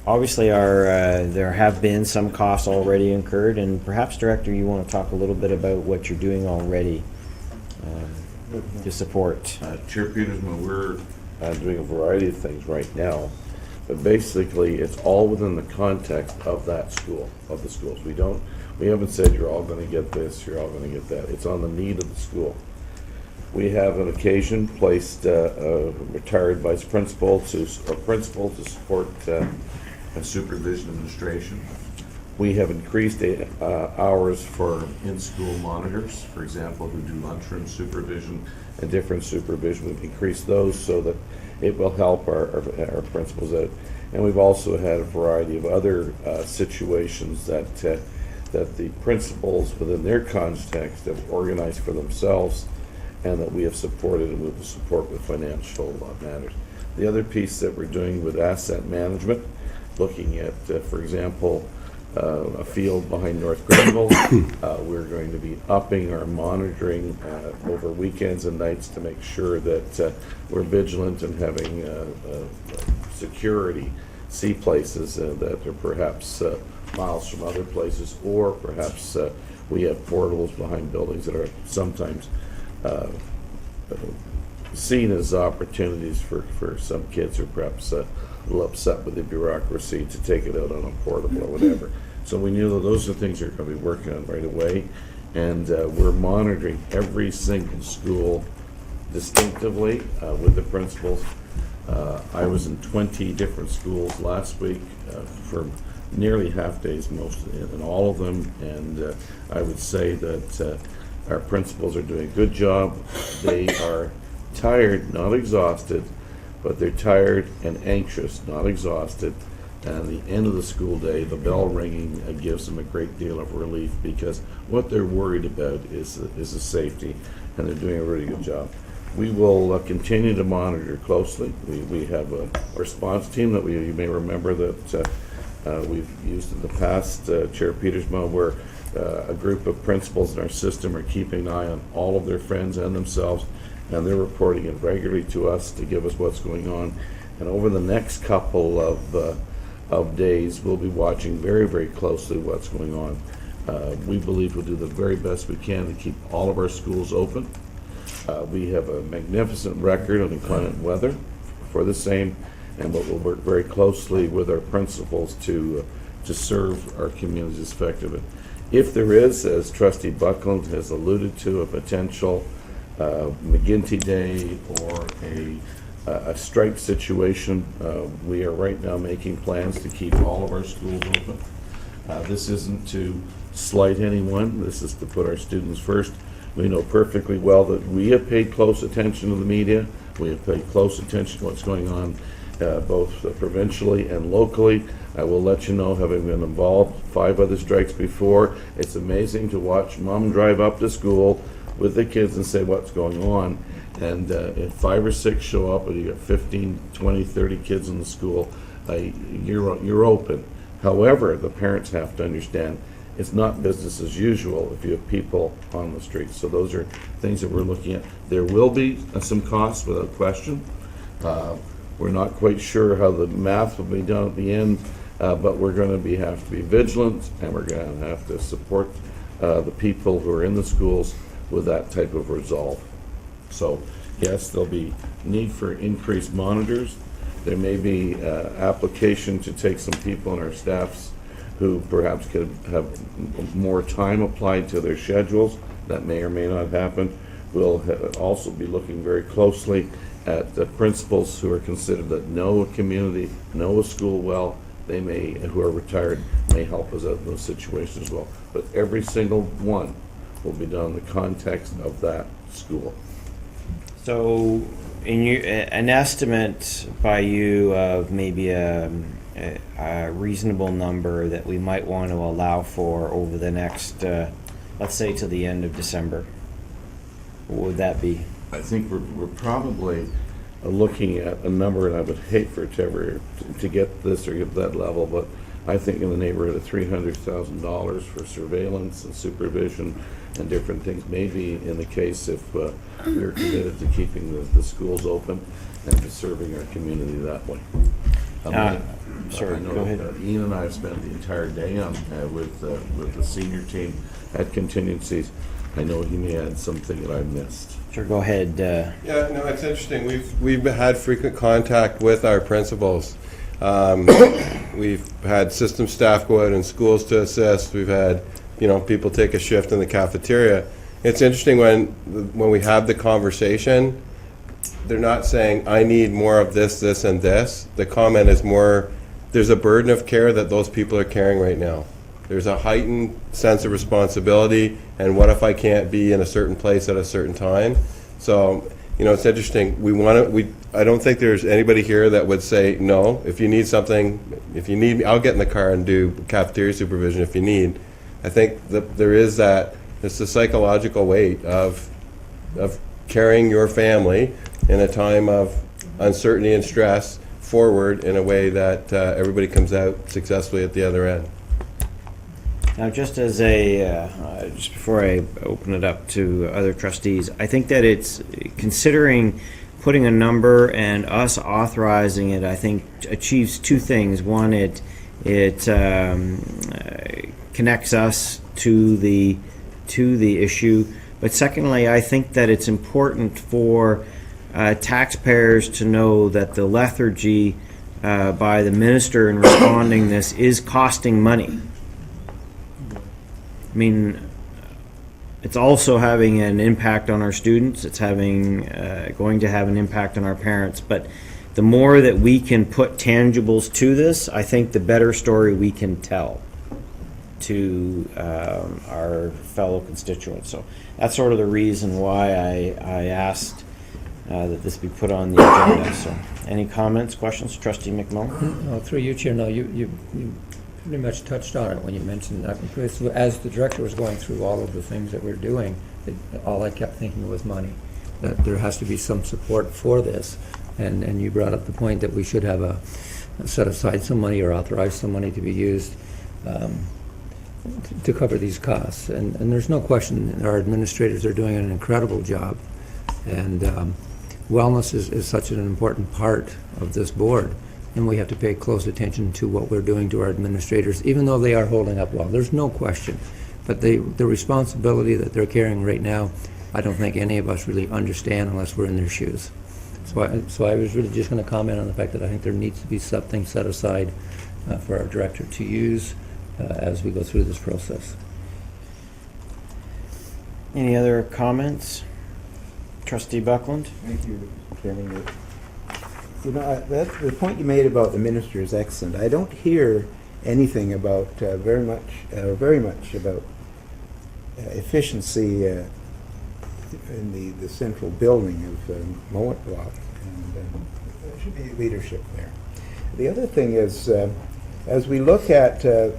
obviously there have been some costs already incurred, and perhaps, Director, you want to talk a little bit about what you're doing already to support.
Chair Petersman, we're doing a variety of things right now, but basically it's all within the context of that school, of the schools. We haven't said you're all going to get this, you're all going to get that. It's on the need of the school. We have on occasion placed a retired vice principal to support supervision administration. We have increased hours for in-school monitors, for example, who do lunchroom supervision and different supervision. We've increased those so that it will help our principals out. And we've also had a variety of other situations that the principals within their context have organized for themselves and that we have supported and we will support with financial matters. The other piece that we're doing with asset management, looking at, for example, a field behind North Granville. We're going to be upping our monitoring over weekends and nights to make sure that we're vigilant and having security, see places that are perhaps miles from other places, or perhaps we have portals behind buildings that are sometimes seen as opportunities for some kids who are perhaps a little upset with the bureaucracy to take it out on a portable or whatever. So we knew that those are things we're going to be working on right away, and we're monitoring every single school distinctively with the principals. I was in 20 different schools last week for nearly half days, most in all of them, and I would say that our principals are doing a good job. They are tired, not exhausted, but they're tired and anxious, not exhausted. And at the end of the school day, the bell ringing gives them a great deal of relief, because what they're worried about is the safety, and they're doing a really good job. We will continue to monitor closely. We have a response team that you may remember that we've used in the past, Chair Petersma, where a group of principals in our system are keeping an eye on all of their friends and themselves, and they're reporting it regularly to us to give us what's going on. And over the next couple of days, we'll be watching very, very closely what's going on. We believe we'll do the very best we can to keep all of our schools open. We have a magnificent record on inclement weather for the same, and we'll work very closely with our principals to serve our communities effectively. If there is, as Trustee Buckland has alluded to, a potential McGinty Day or a strike situation, we are right now making plans to keep all of our schools open. This isn't to slight anyone. This is to put our students first. We know perfectly well that we have paid close attention to the media. We have paid close attention to what's going on both provincially and locally. I will let you know, having been involved 5 other strikes before, it's amazing to watch mom drive up to school with the kids and say what's going on. And if 5 or 6 show up and you got 15, 20, 30 kids in the school, you're open. However, the parents have to understand it's not business as usual if you have people on the streets. So those are things that we're looking at. There will be some costs without question. We're not quite sure how the math will be done at the end, but we're going to have to be vigilant, and we're going to have to support the people who are in the schools with that type of resolve. So yes, there'll be need for increased monitors. There may be application to take some people in our staffs who perhaps could have more time applied to their schedules. That may or may not happen. We'll also be looking very closely at the principals who are considered that know a community, know a school well, they may, who are retired, may help us out in those situations as well. But every single one will be done in the context of that school.
So, in your, an estimate by you of maybe a reasonable number that we might want to allow for over the next, let's say to the end of December, what would that be?
I think we're probably looking at a number, and I would hate for it to ever to get this or get that level, but I think in the neighborhood of $300,000 for surveillance and supervision and different things. Maybe in the case if we're committed to keeping the schools open and to serving our community that way.
Sorry,
I know
go ahead.
Ian and I have spent the entire day on with the senior team at contingencies. I know he may add something that I missed.
Sure, go ahead.
Yeah, no, it's interesting. We've had frequent contact with our principals. We've had system staff go out in schools to assist. We've had, people take a shift in the cafeteria. It's interesting when we have the conversation, they're not saying, I need more of this, this, and this. The comment is more, there's a burden of care that those people are carrying right now. There's a heightened sense of responsibility, and what if I can't be in a certain place at a certain time? So, it's interesting. I don't think there's anybody here that would say, no, if you need something, if you need me, I'll get in the car and do cafeteria supervision if you need. I think that there is that, it's the psychological weight of carrying your family in a time of uncertainty and stress forward in a way that everybody comes out successfully at the other end.
Now, just as just before I open it up to other trustees, I think that it's considering putting a number and us authorizing it, I think achieves two things. One, it connects us to the issue. But secondly, I think that it's important for taxpayers to know that the lethargy by the minister in responding this is costing money. I mean, it's also having an impact on our students. It's going to have an impact on our parents. But the more that we can put tangibles to this, I think the better story we can tell to our fellow constituents. So that's sort of the reason why I asked that this be put on the agenda. So, any comments, questions, Trustee McMillan?
No, through you, Chair. No, you pretty much touched on it when you mentioned that. As the director was going through all of the things that we're doing, all I kept thinking was money. That there has to be some support for this, and you brought up the point that we should have set aside some money or authorize some money to be used to cover these costs. And there's no question our administrators are doing an incredible job, and wellness is such an important part of this board. And we have to pay close attention to what we're doing to our administrators, even though they are holding up well. There's no question. But the responsibility that they're carrying right now, I don't think any of us really understand unless we're in their shoes. So I was really just going to comment on the fact that I think there needs to be something set aside for our director to use as we go through this process.
Any other comments? Trustee Buckland?
Thank you, Chairman. The point you made about the minister is excellent. I don't hear anything about very much about efficiency in the central building of Mowat Block, and there should be leadership there. The other thing is, as we look at, I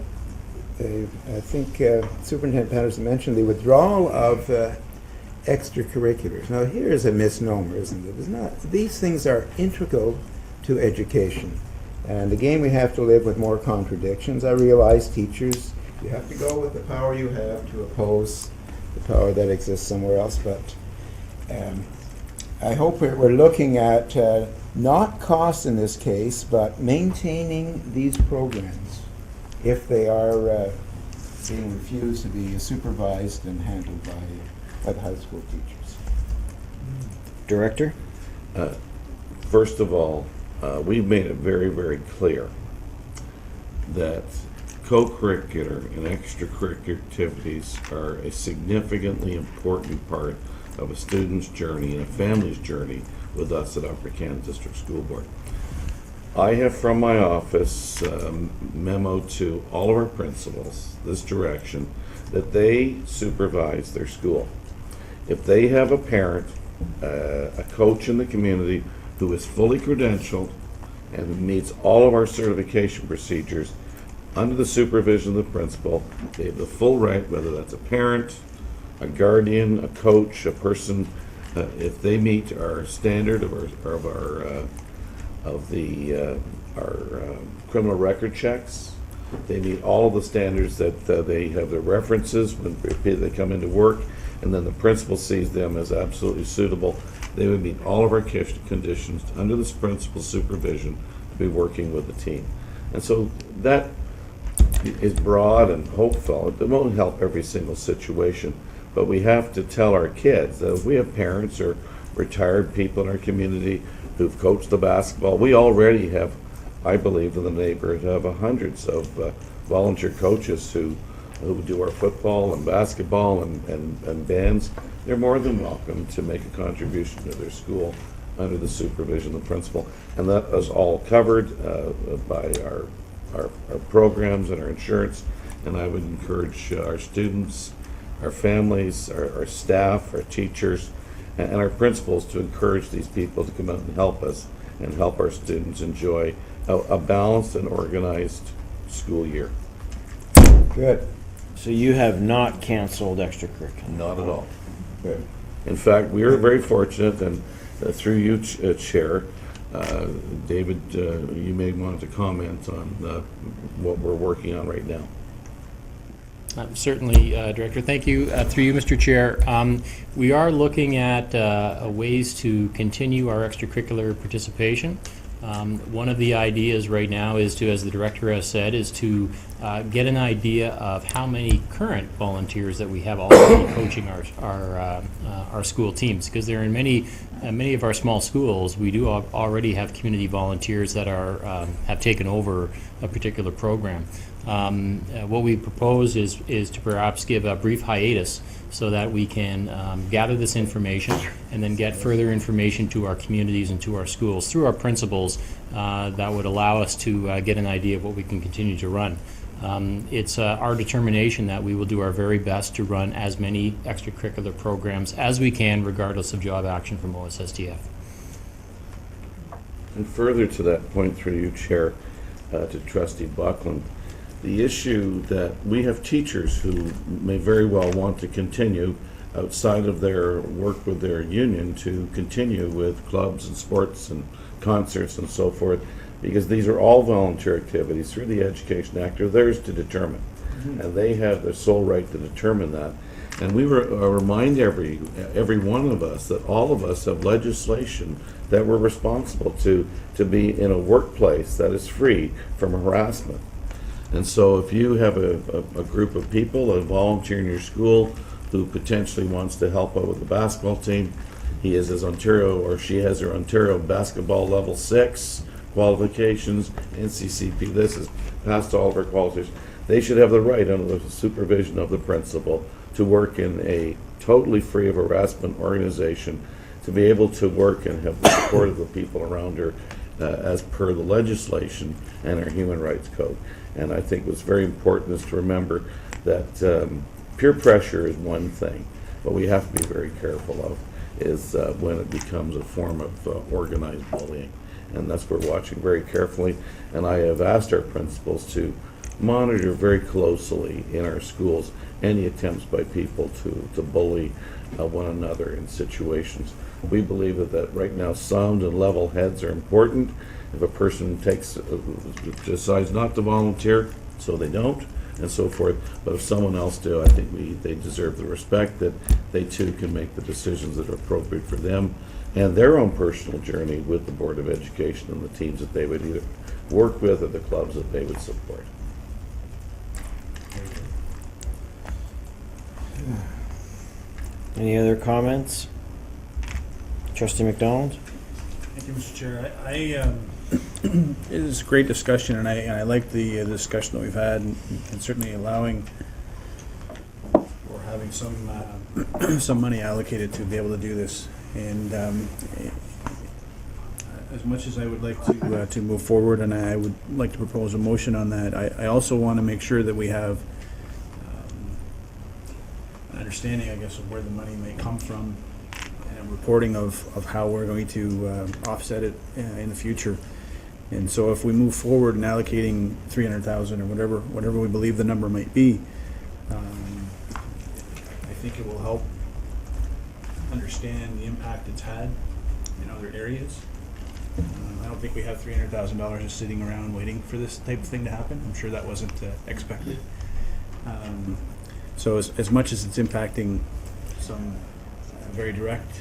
think Superintendent Patterson mentioned the withdrawal of extracurriculars. Now, here is a misnomer, isn't it? It's not. These things are integral to education. And again, we have to live with more contradictions. I realize, teachers, you have to go with the power you have to oppose the power that exists somewhere else. But I hope we're looking at not costs in this case, but maintaining these programs if they are being refused to be supervised and handled by the high school teachers.
Director?
First of all, we've made it very, very clear that co-curricular and extracurricular activities are a significantly important part of a student's journey and a family's journey with us at Upper Canada District School Board. I have from my office memo to all of our principals this direction, that they supervise their school. If they have a parent, a coach in the community who is fully credentialed and meets all of our certification procedures under the supervision of the principal, they have the full right, whether that's a parent, a guardian, a coach, a person, if they meet our standard of our criminal record checks, they meet all of the standards that they have their references when they come into work, and then the principal sees them as absolutely suitable. They would meet all of our conditions under this principal's supervision to be working with the team. And so that is broad and hopeful. It won't help every single situation, but we have to tell our kids that if we have parents or retired people in our community who've coached the basketball, we already have, I believe, in the neighborhood of hundreds of volunteer coaches who do our football and basketball and bands. They're more than welcome to make a contribution to their school under the supervision of the principal. And that is all covered by our programs and our insurance. And I would encourage our students, our families, our staff, our teachers, and our principals to encourage these people to come out and help us and help our students enjoy a balanced and organized school year.
Good.
So you have not canceled extracurricular?
Not at all.
Good.
In fact, we are very fortunate, and through you, Chair, David, you may want to comment on what we're working on right now.
Certainly, Director. Thank you. Through you, Mr. Chair. We are looking at ways to continue our extracurricular participation. One of the ideas right now is to, as the Director has said, is to get an idea of how many current volunteers that we have already coaching our school teams, because there are in many of our small schools, we do already have community volunteers that have taken over a particular program. What we propose is to perhaps give a brief hiatus so that we can gather this information and then get further information to our communities and to our schools through our principals that would allow us to get an idea of what we can continue to run. It's our determination that we will do our very best to run as many extracurricular programs as we can, regardless of job action from OSSTF.
And further to that point, through you, Chair, to Trustee Buckland, the issue that we have teachers who may very well want to continue outside of their work with their union to continue with clubs and sports and concerts and so forth, because these are all volunteer activities through the Education Act, are theirs to determine. And they have the sole right to determine that. And we remind every one of us that all of us have legislation that we're responsible to be in a workplace that is free from harassment. And so if you have a group of people, a volunteer in your school who potentially wants to help out with the basketball team, he is his Ontario, or she has her Ontario basketball level 6 qualifications, NCCP, this is past all of our qualifications. They should have the right, under the supervision of the principal, to work in a totally free of harassment organization, to be able to work and have the support of the people around her as per the legislation and our human rights code. And I think what's very important is to remember that peer pressure is one thing, but we have to be very careful of is when it becomes a form of organized bullying. And that's what we're watching very carefully. And I have asked our principals to monitor very closely in our schools any attempts by people to bully one another in situations. We believe that right now sound and level heads are important. If a person decides not to volunteer, so they don't, and so forth. But if someone else do, I think they deserve the respect that they too can make the decisions that are appropriate for them and their own personal journey with the Board of Education and the teams that they would either work with or the clubs that they would support.
Any other comments? Trustee McDonald?
Thank you, Mr. Chair. It is a great discussion, and I like the discussion that we've had, and certainly allowing or having some money allocated to be able to do this. And as much as I would like to move forward, and I would like to propose a motion on that, I also want to make sure that we have an understanding, I guess, of where the money may come from, and a reporting of how we're going to offset it in the future. And so if we move forward in allocating 300,000 or whatever we believe the number might be, I think it will help understand the impact it's had in other areas. I don't think we have $300,000 just sitting around waiting for this type of thing to happen. I'm sure that wasn't expected. So as much as it's impacting some very direct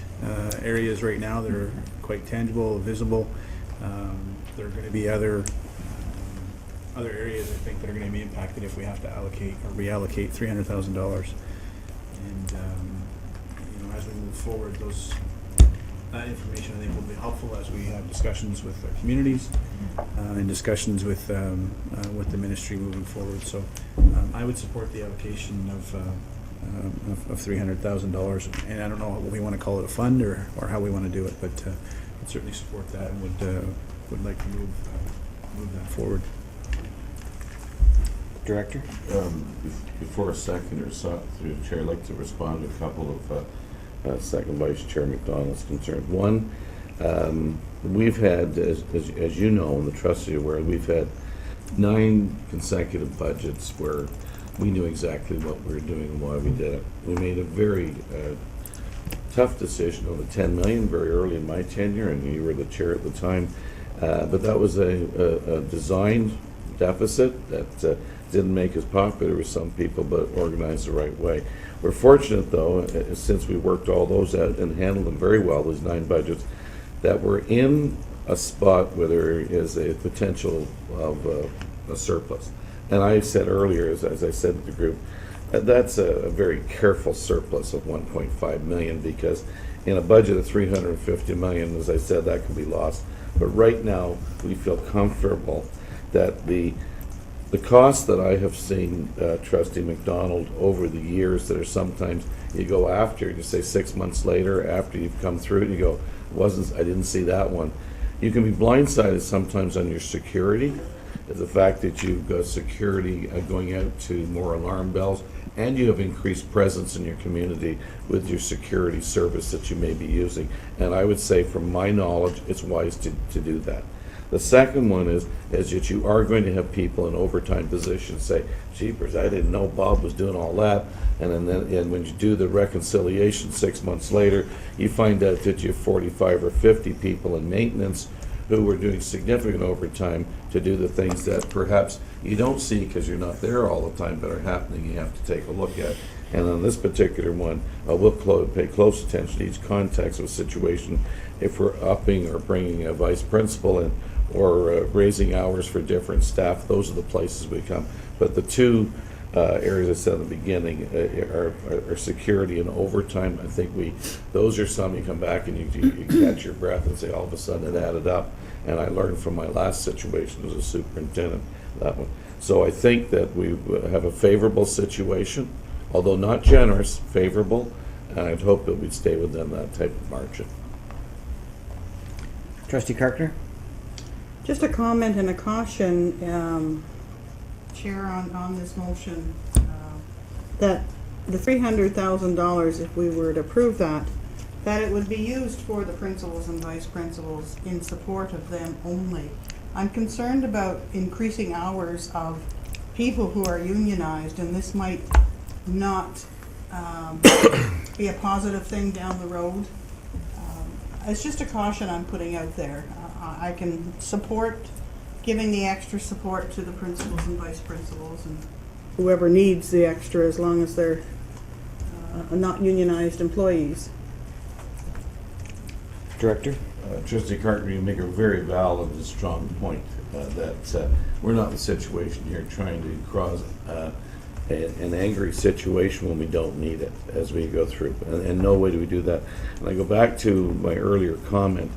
areas right now that are quite tangible, visible, there are going to be other areas, I think, that are going to be impacted if we have to allocate or reallocate $300,000. And as we move forward, that information, I think, will be helpful as we have discussions with our communities and discussions with the ministry moving forward. So I would support the allocation of $300,000, and I don't know what we want to call it, a fund or how we want to do it, but I'd certainly support that and would like to move that forward.
Director?
Before a second or so, through the chair, I'd like to respond to a couple of Second Vice Chair McDonald's concerns. One, we've had, as you know, and the trustee are aware, we've had 9 consecutive budgets where we knew exactly what we were doing and why we did it. We made a very tough decision on the $10 million very early in my tenure, and you were the chair at the time. But that was a designed deficit that didn't make us popular with some people, but organized the right way. We're fortunate, though, since we worked all those out and handled them very well, those 9 budgets, that we're in a spot where there is a potential of a surplus. And I said earlier, as I said to the group, that's a very careful surplus of $1.5 million, because in a budget of $350 million, as I said, that could be lost. But right now, we feel comfortable that the costs that I have seen, Trustee McDonald, over the years that are sometimes you go after, you say 6 months later after you've come through it, you go, I didn't see that one. You can be blindsided sometimes on your security, the fact that you've got security going out to more alarm bells, and you have increased presence in your community with your security service that you may be using. And I would say, from my knowledge, it's wise to do that. The second one is that you are going to have people in overtime positions say, jeepers, I didn't know Bob was doing all that. And when you do the reconciliation 6 months later, you find out that you have 45 or 50 people in maintenance who were doing significant overtime to do the things that perhaps you don't see because you're not there all the time, but are happening. You have to take a look at. And on this particular one, we'll pay close attention to each context of a situation. If we're upping or bringing a vice principal in, or raising hours for different staff, those are the places we come. But the 2 areas I said in the beginning are security and overtime. I think those are some you come back and you catch your breath and say, all of a sudden it added up. And I learned from my last situation as a superintendent, that one. So I think that we have a favorable situation, although not generous, favorable, and I'd hope that we'd stay within that type of margin.
Trustee Carpenter?
Just a comment and a caution, Chair, on this motion, that the $300,000, if we were to approve that it would be used for the principals and vice principals in support of them only. I'm concerned about increasing hours of people who are unionized, and this might not be a positive thing down the road. It's just a caution I'm putting out there. I can support giving the extra support to the principals and vice principals and whoever needs the extra, as long as they're not unionized employees.
Director?
Trustee Carter, you make a very valid and strong point that we're not in a situation here trying to cause an angry situation when we don't need it as we go through. And no way do we do that. And I go back to my earlier comment.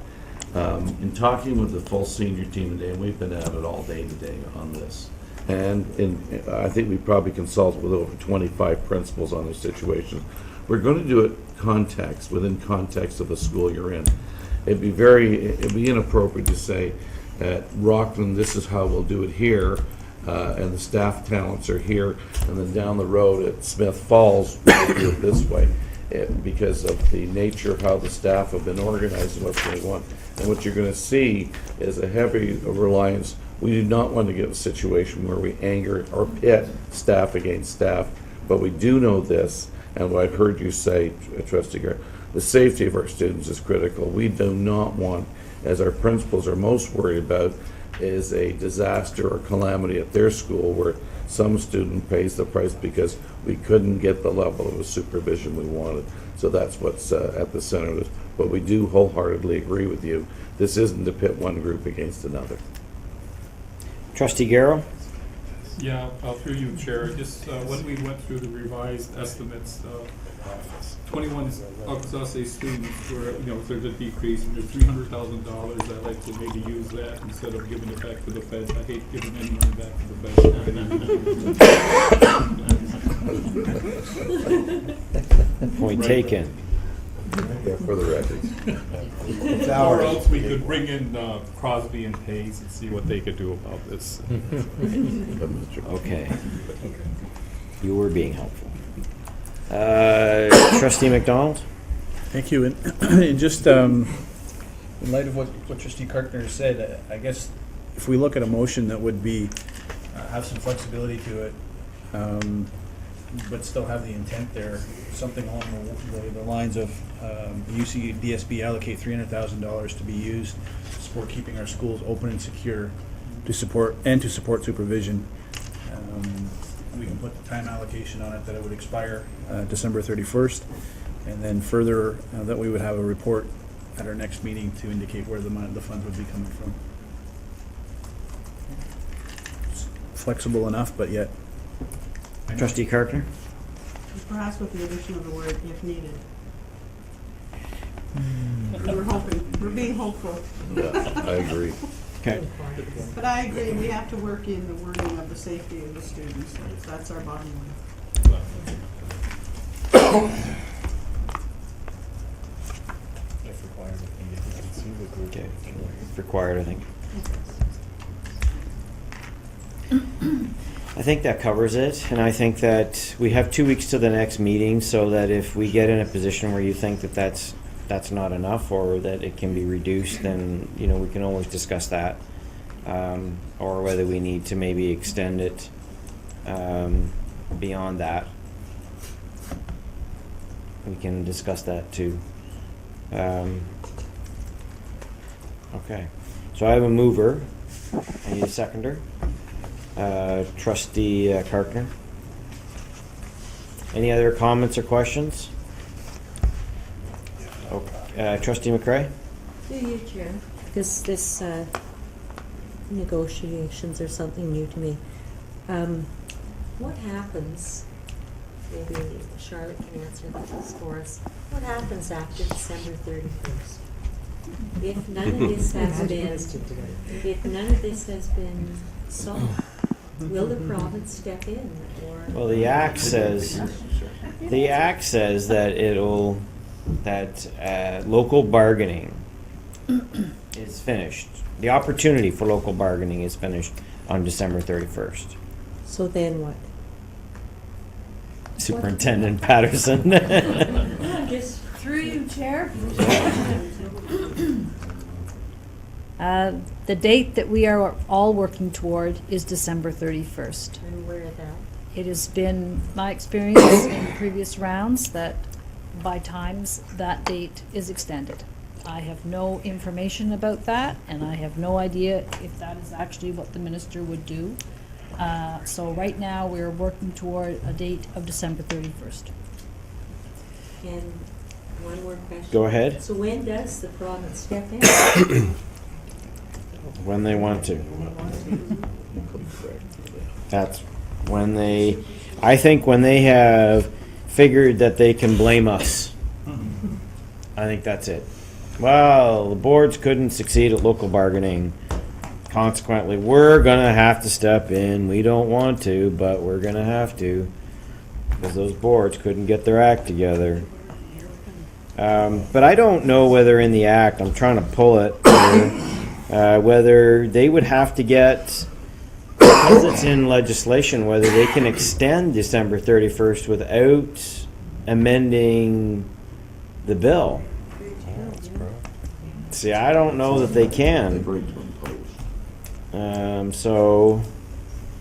In talking with the full senior team today, and we've been at it all day today on this, and I think we probably consulted with over 25 principals on this situation. We're going to do it within context of the school you're in. It'd be inappropriate to say, at Rockland, this is how we'll do it here, and the staff talents are here, and then down the road at Smith Falls, we'll do it this way, because of the nature of how the staff have been organized and what's going on. And what you're going to see is a heavy reliance. We do not want to get a situation where we anger or pit staff against staff, but we do know this, and what I've heard you say, Trustee Garrett, the safety of our students is critical. We do not want, as our principals are most worried about, is a disaster or calamity at their school where some student pays the price because we couldn't get the level of supervision we wanted. So that's what's at the center of this. But we do wholeheartedly agree with you. This isn't to pit one group against another.
Trustee Garrow?
Yeah, through you, Chair. Just when we went through the revised estimates, 21 Alsace students were, if there's a decrease, there's $300,000. I'd like to maybe use that instead of giving it back to the feds. I hate giving any money back to the feds.
Point taken.
Yeah, for the record.
Or else we could bring in Crosby and Hayes and see what they could do about this.
Okay. You were being helpful. Trustee McDonald?
Thank you. And just in light of what Trustee Karkner said, I guess if we look at a motion that would be, have some flexibility to it, but still have the intent there, something along the lines of UCDSB allocate $300,000 to be used to support keeping our schools open and secure, to support supervision. We can put the time allocation on it that it would expire December 31st, and then further that we would have a report at our next meeting to indicate where the funds would be coming from. It's flexible enough, but yet.
Trustee Karkner?
Perhaps with the addition of the word "if needed." We're being hopeful.
Yeah, I agree.
Okay.
But I agree, we have to work in the wording of the safety of the students. That's our bottom line.
If required,
Okay. If required, I think. I think that covers it, and I think that we have 2 weeks to the next meeting, so that if we get in a position where you think that that's not enough, or that it can be reduced, then we can always discuss that, or whether we need to maybe extend it beyond that. We can discuss that too. Okay, so I have a mover. I need a seconder. Trustee Karkner. Any other comments or questions? Okay. Trustee McCray?
Through you, Chair. Because this negotiations are something new to me. What happens, maybe Charlotte can answer this for us, what happens after December 31st? If none of this has been solved, will the province step in? Or
Well, the act says that local bargaining is finished. The opportunity for local bargaining is finished on December 31st.
so then what?
Superintendent Patterson.
Just
Through you, Chair. The date that we are all working toward is December 31st.
and where that?
It has been my experience in previous rounds that by times that date is extended. I have no information about that, and I have no idea if that is actually what the minister would do. So right now, we're working toward a date of December 31st.
And one more question.
Go ahead.
So when does the province step in?
When they want to. That's when I think when they have figured that they can blame us. I think that's it. Well, the boards couldn't succeed at local bargaining. Consequently, we're going to have to step in. We don't want to, but we're going to have to, because those boards couldn't get their act together. But I don't know whether in the act, I'm trying to pull it, whether they would have to get, because it's in legislation, whether they can extend December 31st without amending the bill. See, I don't know that they can. So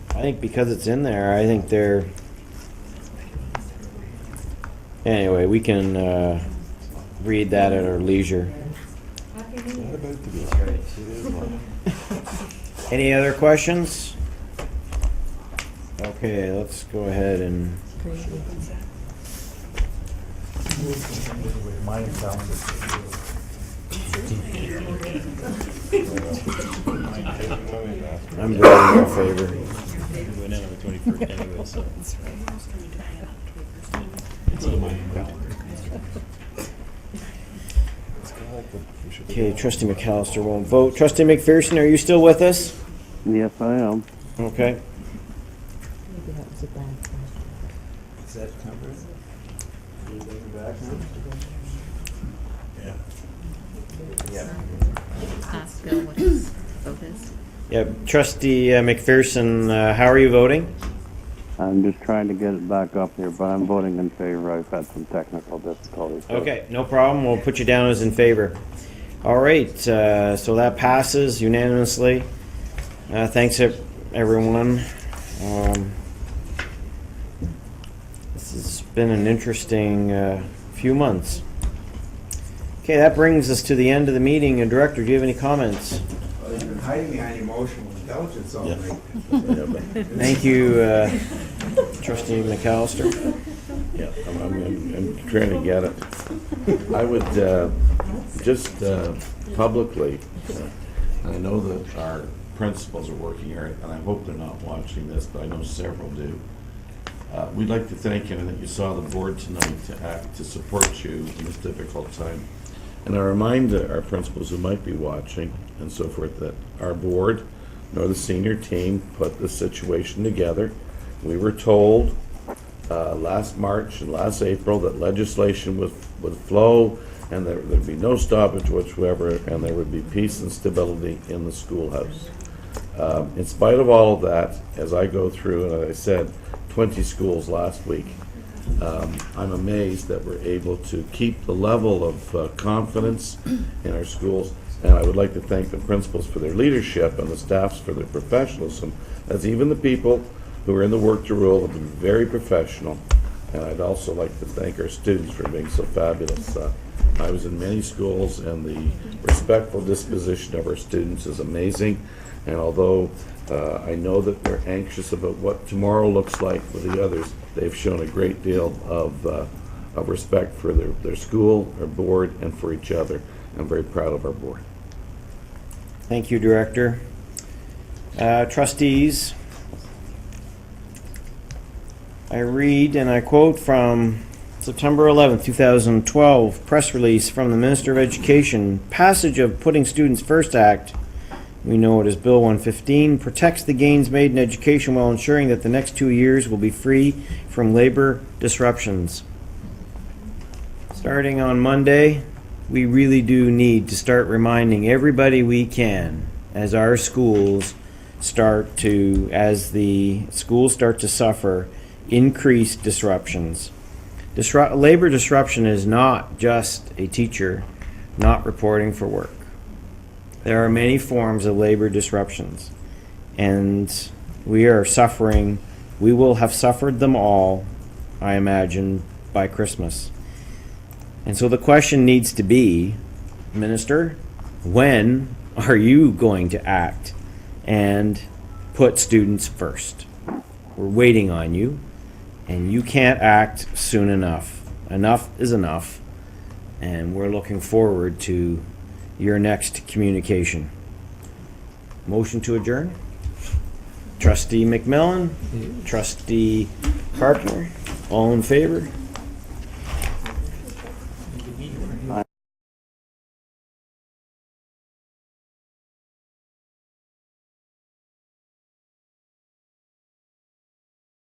I think because it's in there, I think they're, anyway, we can read that at our leisure. Any other questions? Okay, let's go ahead and I'm voting in favor.
Going in on the 21st anyway, so.
Okay, Trustee McAllister won't vote. Trustee McPherson, are you still with us?
Yes, I am.
Okay.
Is that covered? Can you bring it back now? Yeah.
Ask Bill what his vote is.
Yeah, Trustee McPherson, how are you voting?
I'm just trying to get it back up here, but I'm voting in favor. I've had some technical difficulties.
Okay, no problem. We'll put you down as in favor. All right, so that passes unanimously. Thanks, everyone. This has been an interesting few months. Okay, that brings us to the end of the meeting. Director, do you have any comments?
Well, you've been hiding behind emotional intelligence all night.
Thank you, Trustee McAllister.
Yeah, I'm trying to get it. I would just publicly, I know that our principals are working here, and I hope they're not watching this, but I know several do. We'd like to thank you, and that you saw the board tonight to act to support you in this difficult time. And I remind our principals who might be watching and so forth that our board nor the senior team put the situation together. We were told last March and last April that legislation would flow and there'd be no stoppage whatsoever, and there would be peace and stability in the schoolhouse. In spite of all of that, as I go through, and as I said, 20 schools last week, I'm amazed that we're able to keep the level of confidence in our schools. And I would like to thank the principals for their leadership and the staffs for their professionalism, as even the people who are in the work to rule have been very professional. And I'd also like to thank our students for being so fabulous. I was in many schools, and the respectful disposition of our students is amazing. And although I know that they're anxious about what tomorrow looks like with the others, they've shown a great deal of respect for their school, their board, and for each other. I'm very proud of our board.
Thank you, Director. Trustees, I read and I quote from September 11, 2012, press release from the Minister of Education. Passage of Putting Students First Act, we know it as Bill 115, protects the gains made in education while ensuring that the next 2 years will be free from labor disruptions. Starting on Monday, we really do need to start reminding everybody we can as our schools start to, as the schools start to suffer increased disruptions. Labor disruption is not just a teacher not reporting for work. There are many forms of labor disruptions, and we are suffering. We will have suffered them all, I imagine, by Christmas. And so the question needs to be, Minister, when are you going to act and put students first? We're waiting on you, and you can't act soon enough. Enough is enough, and we're looking forward to your next communication. Motion to adjourn? Trustee McMillan, Trustee Carpenter, all in favor?